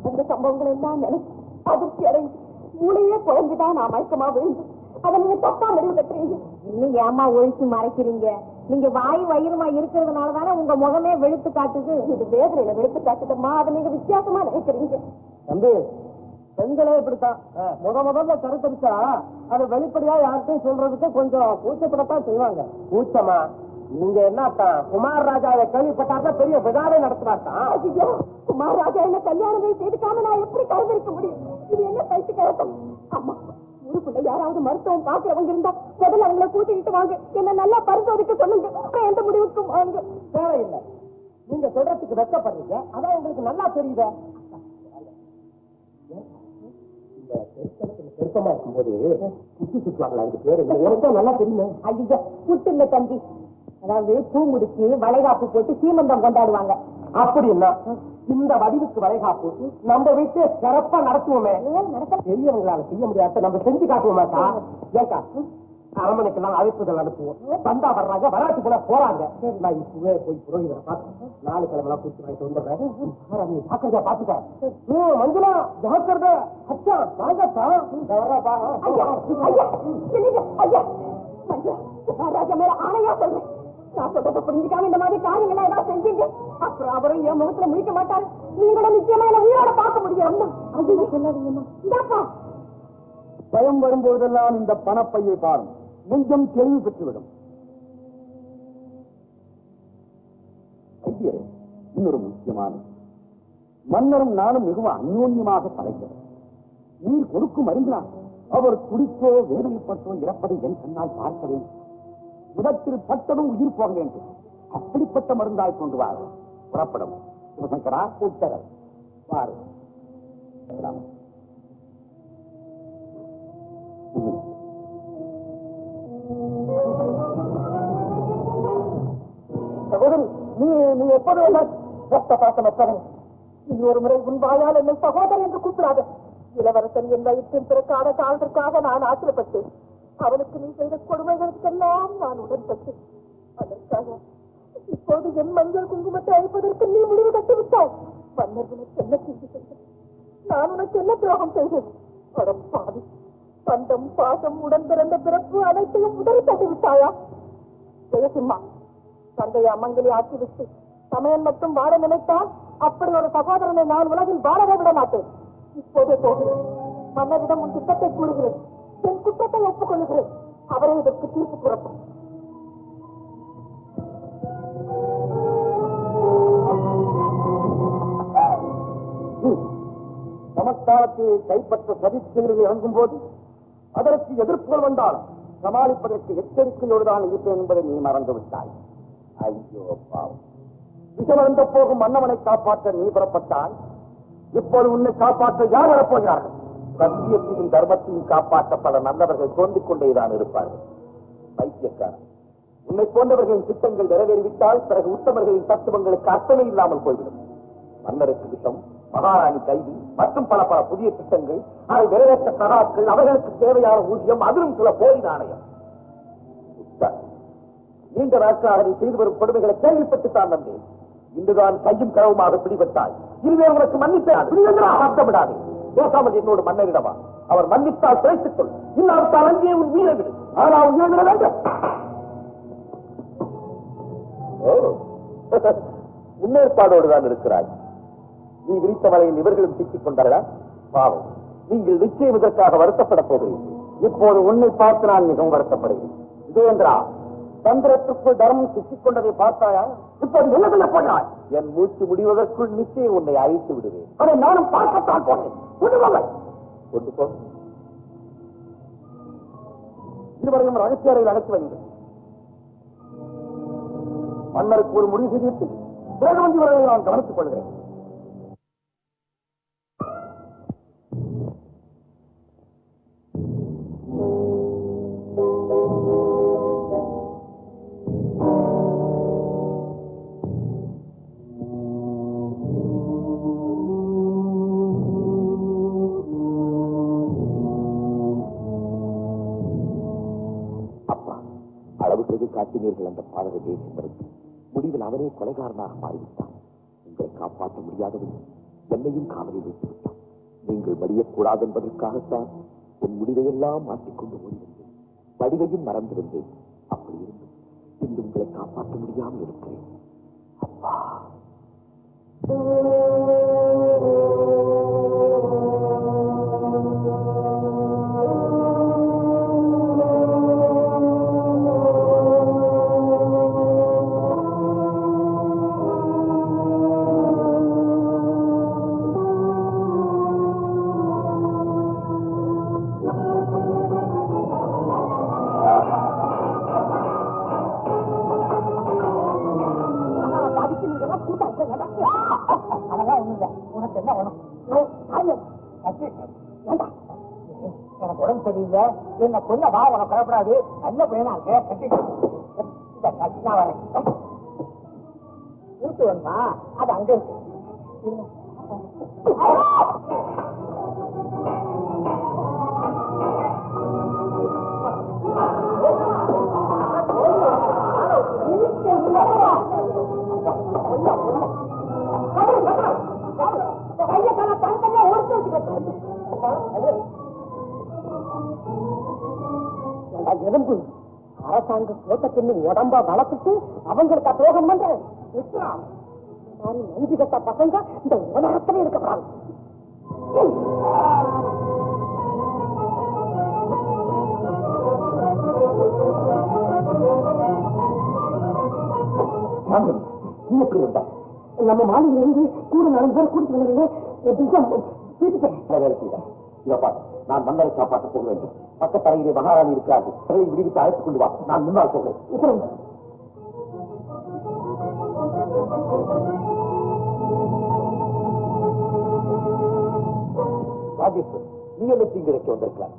அந்த சம்பவங்கள் எல்லாம் நினைச்சு அதிர்ச்சி அடைஞ்சு மூளையே குழம்புதான் நான் மயக்கமா விழுந்து அதை நீங்க தப்பா முடிவு கட்டுறீங்க. இன்னும் ஏமா ஒழிச்சு மறைக்கிறீங்க? நீங்க வாய் வயிறுமா இருக்கிறதுனாலதானே உங்க முகமே வெளுத்து காட்டுது. இது வேதனையில வெளுத்து காட்டுதம்மா, அதை நீங்க வித்தியாசமா நினைக்கிறீங்க. தம்பி, பெண்களே இப்படித்தான். முதல்ல கருத்தரிச்சா அதை வெளிப்படையா யார்கிட்டையும் சொல்றதுக்கு கொஞ்சம் கூச்சப்படத்தான் செய்வாங்க. கூச்சமா? நீங்க என்னத்தான் குமார் ராஜாவை கேள்விப்பட்டாக்க பெரிய விழாவே நடத்துறாத்தான். ஐயோ, குமார் ராஜா என்ன கல்யாணமே செய்துக்காம நான் எப்படி கருதரிக்க முடியும்? இது என்ன பயிற்சி கழகம்? அம்மா, ஊருக்குள்ள யாராவது மருத்துவம் பாக்குறவங்க இருந்தா முதல்ல அவங்கள கூட்டிக்கிட்டு வாங்க. என்ன நல்லா பரிசோதிக்க சொல்லுங்க. அப்புறம் எந்த முடிவுக்கும் வாங்க. தேவையில்லை, நீங்க சொல்றதுக்கு வெட்கப்படுறீங்க. அதான் உங்களுக்கு நல்லா தெரியுது. பெருசமா இருக்கும்போது குட்டி சுற்றுவாங்களா? அதுக்கு பேரு எனக்கு நல்லா தெரியுமே. ஐயா, குட்டு இல்ல தம்பி, அதாவது பூ முடிச்சு வளைகாப்பு போட்டு சீமந்தம் கொண்டாடுவாங்க. அப்படின்னா இந்த வடிவுக்கு வளைகாப்பு நம்ம வீட்டு சிறப்பா நடத்துவோமே. பெரியவங்களால செய்ய முடியாத நம்ம செஞ்சு காட்டுவோமாக்கா? ஏக்கா, அரமனைக்கெல்லாம் அழைப்புகள் அனுப்புவோம். வந்தா வர்றாங்க, வராட்டு போல போறாங்க. நான் இப்பவே போய் புரோகிதரை பார்த்து 4 கிழமெல்லாம் கூட்டு வாங்கிட்டு வந்துடுறேன். ஜாக்கிரதையா பாத்துக்க. மஞ்சுளா, ஜாக்கிரதை. அச்சா வாங்கக்கா. ஐயா, ஐயா, இல்லைங்க, ஐயா, ஐயா, குமார் ராஜா மேல ஆணையா சொல்றேன். நான் சொல்றதை புரிஞ்சுக்காம இந்த மாதிரி காரியங்களை ஏதாவது செஞ்சீங்க, அப்புறம் அவரும் என் முகத்துல முடிக்க மாட்டாரு. நீங்களும் நிச்சயமா என்ன உயிரோட பார்க்க முடியும். ஐயோ, சொல்லாதீங்கம்மா. இந்தாப்பா, பயம் வரும்போதெல்லாம் இந்த பணப்பையை பாரும், நெஞ்சம் தெளிவு பெற்றுவிடும். ஐயரே, இன்னொரு முக்கியமான மன்னரும் நானும் மிகவும் அந்யோன்யமாக படைக்கிறோம். நீர் கொடுக்கும் மருந்தினால் அவர் குடித்தோ வேதனைப்பட்டோ இறப்பதை என் கண்ணால் பார்க்க வேண்டும். உதத்தில் பட்டதும் உயிர் போக வேண்டும். அப்படிப்பட்ட மருந்தாய் கொண்டு வார புறப்படும். சிவசங்கரா, உத்தரவு வாரு. சகோதரி, நீ எப்போது ரத்த பாசமற்றவன். இன்னொரு முறை உன் வாயால் என்னை சகோதரி என்று கூப்பிடாத. இளவரசன் என் வயிற்றின் பிறக்கான காலத்திற்காக நான் ஆசிரப்பட்டேன். அவனுக்கு நீ செய்த கொடுமைகளுக்கெல்லாம் நான் உடன்பட்டேன். அதற்காக இப்போது என் மஞ்சள் குங்குமத்தை அழிப்பதற்கு நீ முடிவு கட்டிவிட்டாய். மன்னர் உனக்கு என்ன செய்து செய்தேன்? நான் உனக்கு என்ன துரோகம் செய்தேன்? படம் பாவி, பந்தம் பாசம் உடன் பிறந்த பிறப்பு அனைத்தையும் உதறி தட்டிவிட்டாயா? ஜெயசிம்மா, தந்தையை அம்மங்கலி ஆக்கிவிட்டு சமயம் மட்டும் வாழ நினைத்தால் அப்படி ஒரு சகோதரனை நான் உலகில் வாழவே விட மாட்டேன். இப்போதே போகிறேன். மன்னரிடம் உன் திட்டத்தை கூறுகிறேன். என் குற்றத்தை ஒப்புக்கொள்கிறேன். அவரை இதற்கு தீர்ப்பு கூறட்டும். சமஸ்தானத்தை கைப்பற்ற சதிச்செயல்கள் இறங்கும் போது அதற்கு எதிர்ப்புகள் வந்தாலும் சமாளிப்பதற்கு எச்சரிக்கையோடு தான் இருப்பேன் என்பதை நீ மறந்து விட்டாய். ஐயோ பாவம், விஷமந்த போகும் மன்னவனை காப்பாற்ற நீ புறப்பட்டால் இப்போது உன்னை காப்பாற்ற யார் வரப்போகிறார்கள்? சத்தியத்தையும் தர்மத்தையும் காப்பாற்ற பல நல்லவர்கள் தோன்றிக் கொண்டேதான் இருப்பார்கள். பைத்தியக்காரன், உன்னை போன்றவர்களின் திட்டங்கள் நிறைவேறிவிட்டால் பிறகு உத்தமர்களின் தத்துவங்களுக்கு அர்த்தமே இல்லாமல் போய்விடும். மன்னருக்கு விஷம், மகாராணி கைது மற்றும் பல பல புதிய திட்டங்கள், அதை நிறைவேற்ற சகாக்கள், அவர்களுக்கு தேவையான ஊதியம், அதிலும் சில போலி நாணயம். நீண்ட நாட்களாக நீ செய்து வரும் கொடுமைகளை கேள்விப்பட்டுத்தான் வந்தேன். இன்றுதான் கையும் களவுமாக பிடிபட்டாய். இனிமே உனக்கு மன்னித்தார் அர்த்தமிடாது. பேசாமல் என்னோடு மன்னரிடமா. அவர் மன்னித்தால் பிழைத்துக் கொள், இல்லாவிட்டால் அங்கே உன் உயிரை விடு. ஆனால் உயிரை விட வேண்டும். முன்னேற்பாடோடுதான் இருக்கிறாய். நீ விரித்த வலையில் இவர்களும் சிக்கிக் கொண்டார்களா? பாவம், நீங்கள் நிச்சயம் இதற்காக வருத்தப்பட போகிறீர்கள். இப்போது உன்னை பார்த்து நான் மிகவும் வருத்தப்படுகிறேன். விஜயேந்திரா, தந்திரத்துக்குள் தர்மம் சிக்கிக் கொண்டதை பார்த்தாயா? இப்போது என்ன செய்ய போகிறாய்? என் மூச்சு முடிவதற்குள் நிச்சயம் உன்னை அழைத்து விடுவேன். அதை நானும் பார்க்கத்தான் போனேன். கொண்டு போ. இருவரையும் ரகசிய அறையில் அழைத்து வைங்கள். மன்னருக்கு ஒரு முடிவு செய்து பிறகு வந்து இவர்களை நான் கவனித்துக் கொள்கிறேன். காட்டினீர்கள் அந்த பாதக தேசியமருக்கு முடிவில் அவரே கொலைகாரனாக மாறிவிட்டான். உங்களை காப்பாற்ற முடியாதவன் என்னையும் காவலில் வைத்து விட்டான். நீங்கள் மடியக்கூடாது என்பதற்காகத்தான் என் முடிவையெல்லாம் மாற்றிக்கொண்டு ஓடிவந்தேன். வடிவையும் மறந்திருந்தேன். அப்படி இருந்து இன்று உங்களை காப்பாற்ற முடியாமல் இருக்கிறேன். அப்பா, எனக்கு உடம்பு சரியில்லை, என்ன கொல்ல வா, உனக்கு பயப்படாது, நல்ல பையனா இருக்க, வரேன் வீட்டு வேணுமா? அது அங்க இருக்கு. எறும்பு அரசாங்க கோட்டத்தின் உடம்பா வளர்த்துட்டு அவங்களுக்கு துரோகம் பண்றேன். நஞ்சு கட்ட பசங்க இந்த உலகத்திலே இருக்கக்கூடாது. நீ எப்படி வந்த? நம்ம மாநிலிருந்து கூட 4 பேர் கூட்டிட்டு நான் மன்னரை காப்பாற்ற போக வேண்டும். பக்கத்தரையிலே மகாராணி இருக்கிறார்கள். சிறையை விடுவித்து அழைத்துக் கொண்டு வா. நான் முன்னால் போகிறேன். ராஜேஸ்வரி, நீ என்ன தீங்கிழைக்க வந்திருக்கிறார்?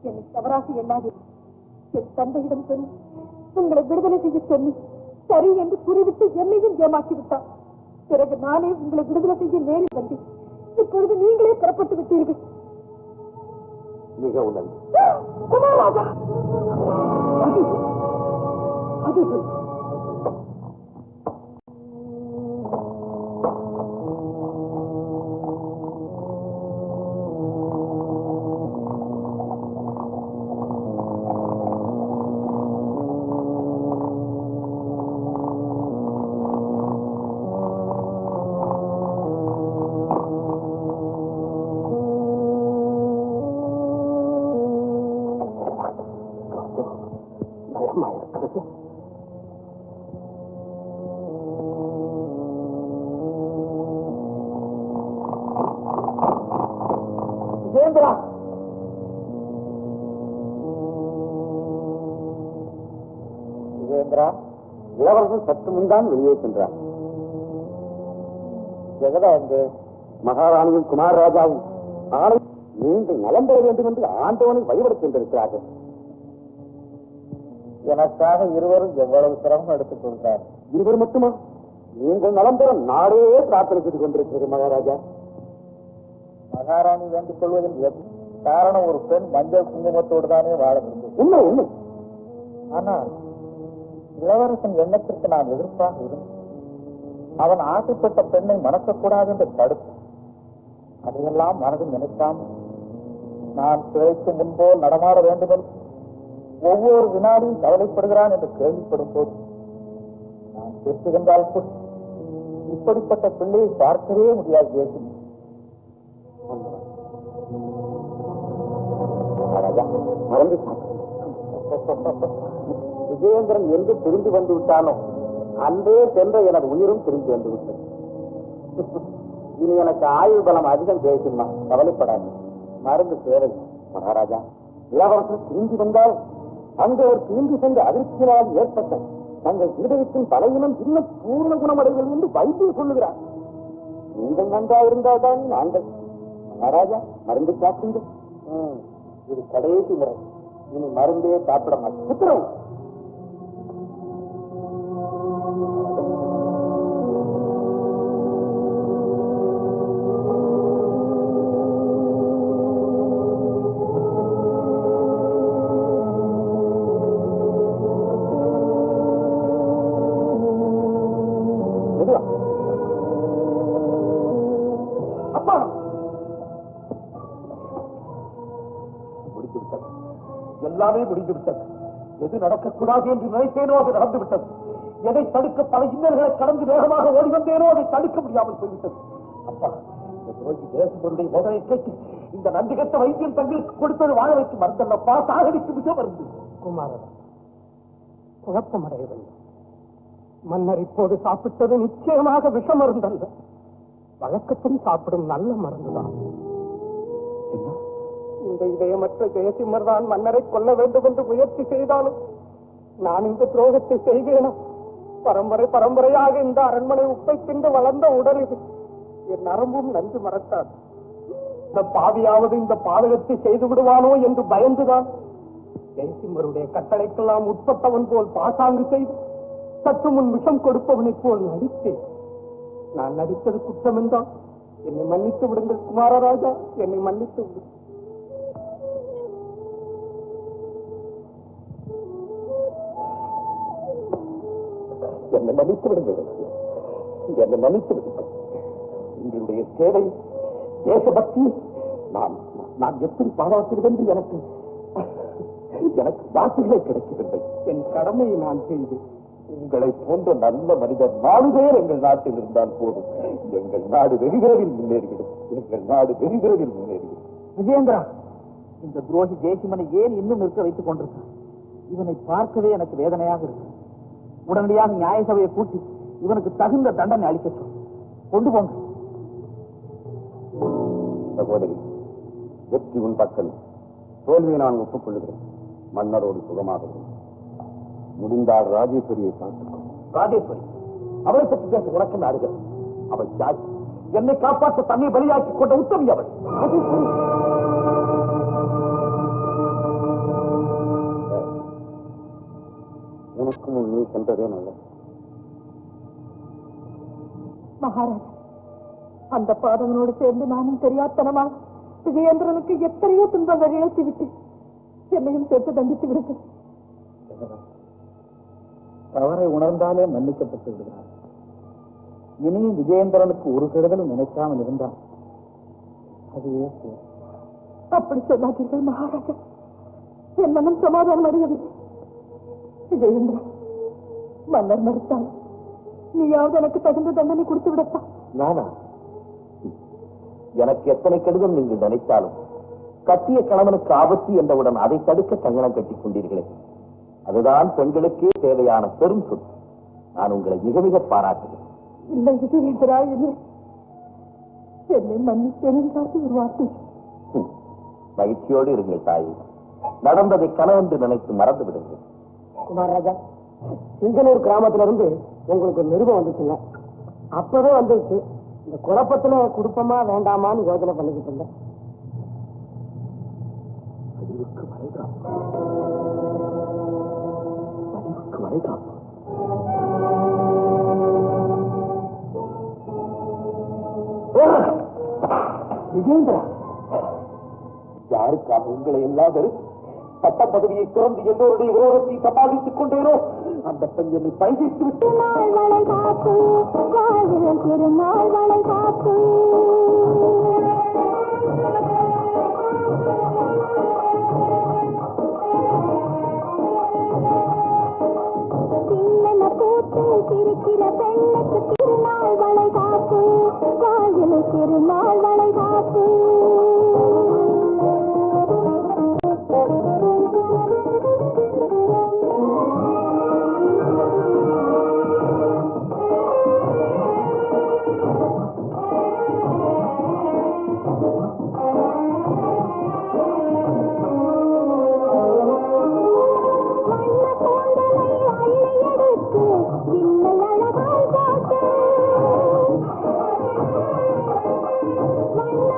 என்னை தவறாக எண்ணாது. என் தந்தையிடம் சொல்லி உங்களை விடுதலை செய்ய சொல்லி சரி என்று கூறிவிட்டு என்னையும் ஏமாற்றி விட்டார். பிறகு நானே உங்களை விடுதலை செய்ய நேரில் வந்தேன். இப்பொழுது நீங்களே புறப்பட்டு விட்டீர்கள். மிகவும் நன்றி. குமாரராஜா, இளவரசன் சற்று முன்தான் வெளியே சென்றார். ஜெகதா எங்கே? மகாராணியும் குமாரராஜாவும் நாளை நீங்கள் நலம் பெற வேண்டும் என்று ஆண்டவனை வழிபடச் சென்றிருக்கிறார்கள். எனக்காக இருவரும் எவ்வளவு சிரமம் எடுத்துக் கொண்டார். இருவர் மட்டுமா? நீங்கள் நலம் பெற நாடே பிரார்த்தனை செய்து கொண்டிருக்கிறது மகாராஜா. மகாராணி வேண்டிக் கொள்வதில் காரணம் ஒரு பெண் மஞ்சள் குங்குமத்தோடு தானே வாழ வேண்டும். உண்மை உண்மை. ஆனால் இளவரசன் எண்ணத்திற்கு நான் எதிர்ப்பாக இருந்தேன். அவன் ஆசைப்பட்ட பெண்ணை மணக்கக்கூடாது என்று தடுப்பு. அதையெல்லாம் மனதில் நினைக்காமல் நான் பிழைக்கு முன்போல் நடமாட வேண்டும் என்று ஒவ்வொரு வினாடியும் கவலைப்படுகிறான் என்று கேள்விப்படும் போது நான் பேசுகின்றால் கூட இப்படிப்பட்ட பிள்ளையை பார்க்கவே முடியாது. மறந்து விஜயேந்திரன் என்று திரும்பி வந்து விட்டானோ அன்றே சென்ற எனது உயிரும் திரும்பி வந்து விட்டது. இனி எனக்கு ஆயுள் பலம் அதிகம் பேசுமா, கவலைப்படாது. மருந்து தேவை. மகாராஜா, இளவரசர் திரும்பி வந்தால் அங்கு ஒரு திரும்பி சென்ற அதிர்ச்சியினால் ஏற்பட்ட தங்கள் இருதயத்தின் பலையினம் இன்னும் பூர்ண குணமடைகள் என்று வைத்தியம் சொல்லுகிறார். நீங்கள் நன்றாக இருந்தால்தான் நாங்கள். மகாராஜா, மருந்து சாப்பிடுங்கள். இது கடைசி முறை. இனி மருந்தே சாப்பிட மாட்டேன். உத்தரவு. எல்லாமே முடிந்துவிட்டது. எது நடக்கக்கூடாது என்று நினைத்தேனோ அது நடந்துவிட்டது. எதை தடுக்க பல இன்னல்களை கடந்து வேகமாக ஓடி வந்தேனோ அதை தடுக்க முடியாமல் போய்விட்டது. அப்பா, இந்த துரோகி தேசபொருடைய வேதனை கேட்டு இந்த நன்றி கட்ட வைத்தியம் தங்களுக்கு கொடுத்தது வாழ வைத்து மருந்தல்லப்பா, சாகடிக்கு மிக மருந்து. குமாரன், குழப்பமடையவில்லை. மன்னர் இப்போது சாப்பிட்டது நிச்சயமாக விஷ மருந்தல்ல, வழக்கத்தில் சாப்பிடும் நல்ல மருந்துதான். இந்த இதயமற்ற ஜெயசிம்மர் தான் மன்னரை கொல்ல வேண்டும் என்று முயற்சி செய்தாலும் நான் இந்த துரோகத்தை செய்வேனா? பரம்பரை பரம்பரையாக இந்த அரண்மனை உப்பை தின்று வளர்ந்த உடல் இது. என் நரம்பும் நன்றி மறக்காது. இந்த பாவியாவது இந்த பாதகத்தை செய்து விடுவானோ என்று பயந்துதான் ஜெயசிம்மருடைய கட்டளைக்கெல்லாம் உட்பட்டவன் போல் பாசாங்கு செய்து சற்று முன் விஷம் கொடுப்பவனைப் போல் நடித்தேன். நான் நடித்தது குற்றம் என்றால் என்னை மன்னித்து விடுங்கள் குமாரராஜா, என்னை மன்னித்து விடுங்கள். என்னை மன்னித்து விடுங்கள், என்னை மன்னித்து விடுங்கள். உங்களுடைய சேவை, தேசபக்தி நான் எப்படி பாராட்டுவது என்று எனக்கு வார்த்தைகளே கிடைக்கவில்லை. என் கடமையை நான் செய்தேன். உங்களை போன்ற நல்ல மனிதர் 4 பேர் எங்கள் நாட்டில் இருந்தால் போதும். எங்கள் நாடு வெகு விரைவில் முன்னேறிவிடும். எங்கள் நாடு வெகு விரைவில் முன்னேறிவிடும். விஜயேந்திரா, இந்த துரோகி ஜெயசிம்மனை ஏன் இன்னும் நிற்க வைத்துக் கொண்டிருக்கிறார்? இவனை பார்க்கவே எனக்கு வேதனையாக இருக்கு. உடனடியாக நியாய சபையை கூட்டி இவனுக்கு தகுந்த தண்டனை அளிக்க கொண்டு போங்க. சகோதரி, வெற்றி உன் பக்கம், தோல்வியை நான் ஒப்புக்கொள்ளுகிறேன். மன்னரோடு சுகமாக முடிந்தால் ராஜேஸ்வரியை பார்த்துக்கொள். ராஜேஸ்வரி, அவளை பற்றி பேச உனக்கு நாடுகள். அவள் யார்? என்னை காப்பாற்ற தன்னை பலியாக்கி கொண்ட உத்தமி அவள். உனக்கும் நீ சென்றதே நல்லது. மகாராஜா, அந்த பாதவனோடு சேர்ந்து நானும் தெரியாதனமா விஜயேந்திரனுக்கு எத்தனையோ துன்பங்கள் இழைத்து விட்டு என்னையும் சேர்த்து தண்டித்து விடுங்கள். தவறை உணர்ந்தாலே மன்னிக்கப்பட்டு விடுகிறார். இனியும் விஜயேந்திரனுக்கு ஒரு கெடுதலும் நினைக்காமல் இருந்தால் அதுவே அப்படி சொல்லாதீர்கள் மகாராஜா, என் மனம் சமாதானம் அடையவில்லை. விஜயேந்திரன், மன்னர் மறுத்தால் நீயாவது எனக்கு தகுந்த தண்டனை கொடுத்து விடப்பா. நானா? எனக்கு எத்தனை கெடுதல் நீங்கள் நினைத்தாலும் கட்டிய கணவனுக்கு ஆபத்து என்றவுடன் அதை தடுக்க கங்கணம் கட்டிக் கொண்டீர்களே, அதுதான் பெண்களுக்கே தேவையான பெரும் சொல். நான் உங்களை மிக மிக பாராட்டுகிறேன். இல்லை விஜயேந்திரா, இல்லை, என்னை மன்னித்தேன் ஒரு வார்த்தை. மகிழ்ச்சியோடு இருங்கள் தாயே. நடந்ததை கனவென்று நினைத்து மறந்து விடுங்கள். குமாரராஜா, சிங்கனூர் கிராமத்துல இருந்து உங்களுக்கு நிருபம் வந்துச்சுங்க. அப்பவே வந்துச்சு. இந்த குழப்பத்துல குடுப்பமா வேண்டாமான்னு யோசனை பண்ணிக்கிட்டு இருந்தேன். அறிவுக்கு வளைகாப்பு, அறிவுக்கு வளைகாப்பு. விஜயேந்திரா, யாருக்காக உங்களை எல்லாம் பட்ட பதவியை திறந்து எல்லோருடைய விரோதத்தை சமாளித்துக் கொண்டேனோ அந்த பெண் என்னை பைதித்து விட்டு சிரிக்கிற பெண்ணுக்கு திருநாள் வளை காப்பு, வாழ்வில் திருநாள் வளை காப்பு. வண்ண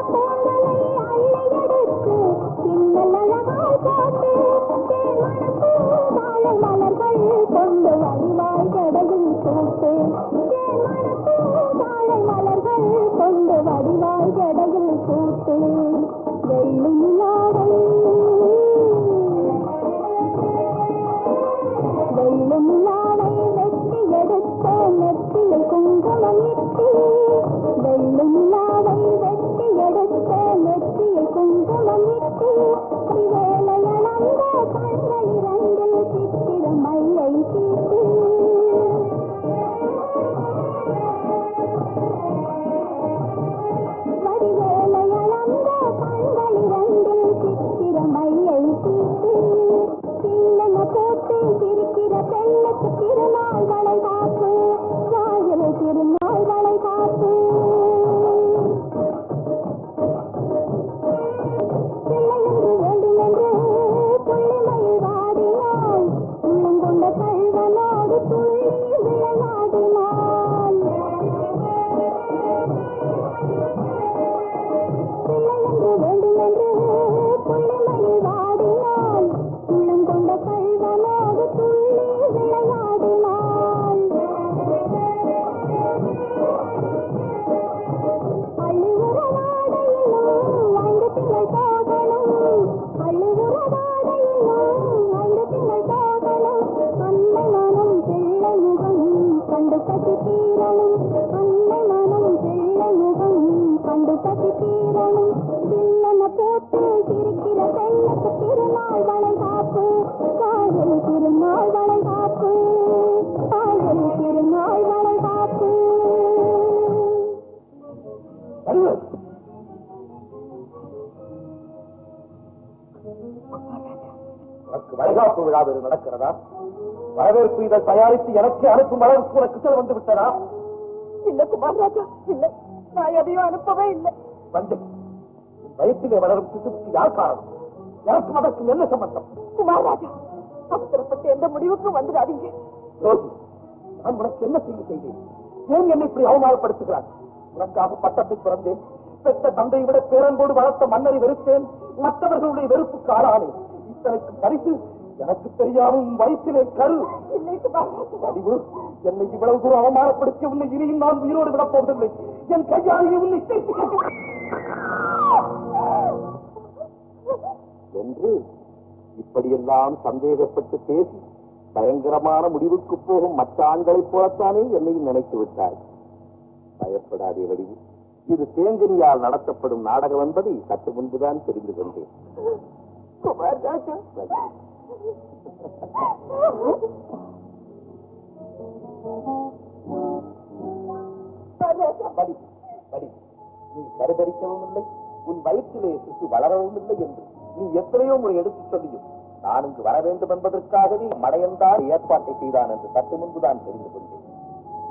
பெண்ணுக்கு திருநாள் வளைகாப்பு வாயில் திருநாள் வளைகாப்பு பிள்ளையன்று வேண்டும் என்று புள்ளிமயில் வாடினாள் உள்ளம் கொண்ட கல்வனோடு துள்ளி விளையாடினாள் பிள்ளையன்று வேண்டும் என்று புள்ளிமயில் வாடினாள் உள்ளம் கொண்ட கல்வனோடு துள்ளி விளையாடினாள் அள்ளி உறவாடையிலும் ஐந்து திங்கள் போகணும் அள்ளி உறவாடையிலும் ஐந்து திங்கள் போகணும் அன்னை மனம் பிள்ளை முகம் கண்டு கட்டி தீரணும் அன்னை மனம் பிள்ளை முகம் கண்டு கட்டி தீரணும் பிள்ளன போட்டு சிரிக்கிற பெண்ணுக்கு திருநாள் வளைகாப்பு காதல் திருநாள் வளைகாப்பு காதல் திருநாள் வளைகாப்பு உனக்கு வளைகாப்பு விழா வேறு நடக்கிறதா? வரவேற்பு இதை தயாரித்து எனக்கு அனுப்பும் அளவுக்கு உனக்கு சில வந்து விட்டதா? இல்ல குமார் ராஜா, இல்ல, நான் எதையும் அனுப்பவே இல்லை. வந்து வயிற்றிலே வளரும் சிசுக்கு யார் காரணம்? எனக்கும் அதற்கும் என்ன சம்பந்தம்? குமார் ராஜா, அவசரப்பட்டு எந்த முடிவுக்கும் வந்துடாதீங்க. ரோஹி, நான் உனக்கு என்ன செய்தேன்? ஏன் என்னை இப்படி அவமானப்படுத்துகிறான்? உனக்காக பட்டத்தை பிறந்தேன். பெற்ற தந்தையை விட பேரன்போடு வளர்த்த மன்னரை வெறுத்தேன். மற்றவர்களுடைய வெறுப்புக்கு ஆளானேன். இத்தனைக்கு பரிசு எனக்கு தெரியாமல் வயிற்றிலே கரு. இல்லை குமார் ராஜா, வடிவு, என்னை இவ்வளவு தூரம் அவமானப்படுத்திய உன்னை இனியும் நான் உயிரோடு விடப் போவதில்லை. என் கையாலேயே உன்னை என்று இப்படியெல்லாம் சந்தேகப்பட்டு பேசி பயங்கரமான முடிவுக்கு போகும் மற்ற ஆண்களைப் போலத்தானே என்னையும் நினைத்து விட்டார். பயப்படாதே வடிவு, இது தேங்கனியால் நடத்தப்படும் நாடகம் என்பதை சற்று முன்புதான் தெரிந்து கொண்டேன். குமார் ராஜா, படி, படி. நீ கருதரிக்கவும் இல்லை, உன் வயிற்றிலே சிசு வளரவும் இல்லை என்று நீ எத்தனையோ முறை எடுத்துச் சொல்லியும் நான் இங்கு வர வேண்டும் என்பதற்காகவே மடையன்தான் ஏற்பாட்டை செய்தான் என்று சற்று முன்புதான் தெரிந்து கொண்டேன்.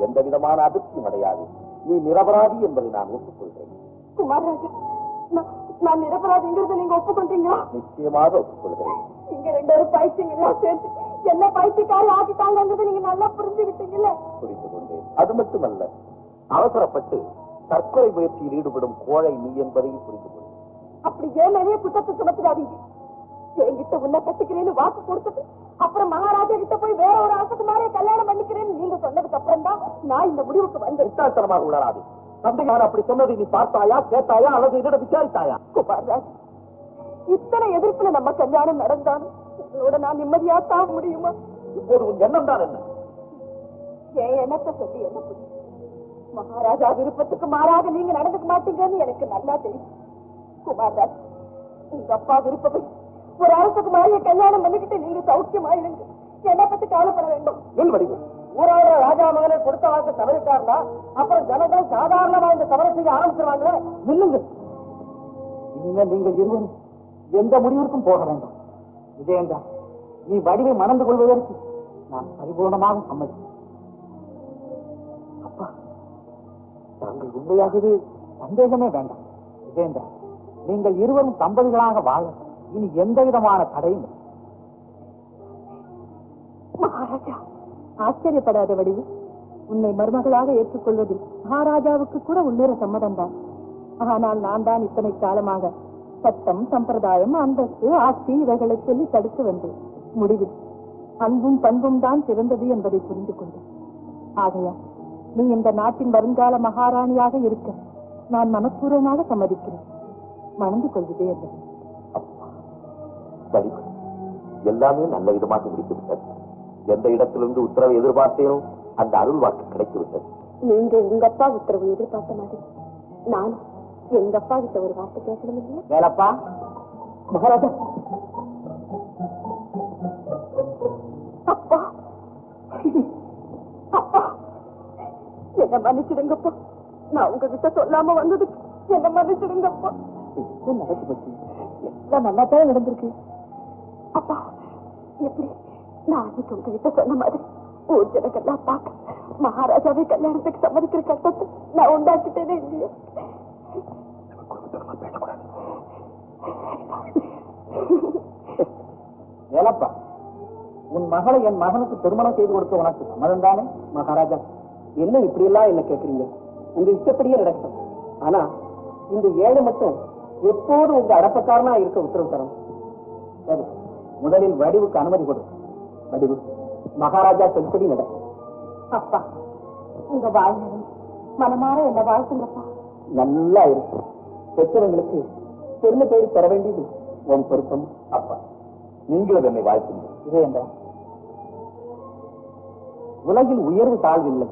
எந்த விதமான அதிர்ச்சியும் அடையாது. நீ நிரபராதி என்பதை நான் ஒப்புக்கொள்கிறேன். குமார் ராஜா, நான் நிரபராதிங்கிறத நீங்க ஒப்புக்கொண்டீங்களா? நிச்சயமாக ஒப்புக்கொள்கிறேன். நீங்க ரெண்டு பேரும் பைத்தியங்களா சேர்த்து என்ன பைத்தியக்காரி ஆக்கிட்டாங்கிறது நீங்க நல்லா புரிஞ்சுக்கிட்டீங்கல்ல? புரிந்து கொண்டேன். அது மட்டுமல்ல, அவசரப்பட்டு தற்கொலை முயற்சியில் ஈடுபடும் கோழை நீ என்பதையும் புரிந்து கொண்டேன். அப்படி ஏன் நிறைய குற்றத்தை சுமத்துறாதீங்க. என்கிட்ட உன்னை கட்டிக்கிறேன்னு வாக்கு கொடுத்துட்டு அப்புறம் மகாராஜா கிட்ட போய் வேற ஒரு அரசகுமாரே கல்யாணம் பண்ணிக்கிறேன்னு நீங்க சொன்னதுக்கு அப்புறம் தான் நான் இந்த முடிவுக்கு வந்தேன். விட்டாத்தனமாக உள்ளாது. தந்தையார் அப்படி சொன்னதை நீ பார்த்தாயா, கேட்டாயா, அல்லது என்னிடம் விசாரித்தாயா? குமார் ராஜ், இத்தனை எதிர்ப்புல நம்ம கல்யாணம் நடந்தாலும் உங்களோட நான் நிம்மதியா சாக முடியுமா? இப்போது உன் எண்ணம் தான் என்ன? என் எண்ணத்தை சொல்லி என்ன புரியும்? மகாராஜா விருப்பத்துக்கு மாறாக நீங்க நடந்துக்க மாட்டீங்கன்னு எனக்கு நல்லா தெரியும். குமார் ராஜ், உங்க அப்பா விருப்பம் ஒரு அரசகுமாரிய கல்யாணம் பண்ணிக்கிட்டு நீங்க சௌக்கியமாயிருங்க. என்னை பத்தி கவலைப்பட வேண்டும். என் வடிவு, ஊராக ராஜா மகனை கொடுத்த வாக்கு தவறிட்டார்னா அப்புறம் ஜனங்கள் சாதாரணமா இந்த தவறை செய்ய ஆரம்பிச்சிருவாங்களே. நில்லுங்க. இனிமேல் நீங்கள் இருவரும் எந்த முடிவிற்கும் போக வேண்டாம். விஜயந்தா, நீ வடிவை மணந்து கொள்வதற்கு நான் பரிபூர்ணமாக சம்மதிக்கிறேன். அப்பா, தாங்கள் உண்மையாகவே சந்தேகமே வேண்டாம். விஜயந்தா, நீங்கள் இருவரும் தம்பதிகளாக வாழ இனி எந்த விதமான தடையும் இல்லை. மகாராஜா, ஆச்சரியப்படாத வடிவு, உன்னை மருமகளாக ஏற்றுக்கொள்வதில் மகாராஜாவுக்கு கூட உள்ளேற சம்மதம் தான். ஆனால் நான் தான் இத்தனை காலமாக சட்டம், சம்பிரதாயம், அந்தஸ்து, ஆட்சி இவைகளை சொல்லி தடுத்து வந்தேன். முடிவில் அன்பும் பண்பும் தான் சிறந்தது என்பதை புரிந்து கொண்டேன். ஆகையா நீ இந்த நாட்டின் வருங்கால மகாராணியாக இருக்க நான் மனப்பூர்வமாக சம்மதிக்கிறேன். மணந்து கொள்வதே என்பது. எல்லாமே நல்ல விதமாக முடித்து விட்டது. எந்த இடத்திலிருந்து உத்தரவை எதிர்பார்த்தேனோ அந்த அருள் வாக்கு கிடைத்து விட்டது. நீங்க உங்க அப்பா உத்தரவு எதிர்பார்த்த மாதிரி நான் எங்க அப்பா கிட்ட ஒரு வார்த்தை கேட்கணும் இல்லையா? வேலப்பா, மகாராஜா. அப்பா, அப்பா, என்ன மன்னிச்சிடுங்கப்பா. நான் உங்ககிட்ட சொல்லாம வந்ததுக்கு என்ன மன்னிச்சிடுங்கப்பா. நடந்து பற்றி எல்லாம் நல்லா தான் நடந்திருக்கு. அப்பா, எப்படி நான் அன்னைக்கு உங்ககிட்ட சொன்ன மாதிரி ஊர் ஜனங்கள்லாம் பார்க்க மகாராஜாவே கல்யாணத்துக்கு சம்மதிக்கிற கட்டத்தை நான் உண்டாக்கிட்டேனே இல்லையா? ஏலப்பா, உன் மகளை என் மகனுக்கு திருமணம் செய்து கொடுக்க உனக்கு சம்மதம் தானே? மகாராஜா, என்ன இப்படி எல்லாம் என்ன கேட்கறீங்க? உங்க இஷ்டப்படியே நடக்கும். ஆனா இந்த ஏழை மட்டும் எப்போதும் உங்க அடப்பக்காரனா இருக்க உத்தரவு தரணும். சரி, முதலில் வடிவுக்கு அனுமதி கொடு. வடிவு, மகாராஜா சொல்படி நட. அப்பா, உங்க வாழ்வு மனமாற என்ன வாழ்த்துங்கப்பா. நல்லா இருக்கு. பெற்றவங்களுக்கு பெருமை தேடி தர வேண்டியது உன் பொருத்தம். அப்பா, நீங்களும் என்னை வாழ்த்துங்க. இதே என்ற உலகில் உயர்வு தாழ்வில்லை,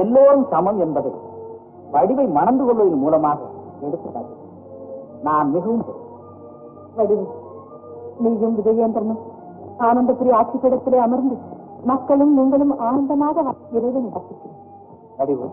எல்லோரும் சமம் என்பதை வடிவை மணந்து கொள்வதன் மூலமாக எடுத்துக்காட்டு. நான் மிகவும் வடிவு, நீயும் விஜயேந்திரனும் ஆனந்தபுரி ஆட்சிப்பிடத்திலே அமர்ந்து மக்களும் நீங்களும் ஆனந்தமாக இறைவன் நடத்துகிறேன். வடிவு,